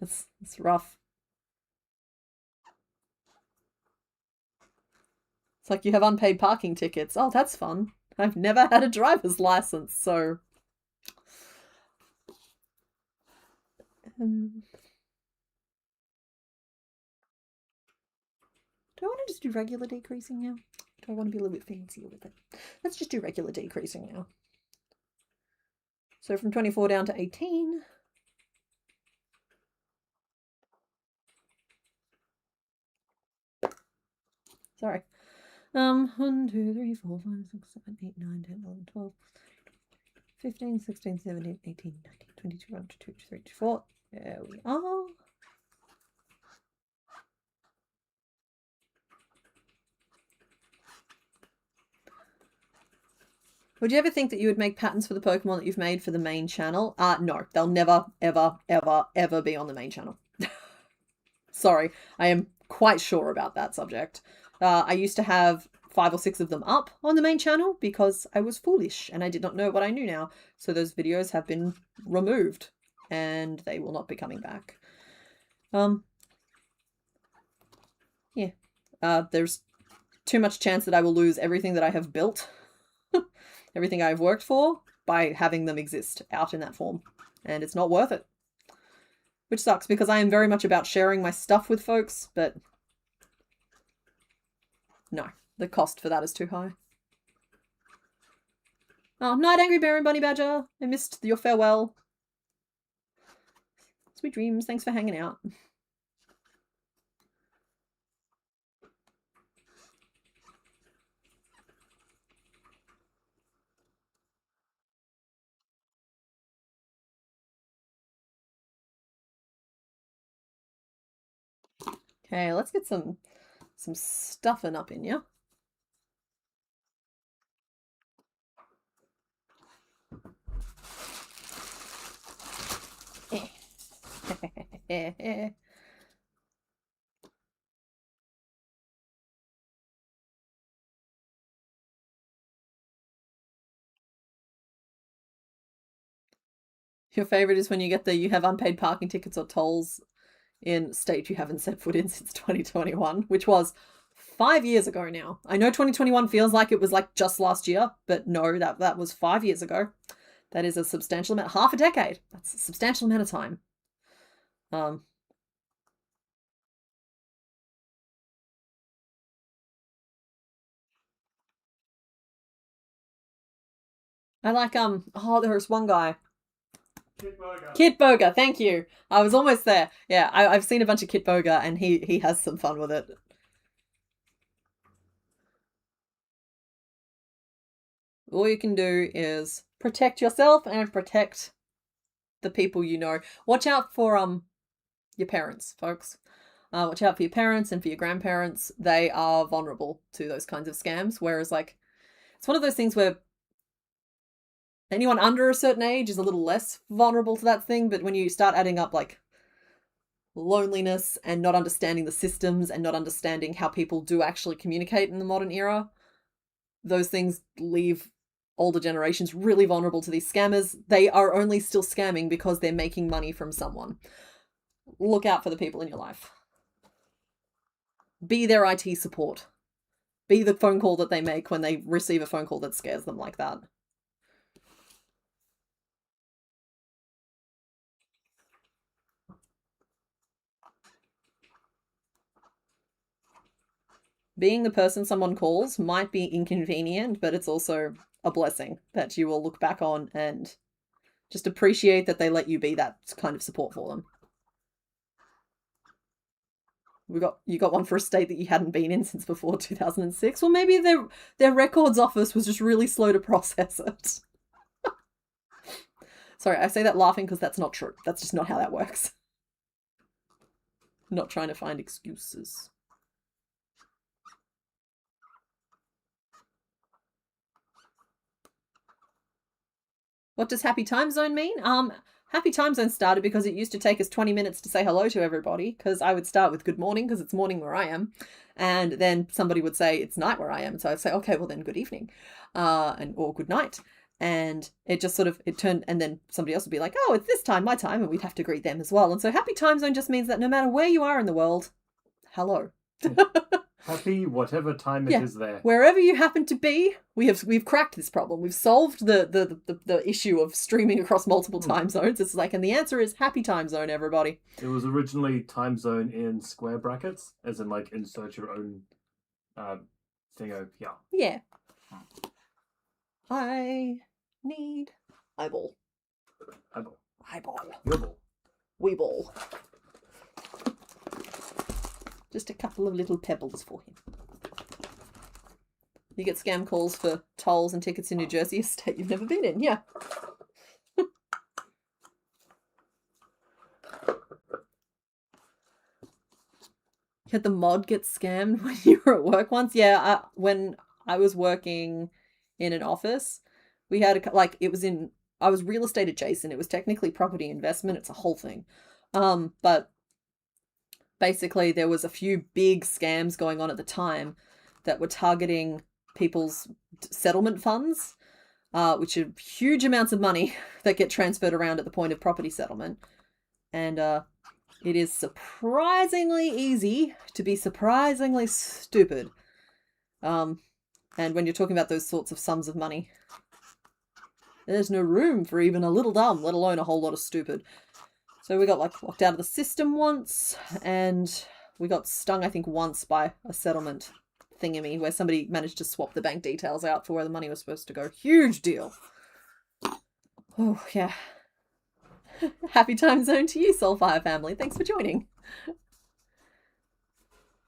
That's rough. It's like you have unpaid parking tickets. Oh, that's fun. I've never had a driver's license, so Do I want to just do regular decreasing now? Do I want to be a little bit fancier with it? Let's just do regular decreasing now. So from 24 down to 18. Sorry. 1, 2, 3, 4, 5, 6, 7, 8, 9, 10, 11, 12, 15, 16, 17, 18, 19, 22, 22, 23, 24. There we are. Would you ever think that you would make patterns for the Pokemon that you've made for the main channel? No, they'll never, ever, ever, ever be on the main channel. Sorry, I am quite sure about that subject. I used to have 5 or 6 of them up on the main channel because I was foolish and I did not know what I knew now. So those videos have been removed and they will not be coming back. Yeah, there's too much chance that I will lose everything that I have built, everything I've worked for, by having them exist out in that form. And it's not worth it. Which sucks because I am very much about sharing my stuff with folks, but no, the cost for that is too high. Oh, night, Angry Bear and Bunny Badger. I missed your farewell. Sweet dreams. Thanks for hanging out. Okay, let's get some stuffing up in you. Your favorite is when you get you have unpaid parking tickets or tolls in state you haven't set foot in since 2021, which was 5 years ago now. I know 2021 feels like it was like just last year, but no, that was 5 years ago. That is a substantial amount, half a decade. That's a substantial amount of time. I like, oh, there's one guy. Kit Boga, thank you. I was almost there. Yeah, I've seen a bunch of Kit Boga and he has some fun with it. All you can do is protect yourself and protect the people you know. Watch out for your parents, folks. Watch out for your parents and for your grandparents. They are vulnerable to those kinds of scams. Whereas, like, it's one of those things where anyone under a certain age is a little less vulnerable to that thing. But when you start adding up, like, loneliness and not understanding the systems and not understanding how people do actually communicate in the modern era, those things leave older generations really vulnerable to these scammers. They are only still scamming because they're making money from someone. Look out for the people in your life. Be their IT support. Be the phone call that they make when they receive a phone call that scares them like that. Being the person someone calls might be inconvenient, but it's also a blessing that you will look back on and just appreciate that they let you be that kind of support for them. You got one for a state that you hadn't been in since before 2006. Well, maybe their records office was just really slow to process it. Sorry, I say that laughing because that's not true. That's just not how that works. I'm not trying to find excuses. What does Happy Time Zone mean? Happy Time Zone started because it used to take us 20 minutes to say hello to everybody, because I would start with good morning because it's morning where I am, and then somebody would say it's night where I am, so I'd say, okay, well then good evening, or good night, and it just sort of, it turned, and then somebody else would be like, oh, it's this time, my time, and we'd have to greet them as well. And so Happy Time Zone just means that no matter where you are in the world, hello. Happy whatever time it is there. Wherever you happen to be, we've cracked this problem. We've solved the issue of streaming across multiple time zones. It's like, and the answer is happy time zone, everybody. It was originally time zone in square brackets, as in like insert your own thingo. Yeah. Yeah. I need eyeball. Eyeball. Eyeball. Your ball. Wee ball. Just a couple of little pebbles for him. You get scam calls for tolls and tickets in New Jersey, a state you've never been in. Yeah. Had the mod get scammed when you were at work once? Yeah, when I was working in an office, we had I was real estate adjacent. It was technically property investment. It's a whole thing. But basically there was a few big scams going on at the time that were targeting people's settlement funds, which are huge amounts of money that get transferred around at the point of property settlement. And it is surprisingly easy to be surprisingly stupid. And when you're talking about those sorts of sums of money, there's no room for even a little dumb, let alone a whole lot of stupid. So we got locked out of the system once, and we got stung, I think, once by a settlement thingamy where somebody managed to swap the bank details out for where the money was supposed to go. Huge deal. Oh, yeah. Happy time zone to you, Soulfire family. Thanks for joining.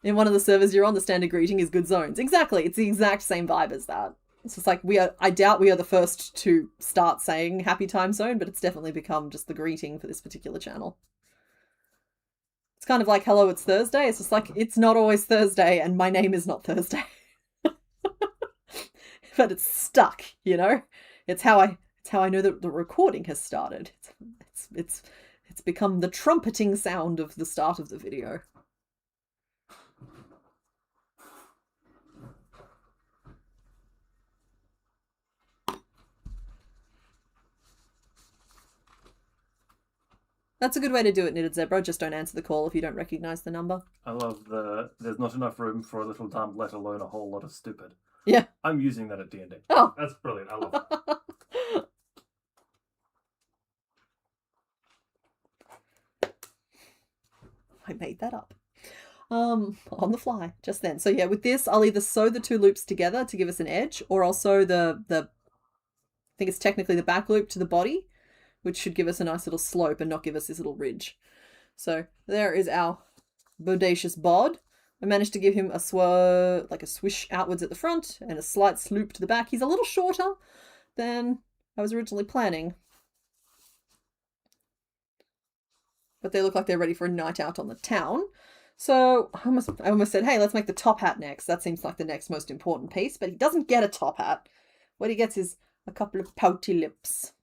In one of the servers you're on, the standard greeting is good zones. Exactly. It's the exact same vibe as that. It's just like I doubt we are the first to start saying happy time zone, but it's definitely become just the greeting for this particular channel. It's kind of like, hello, it's Thursday. It's just like, it's not always Thursday and my name is not Thursday. But it's stuck, you know? It's how I know that the recording has started. It's become the trumpeting sound of the start of the video. That's a good way to do it, Knitted Zebra. Just don't answer the call if you don't recognise the number. I love there's not enough room for a little dumb, let alone a whole lot of stupid. Yeah. I'm using that at D&D. Oh. That's brilliant. I love it. I made that up. On the fly, just then. So yeah, with this, I'll either sew the two loops together to give us an edge, or I'll sew the I think it's technically the back loop to the body, which should give us a nice little slope and not give us this little ridge. So there is our bodacious bod. I managed to give him a swish outwards at the front and a slight sloop to the back. He's a little shorter than I was originally planning. But they look like they're ready for a night out on the town. So I almost said, hey, let's make the top hat next. That seems like the next most important piece. But he doesn't get a top hat. What he gets is a couple of pouty lips.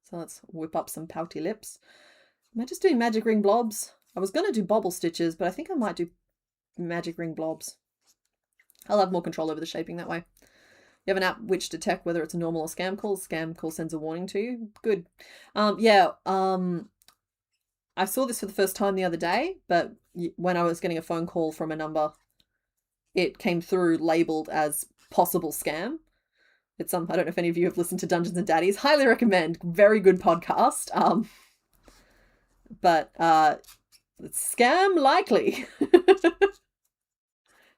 So let's whip up some pouty lips. Am I just doing magic ring blobs? I was going to do bobble stitches, but I think I might do magic ring blobs. I'll have more control over the shaping that way. You have an app which detect whether it's a normal or scam call. Scam call sends a warning to you. Good. I saw this for the first time the other day, but when I was getting a phone call from a number, it came through labeled as possible scam. It's I don't know if any of you have listened to Dungeons and Daddies. Highly recommend. Very good podcast. But it's scam likely.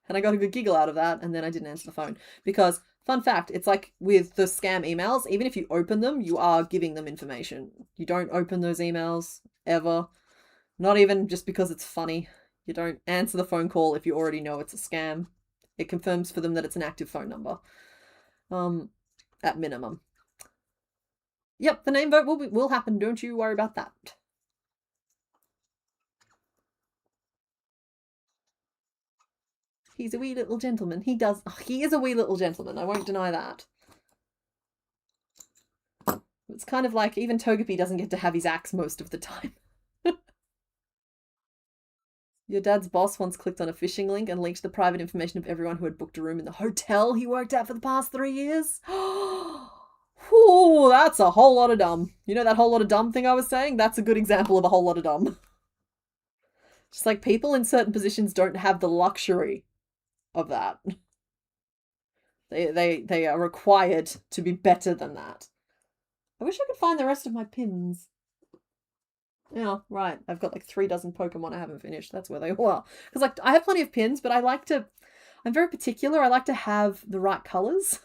And I got a good giggle out of that, and then I didn't answer the phone. Because, fun fact, it's like with the scam emails, even if you open them, you are giving them information. You don't open those emails, ever. Not even just because it's funny. You don't answer the phone call if you already know it's a scam. It confirms for them that it's an active phone number. At minimum. Yep, the name vote will happen. Don't you worry about that. He's a wee little gentleman. He is a wee little gentleman. I won't deny that. It's kind of like even Togepi doesn't get to have his axe most of the time. Your dad's boss once clicked on a phishing link and leaked the private information of everyone who had booked a room in the hotel he worked at for the past 3 years. Ooh, that's a whole lot of dumb. You know that whole lot of dumb thing I was saying? That's a good example of a whole lot of dumb. Just like people in certain positions don't have the luxury of that. They are required to be better than that. I wish I could find the rest of my pins. Yeah, right. I've got like 3 dozen Pokemon I haven't finished. That's where they all are. Because like I have plenty of pins, but I'm very particular. I like to have the right colours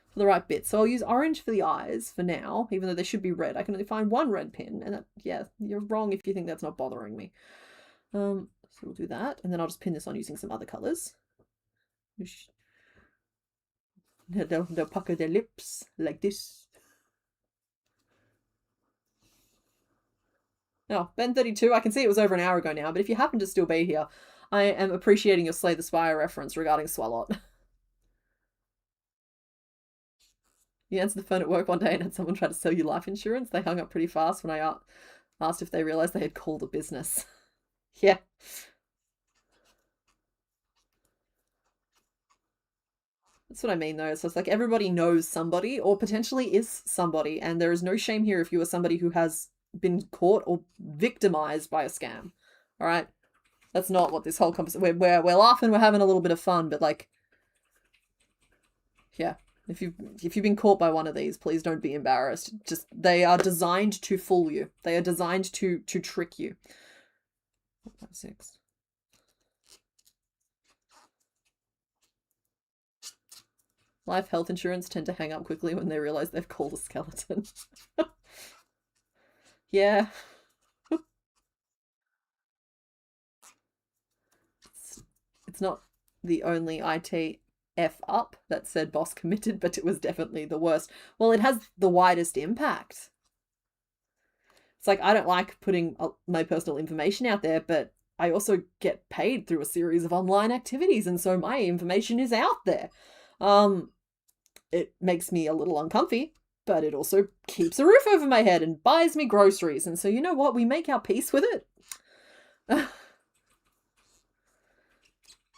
for the right bits. So I'll use orange for the eyes for now, even though they should be red. I can only find 1 red pin, and that, yeah, you're wrong if you think that's not bothering me. So we'll do that, and then I'll just pin this on using some other colours. They'll pucker their lips like this. Oh, Ben32, I can see it was over an hour ago now, but if you happen to still be here, I am appreciating your Slay the Spire reference regarding Swalot. You answered the phone at work one day and had someone try to sell you life insurance. They hung up pretty fast when I asked if they realised they had called a business. Yeah. That's what I mean, though. So it's like everybody knows somebody or potentially is somebody, and there is no shame here if you are somebody who has been caught or victimized by a scam. All right? That's not what this whole conversation... We're laughing, we're having a little bit of fun, but like... Yeah. If you've been caught by one of these, please don't be embarrassed. Just, they are designed to fool you. They are designed to trick you. 5, 6. Life health insurance tend to hang up quickly when they realize they've called a skeleton. Yeah. It's not the only IT F up that said boss committed, but it was definitely the worst. Well, it has the widest impact. It's like, I don't like putting my personal information out there, but I also get paid through a series of online activities, and so my information is out there. It makes me a little uncomfy, but it also keeps a roof over my head and buys me groceries, and so you know what? We make our peace with it.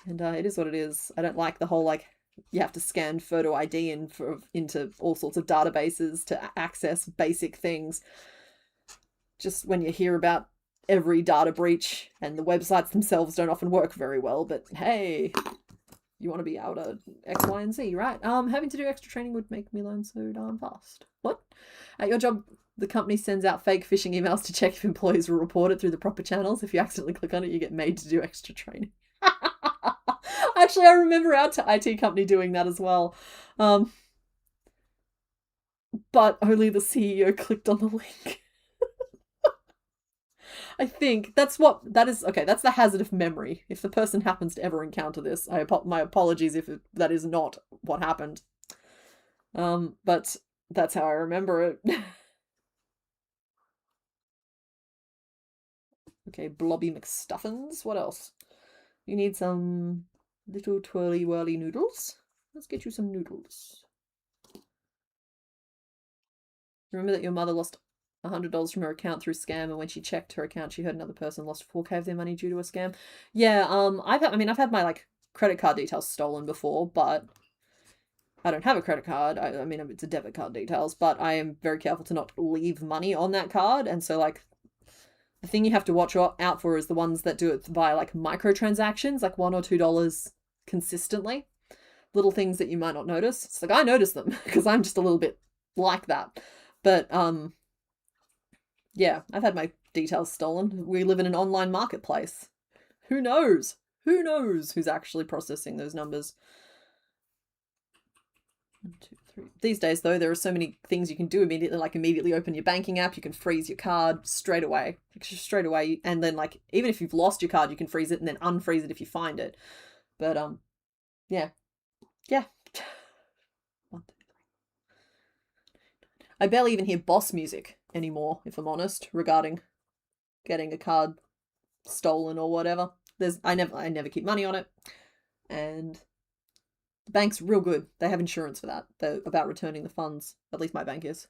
And it is what it is. I don't like the whole, like, you have to scan photo ID into all sorts of databases to access basic things. Just when you hear about every data breach, and the websites themselves don't often work very well, but hey, you want to be able to X, Y, and Z, right? Having to do extra training would make me learn so darn fast. What? At your job, the company sends out fake phishing emails to check if employees will report it through the proper channels. If you accidentally click on it, you get made to do extra training. Actually, I remember our IT company doing that as well. But only the CEO clicked on the link. I think that's that's the hazard of memory. If the person happens to ever encounter this, my apologies if that is not what happened. But that's how I remember it. Okay, blobby McStuffins. What else? You need some little twirly whirly noodles. Let's get you some noodles. Remember that your mother lost $100 from her account through scam, and when she checked her account, she heard another person lost 4K of their money due to a scam. Yeah, I've had my like credit card details stolen before, but I don't have a credit card. I mean, it's a debit card details, but I am very careful to not leave money on that card, and so like the thing you have to watch out for is the ones that do it via like microtransactions, like $1 or $2 consistently. Little things that you might not notice. It's like I notice them because I'm just a little bit like that. But yeah, I've had my details stolen. We live in an online marketplace. Who knows? Who knows who's actually processing those numbers? 1, 2, 3. These days, though, there are so many things you can do immediately, like immediately open your banking app. You can freeze your card straight away. And then, like, even if you've lost your card, you can freeze it and then unfreeze it if you find it. But, yeah. Yeah. 1, 2, 3. I barely even hear boss music anymore, if I'm honest, regarding getting a card stolen or whatever. I never keep money on it, and the bank's real good. They have insurance for that. They're about returning the funds. At least my bank is.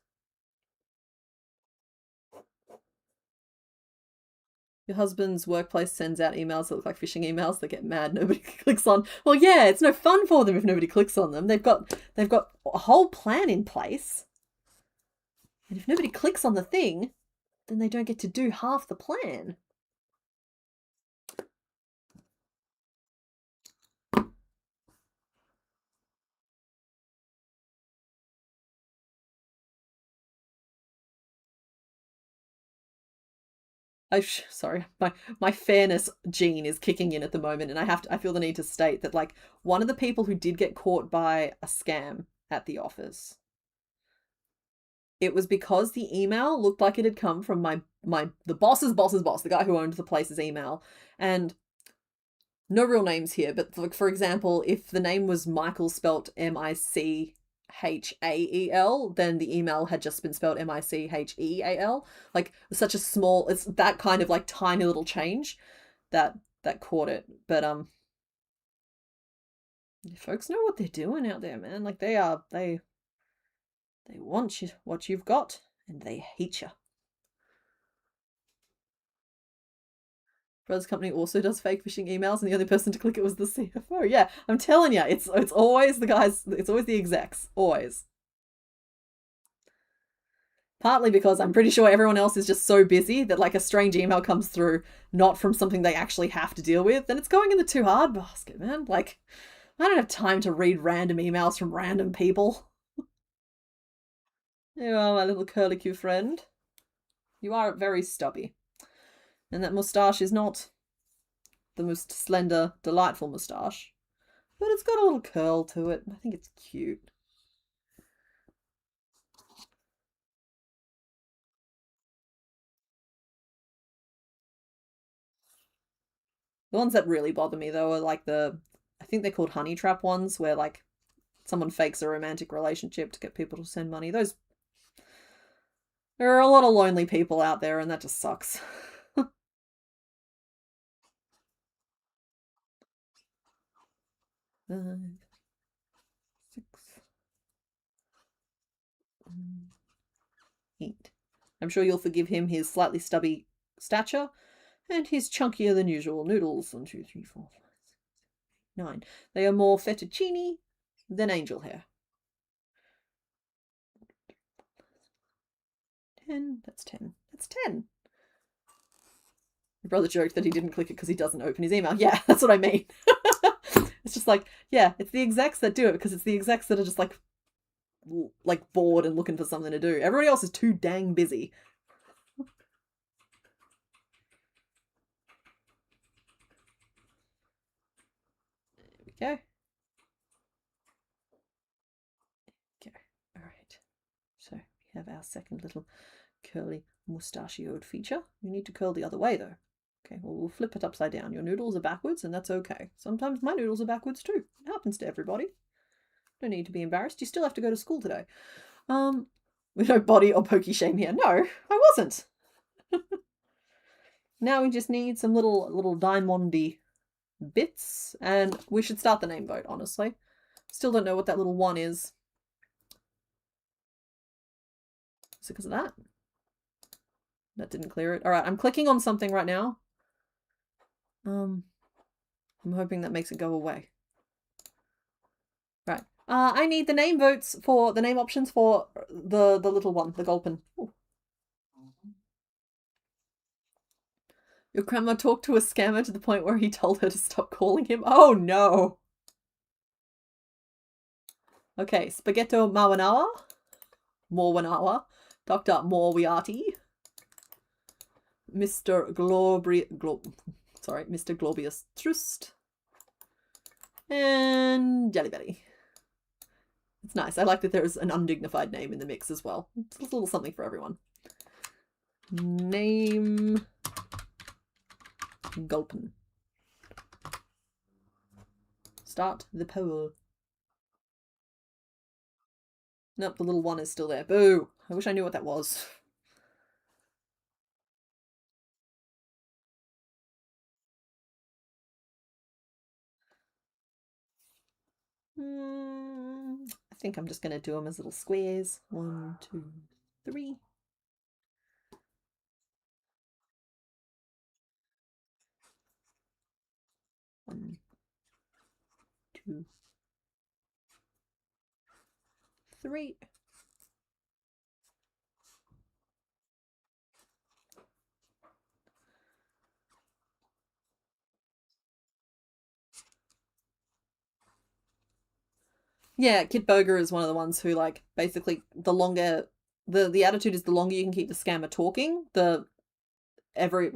Your husband's workplace sends out emails that look like phishing emails that get mad nobody clicks on. Well, yeah, it's no fun for them if nobody clicks on them. They've got a whole plan in place. And if nobody clicks on the thing, then they don't get to do half the plan. Sorry, my fairness gene is kicking in at the moment, and I feel the need to state that like one of the people who did get caught by a scam at the office, it was because the email looked like it had come from the boss's boss's boss, the guy who owned the place's email, and no real names here, but like for example, if the name was Michael spelt Michael, then the email had just been spelled Micheal. Like such a small, it's that kind of like tiny little change that caught it. But folks know what they're doing out there, man. Like they want you what you've got, and they hate you. Brothers Company also does fake phishing emails, and the only person to click it was the CFO. Yeah, I'm telling you, it's always the guys, it's always the execs, always. Partly because I'm pretty sure everyone else is just so busy that like a strange email comes through, not from something they actually have to deal with, then it's going in the too hard basket, man. Like, I don't have time to read random emails from random people. You are my little curlicue friend. You are very stubby. And that moustache is not the most slender, delightful moustache, but it's got a little curl to it. I think it's cute. The ones that really bother me though are like I think they're called honey trap ones, where like someone fakes a romantic relationship to get people to send money. There are a lot of lonely people out there, and that just sucks. 5, 6, 8. I'm sure you'll forgive him his slightly stubby stature and his chunkier than usual noodles. 1, 2, 3, 4, 5, 6, 9. They are more fettuccine than angel hair. 10. That's 10. That's 10. My brother joked that he didn't click it because he doesn't open his email. Yeah, that's what I mean. It's just like, yeah, it's the execs that do it because it's the execs that are just like bored and looking for something to do. Everybody else is too dang busy. There we go. Okay, all right. So we have our second little curly mustachioed feature. You need to curl the other way though. Okay, well, we'll flip it upside down. Your noodles are backwards, and that's okay. Sometimes my noodles are backwards too. It happens to everybody. No need to be embarrassed. You still have to go to school today. With no body or pokey shame here. No, I wasn't. Now we just need some little diamondy bits, and we should start the name vote, honestly. Still don't know what that little one is. Is it because of that? That didn't clear it. All right, I'm clicking on something right now. I'm hoping that makes it go away. Right. I need the name votes for the name options for the little one, the Gulpin. Ooh. Your grandma talked to a scammer to the point where he told her to stop calling him. Oh no. Okay, Spaghetto Mawanawa, Morwanawa, Dr. Morwiati, Mr. Mr. Globius Trust, and Jellybelly. It's nice. I like that there's an undignified name in the mix as well. It's a little something for everyone. Name Gulpin. Start the poll. Nope, the little one is still there. Boo! I wish I knew what that was. I think I'm just going to do them as little squares. 1, 2, 3. One, 2, 3. Yeah, Kit Boger is one of the ones who, like, basically the longer the attitude is the longer you can keep the scammer talking, the for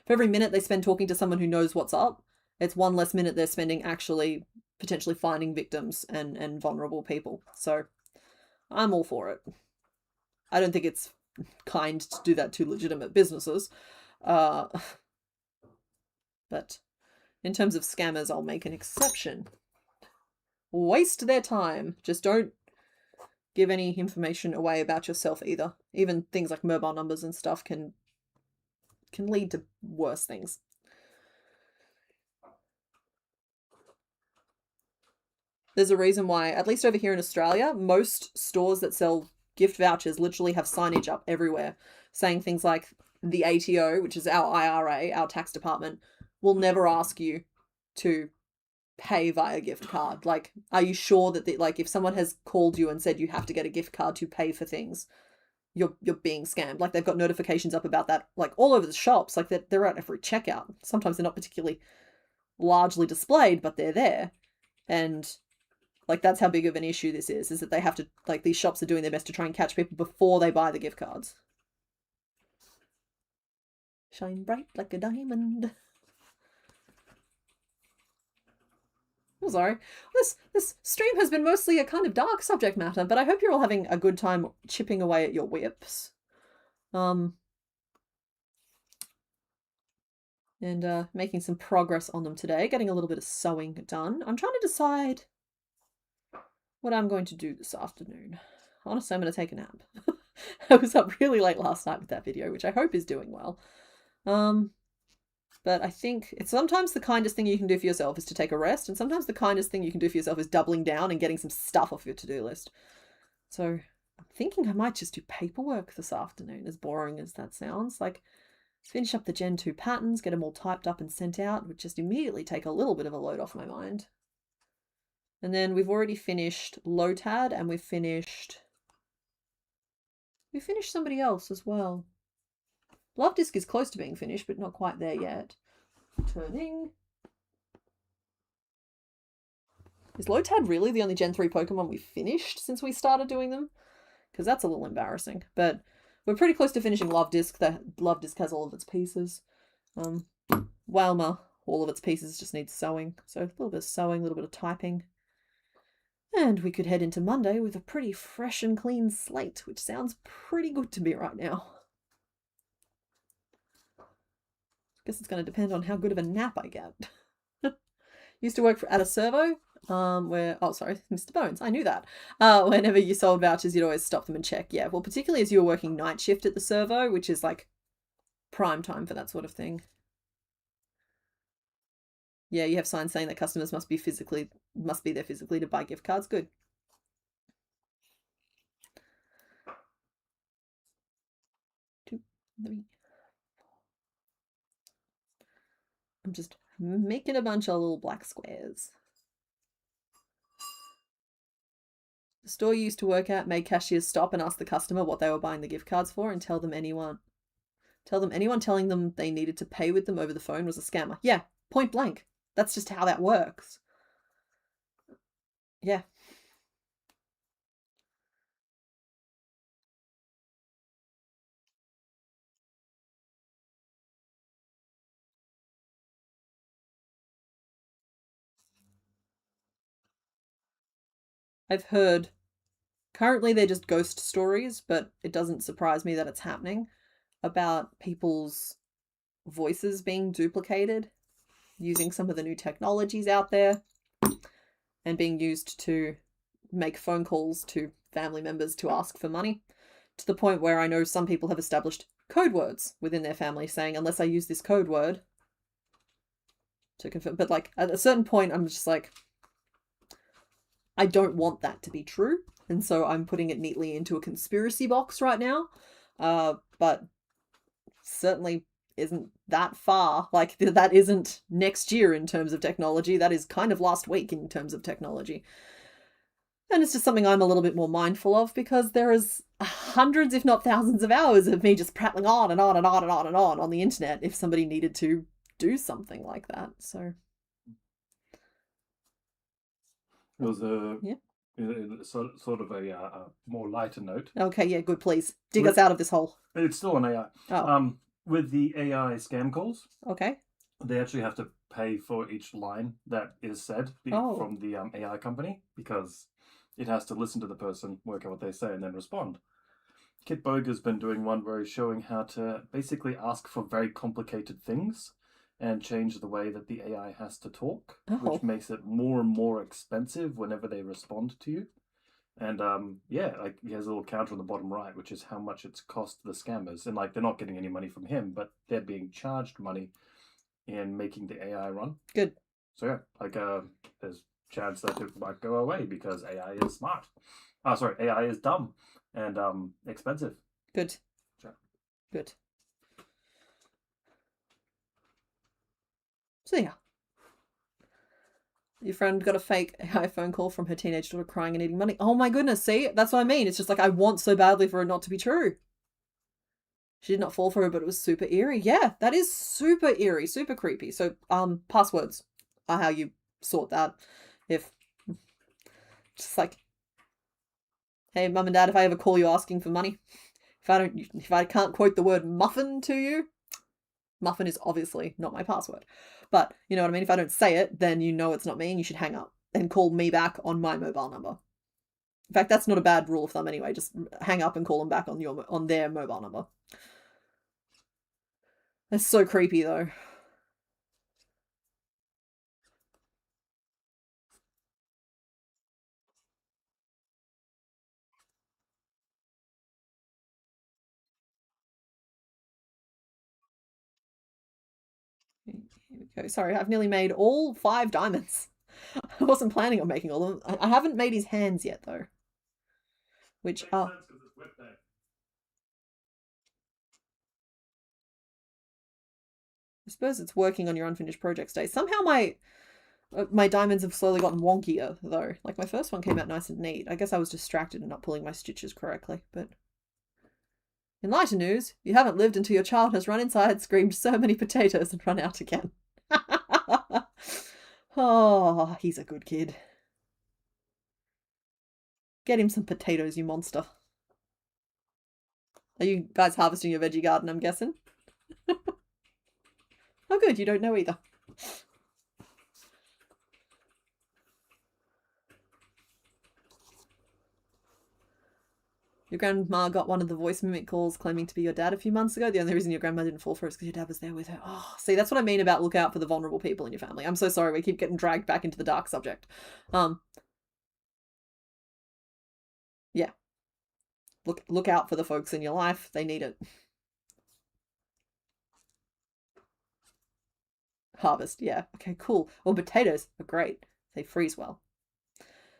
every minute they spend talking to someone who knows what's up, it's one less minute they're spending actually potentially finding victims and vulnerable people. So I'm all for it. I don't think it's kind to do that to legitimate businesses. But in terms of scammers, I'll make an exception. Waste their time. Just don't give any information away about yourself either. Even things like mobile numbers and stuff can lead to worse things. There's a reason why, at least over here in Australia, most stores that sell gift vouchers literally have signage up everywhere saying things like the ATO, which is our IRA, our tax department, will never ask you to pay via gift card. Like, are you sure that if someone has called you and said you have to get a gift card to pay for things, you're being scammed? Like, they've got notifications up about that, like, all over the shops. Like, they're at every checkout. Sometimes they're not particularly largely displayed, but they're there. And like, that's how big of an issue this is that they have to, like, these shops are doing their best to try and catch people before they buy the gift cards. Shine bright like a diamond. Oh, sorry. This stream has been mostly a kind of dark subject matter, but I hope you're all having a good time chipping away at your WIPs. And making some progress on them today, getting a little bit of sewing done. I'm trying to decide what I'm going to do this afternoon. Honestly, I'm going to take a nap. I was up really late last night with that video, which I hope is doing well. But I think it's sometimes the kindest thing you can do for yourself is to take a rest, and sometimes the kindest thing you can do for yourself is doubling down and getting some stuff off your to-do list. So I'm thinking I might just do paperwork this afternoon, as boring as that sounds. Like, finish up the Gen 2 patterns, get them all typed up and sent out, would just immediately take a little bit of a load off my mind. And then we've already finished Lotad, and we've finished somebody else as well. Love Disc is close to being finished, but not quite there yet. Turning. Is Lotad really the only Gen 3 Pokemon we've finished since we started doing them? Because that's a little embarrassing. But we're pretty close to finishing Love Disc. Love Disc has all of its pieces. Walma, all of its pieces just need sewing. So a little bit of sewing, a little bit of typing. And we could head into Monday with a pretty fresh and clean slate, which sounds pretty good to me right now. Guess it's going to depend on how good of a nap I get. Used to work at a servo, where, oh, sorry, Mr. Bones, I knew that. Whenever you sold vouchers, you'd always stop them and check. Yeah, well, particularly as you were working night shift at the servo, which is like prime time for that sort of thing. Yeah, you have signs saying that customers must be there physically to buy gift cards. Good. Two, three. I'm just making a bunch of little black squares. The store you used to work at made cashiers stop and ask the customer what they were buying the gift cards for, and tell them anyone telling them they needed to pay with them over the phone was a scammer. Yeah, point blank. That's just how that works. Yeah. I've heard, currently they're just ghost stories, but it doesn't surprise me that it's happening, about people's voices being duplicated using some of the new technologies out there and being used to make phone calls to family members to ask for money, to the point where I know some people have established code words within their family saying, unless I use this code word to confirm. But like at a certain point, I'm just like, I don't want that to be true. And so I'm putting it neatly into a conspiracy box right now. But certainly isn't that far. Like, that isn't next year in terms of technology. That is kind of last week in terms of technology. And it's just something I'm a little bit more mindful of, because there is hundreds, if not thousands, of hours of me just prattling on and on and on and on and on the internet if somebody needed to do something like that. So it was a sort of a more lighter note. Okay, yeah, good. Please dig us out of this hole. It's still an AI. Oh. With the AI scam calls, Okay. they actually have to pay for each line that is said from the AI company, because it has to listen to the person, work out what they say, and then respond. Kit Boger's been doing one where he's showing how to basically ask for very complicated things and change the way that the AI has to talk, which makes it more and more expensive whenever they respond to you. And yeah, like he has a little counter on the bottom right, which is how much it's cost the scammers. And like they're not getting any money from him, but they're being charged money in making the AI run. Good. So yeah, like there's chance that it might go away because AI is smart. Sorry, AI is dumb and expensive. Good. Sure. Good. So yeah. Your friend got a fake AI phone call from her teenage daughter crying and needing money. Oh my goodness, see? That's what I mean. It's just like I want so badly for it not to be true. She did not fall for it, but it was super eerie. Yeah, that is super eerie, super creepy. So, passwords are how you sort that. If just like, hey, mum and dad, if I ever call you asking for money, if I can't quote the word muffin to you, muffin is obviously not my password. But you know what I mean? If I don't say it, then you know it's not me and you should hang up and call me back on my mobile number. In fact, that's not a bad rule of thumb anyway. Just hang up and call them back on their mobile number. That's so creepy though. Here we go. Sorry, I've nearly made all 5 diamonds. I wasn't planning on making all of them. I haven't made his hands yet though. Which are... I suppose it's working on your unfinished projects day. Somehow my diamonds have slowly gotten wonkier though. Like my first one came out nice and neat. I guess I was distracted and not pulling my stitches correctly, but... In lighter news, you haven't lived until your child has run inside, screamed so many potatoes, and run out again. Oh, he's a good kid. Get him some potatoes, you monster. Are you guys harvesting your veggie garden, I'm guessing? Oh good, you don't know either. Your grandma got one of the voice mimic calls claiming to be your dad a few months ago. The only reason your grandma didn't fall for it is because your dad was there with her. Oh, see, that's what I mean about look out for the vulnerable people in your family. I'm so sorry we keep getting dragged back into the dark subject. Yeah. Look out for the folks in your life. They need it. Harvest, yeah. Okay, cool. Well, potatoes are great. They freeze well.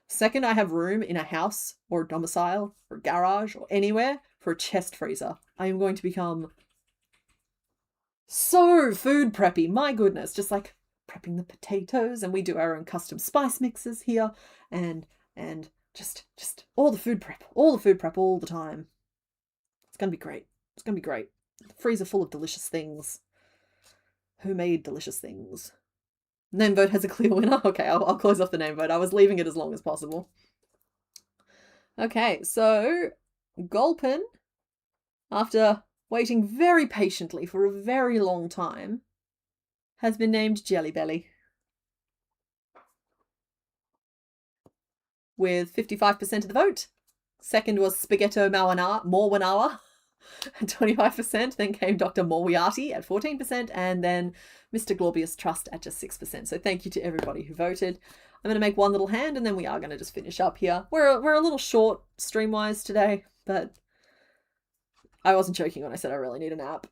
Second, I have room in a house or a domicile or a garage or anywhere for a chest freezer. I am going to become so food preppy. My goodness, just like prepping the potatoes, and we do our own custom spice mixes here, and just all the food prep all the time. It's gonna be great. It's gonna be great. Freezer full of delicious things. Homemade delicious things. Name vote has a clear winner. Okay, I'll close off the name vote. I was leaving it as long as possible. Okay, so Gulpin, after waiting very patiently for a very long time, has been named Jelly Belly. With 55% of the vote. Second was Spaghetto Morwanawa at 25%. Then came Dr. Moriarty at 14%. And then Mr. Glorious Trust at just 6%. So thank you to everybody who voted. I'm going to make one little hand and then we are going to just finish up here. We're a little short stream-wise today, but I wasn't joking when I said I really need a nap.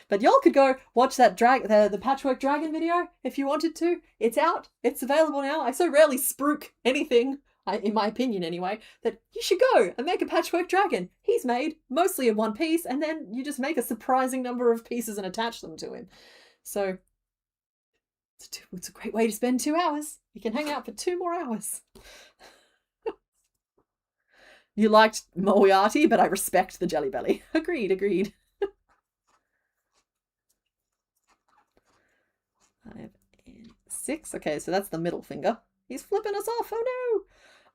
But y'all could go watch that the Patchwork Dragon video if you wanted to. It's out. It's available now. I so rarely spruik anything, in my opinion anyway, that you should go and make a Patchwork Dragon. He's made mostly in one piece, and then you just make a surprising number of pieces and attach them to him. So it's a great way to spend 2 hours. You can hang out for 2 more hours. You liked Moriarty, but I respect the Jelly Belly. Agreed. 5 and 6. Okay, so that's the middle finger. He's flipping us off. Oh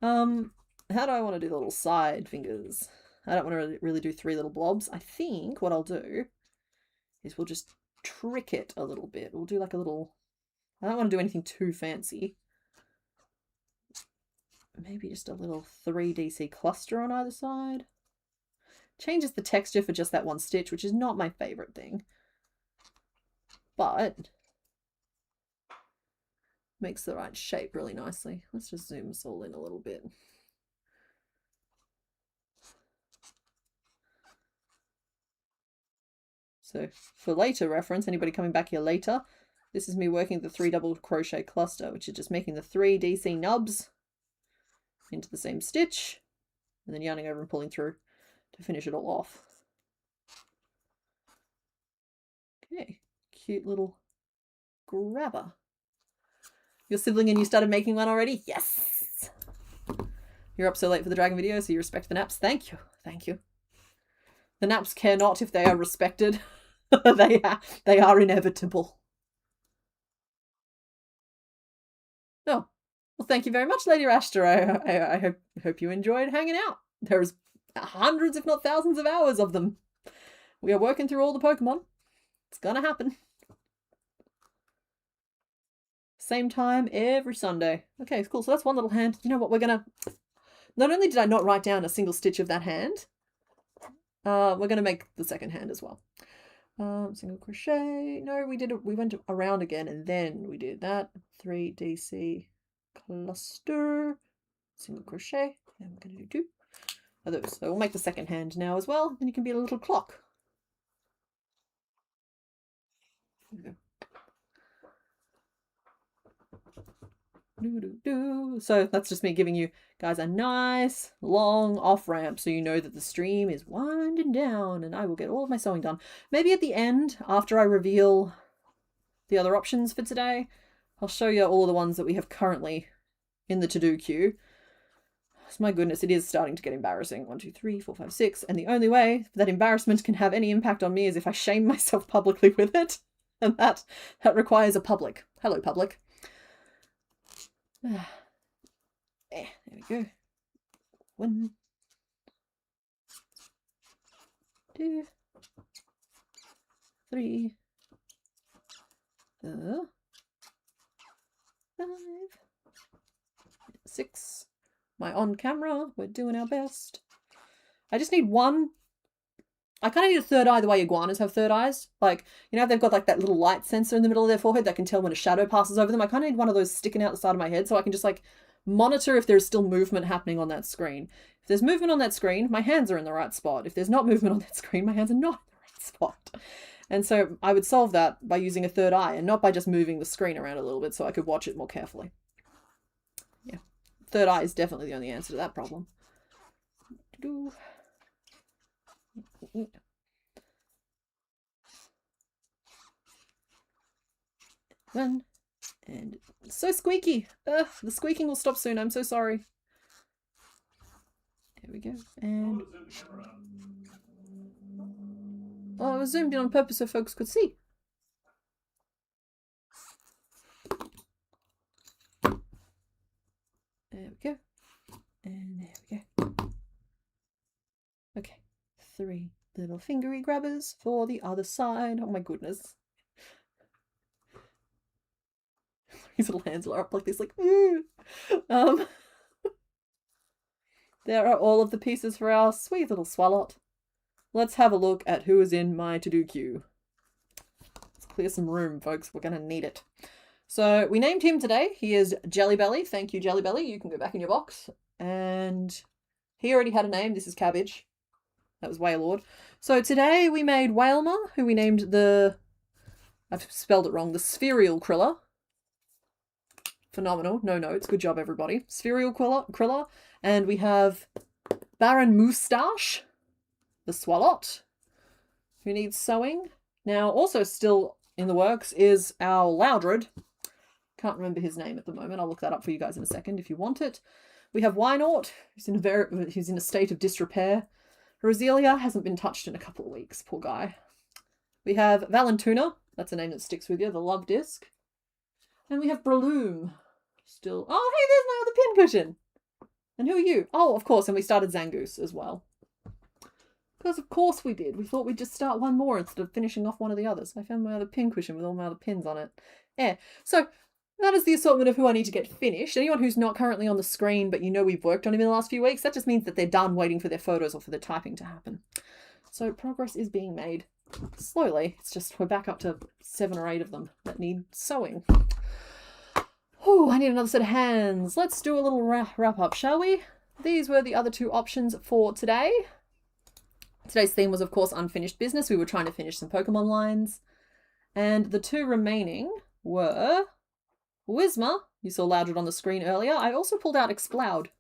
no! How do I want to do the little side fingers? I don't want to really do 3 little blobs. I think what I'll do is we'll just trick it a little bit. We'll do like a little, I don't want to do anything too fancy. Maybe just a little 3DC cluster on either side. Changes the texture for just that one stitch, which is not my favorite thing. But makes the right shape really nicely. Let's just zoom this all in a little bit. So for later reference, anybody coming back here later, this is me working the 3 double crochet cluster, which is just making the 3 DC nubs into the same stitch and then yarning over and pulling through to finish it all off. Okay, cute little grabber. Your sibling and you started making one already? Yes! You're up so late for the dragon video, so you respect the naps. Thank you. Thank you. The naps care not if they are respected. they are inevitable. Oh, well, thank you very much, Lady Rashter. I hope you enjoyed hanging out. There's hundreds, if not thousands of hours of them. We are working through all the Pokemon. It's gonna happen. Same time every Sunday. Okay, cool. So that's one little hand. You know what? We're gonna... Not only did I not write down a single stitch of that hand, we're gonna make the second hand as well. Single crochet. No, we went around again and then we did that. 3 DC cluster, single crochet, and we're gonna do 2 of those. So we'll make the second hand now as well, and you can be a little clock. There we go. So that's just me giving you guys a nice long off ramp so you know that the stream is winding down and I will get all of my sewing done. Maybe at the end, after I reveal the other options for today, I'll show you all the ones that we have currently in the to-do queue. So my goodness, it is starting to get embarrassing. 1, 2, 3, 4, 5, 6. And the only way that embarrassment can have any impact on me is if I shame myself publicly with it. And that requires a public. Hello, public. There we go. 1, 2, 3, 4, 5, 6. My on camera. We're doing our best. I just need one. I kind of need a third eye the way iguanas have third eyes. Like, you know, they've got like that little light sensor in the middle of their forehead that can tell when a shadow passes over them. I kind of need one of those sticking out the side of my head so I can just like monitor if there's still movement happening on that screen. If there's movement on that screen, my hands are in the right spot. If there's not movement on that screen, my hands are not in the right spot. And so I would solve that by using a third eye and not by just moving the screen around a little bit so I could watch it more carefully. Yeah, third eye is definitely the only answer to that problem. 1, and it's so squeaky. Ugh, the squeaking will stop soon. I'm so sorry. There we go. And oh, I was zoomed in on purpose so folks could see. There we go. And there we go. Okay. 3 little fingery grabbers for the other side. Oh my goodness. His little hands are up like this, like, ooh. There are all of the pieces for our sweet little swallot. Let's have a look at who is in my to-do queue. Let's clear some room, folks. We're going to need it. So we named him today. He is Jelly Belly. Thank you, Jelly Belly. You can go back in your box. And he already had a name. This is Cabbage. That was Wailord. So today we made Wailmer, who we named the... I've spelled it wrong. The Spherial Kriller. Phenomenal. No notes. Good job, everybody. Spherial Kriller. And we have Baron Moustache, the Swallot, who needs sewing. Now, also still in the works is our Loudred. Can't remember his name at the moment. I'll look that up for you guys in a second if you want it. We have Wynort, who's in a state of disrepair. Roselia hasn't been touched in a couple of weeks. Poor guy. We have Valentuna. That's a name that sticks with you. The Love Disc. And we have Breloom. Still. Oh, hey, there's my other pincushion. And who are you? Oh, of course. And we started Zangoose as well. Because of course we did. We thought we'd just start one more instead of finishing off one of the others. I found my other pin cushion with all my other pins on it. Yeah. So that is the assortment of who I need to get finished. Anyone who's not currently on the screen, but you know we've worked on him in the last few weeks, that just means that they're done waiting for their photos or for the typing to happen. So progress is being made slowly. It's just we're back up to 7 or 8 of them that need sewing. Oh, I need another set of hands. Let's do a little wrap up, shall we? These were the other 2 options for today. Today's theme was, of course, unfinished business. We were trying to finish some Pokemon lines. And the 2 remaining were Whismur, you saw Loudred on the screen earlier. I also pulled out Exploud,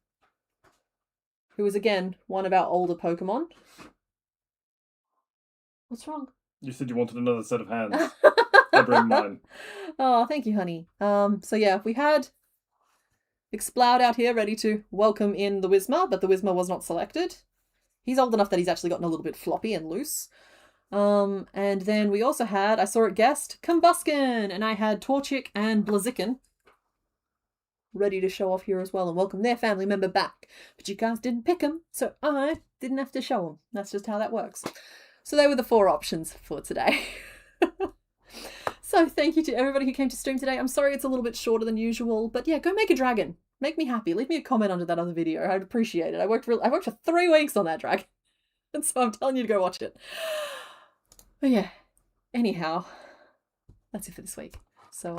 who is, again, one of our older Pokemon. What's wrong? You said you wanted another set of hands. I bring mine. Oh, thank you, honey. So yeah, we had Exploud out here ready to welcome in the Whismur, but the Whismur was not selected. He's old enough that he's actually gotten a little bit floppy and loose. And then we also had, I saw it guessed, Combuskin, and I had Torchic and Blaziken ready to show off here as well and welcome their family member back. But you guys didn't pick them, so I didn't have to show them. That's just how that works. So they were the 4 options for today. So thank you to everybody who came to stream today. I'm sorry it's a little bit shorter than usual, but yeah, go make a dragon. Make me happy. Leave me a comment under that other video. I'd appreciate it. I worked for 3 weeks on that dragon. And so I'm telling you to go watch it. But yeah, anyhow, that's it for this week. So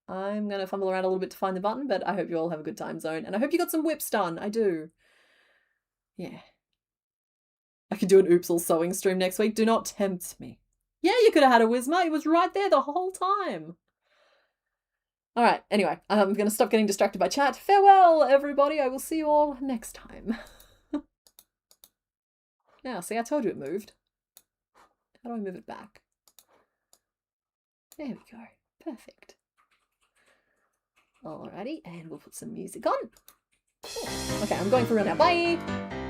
I'm going to fumble around a little bit to find the button, but I hope you all have a good time zone. And I hope you got some WIPs done. I do. Yeah. I could do an Oops All Sewing stream next week. Do not tempt me. Yeah, you could have had a Whismur. It was right there the whole time. All right, anyway, I'm going to stop getting distracted by chat. Farewell, everybody. I will see you all next time. Yeah, see, I told you it moved. How do I move it back? There we go. Perfect. Alrighty, and we'll put some music on. Cool. Okay, I'm going for real now. Bye!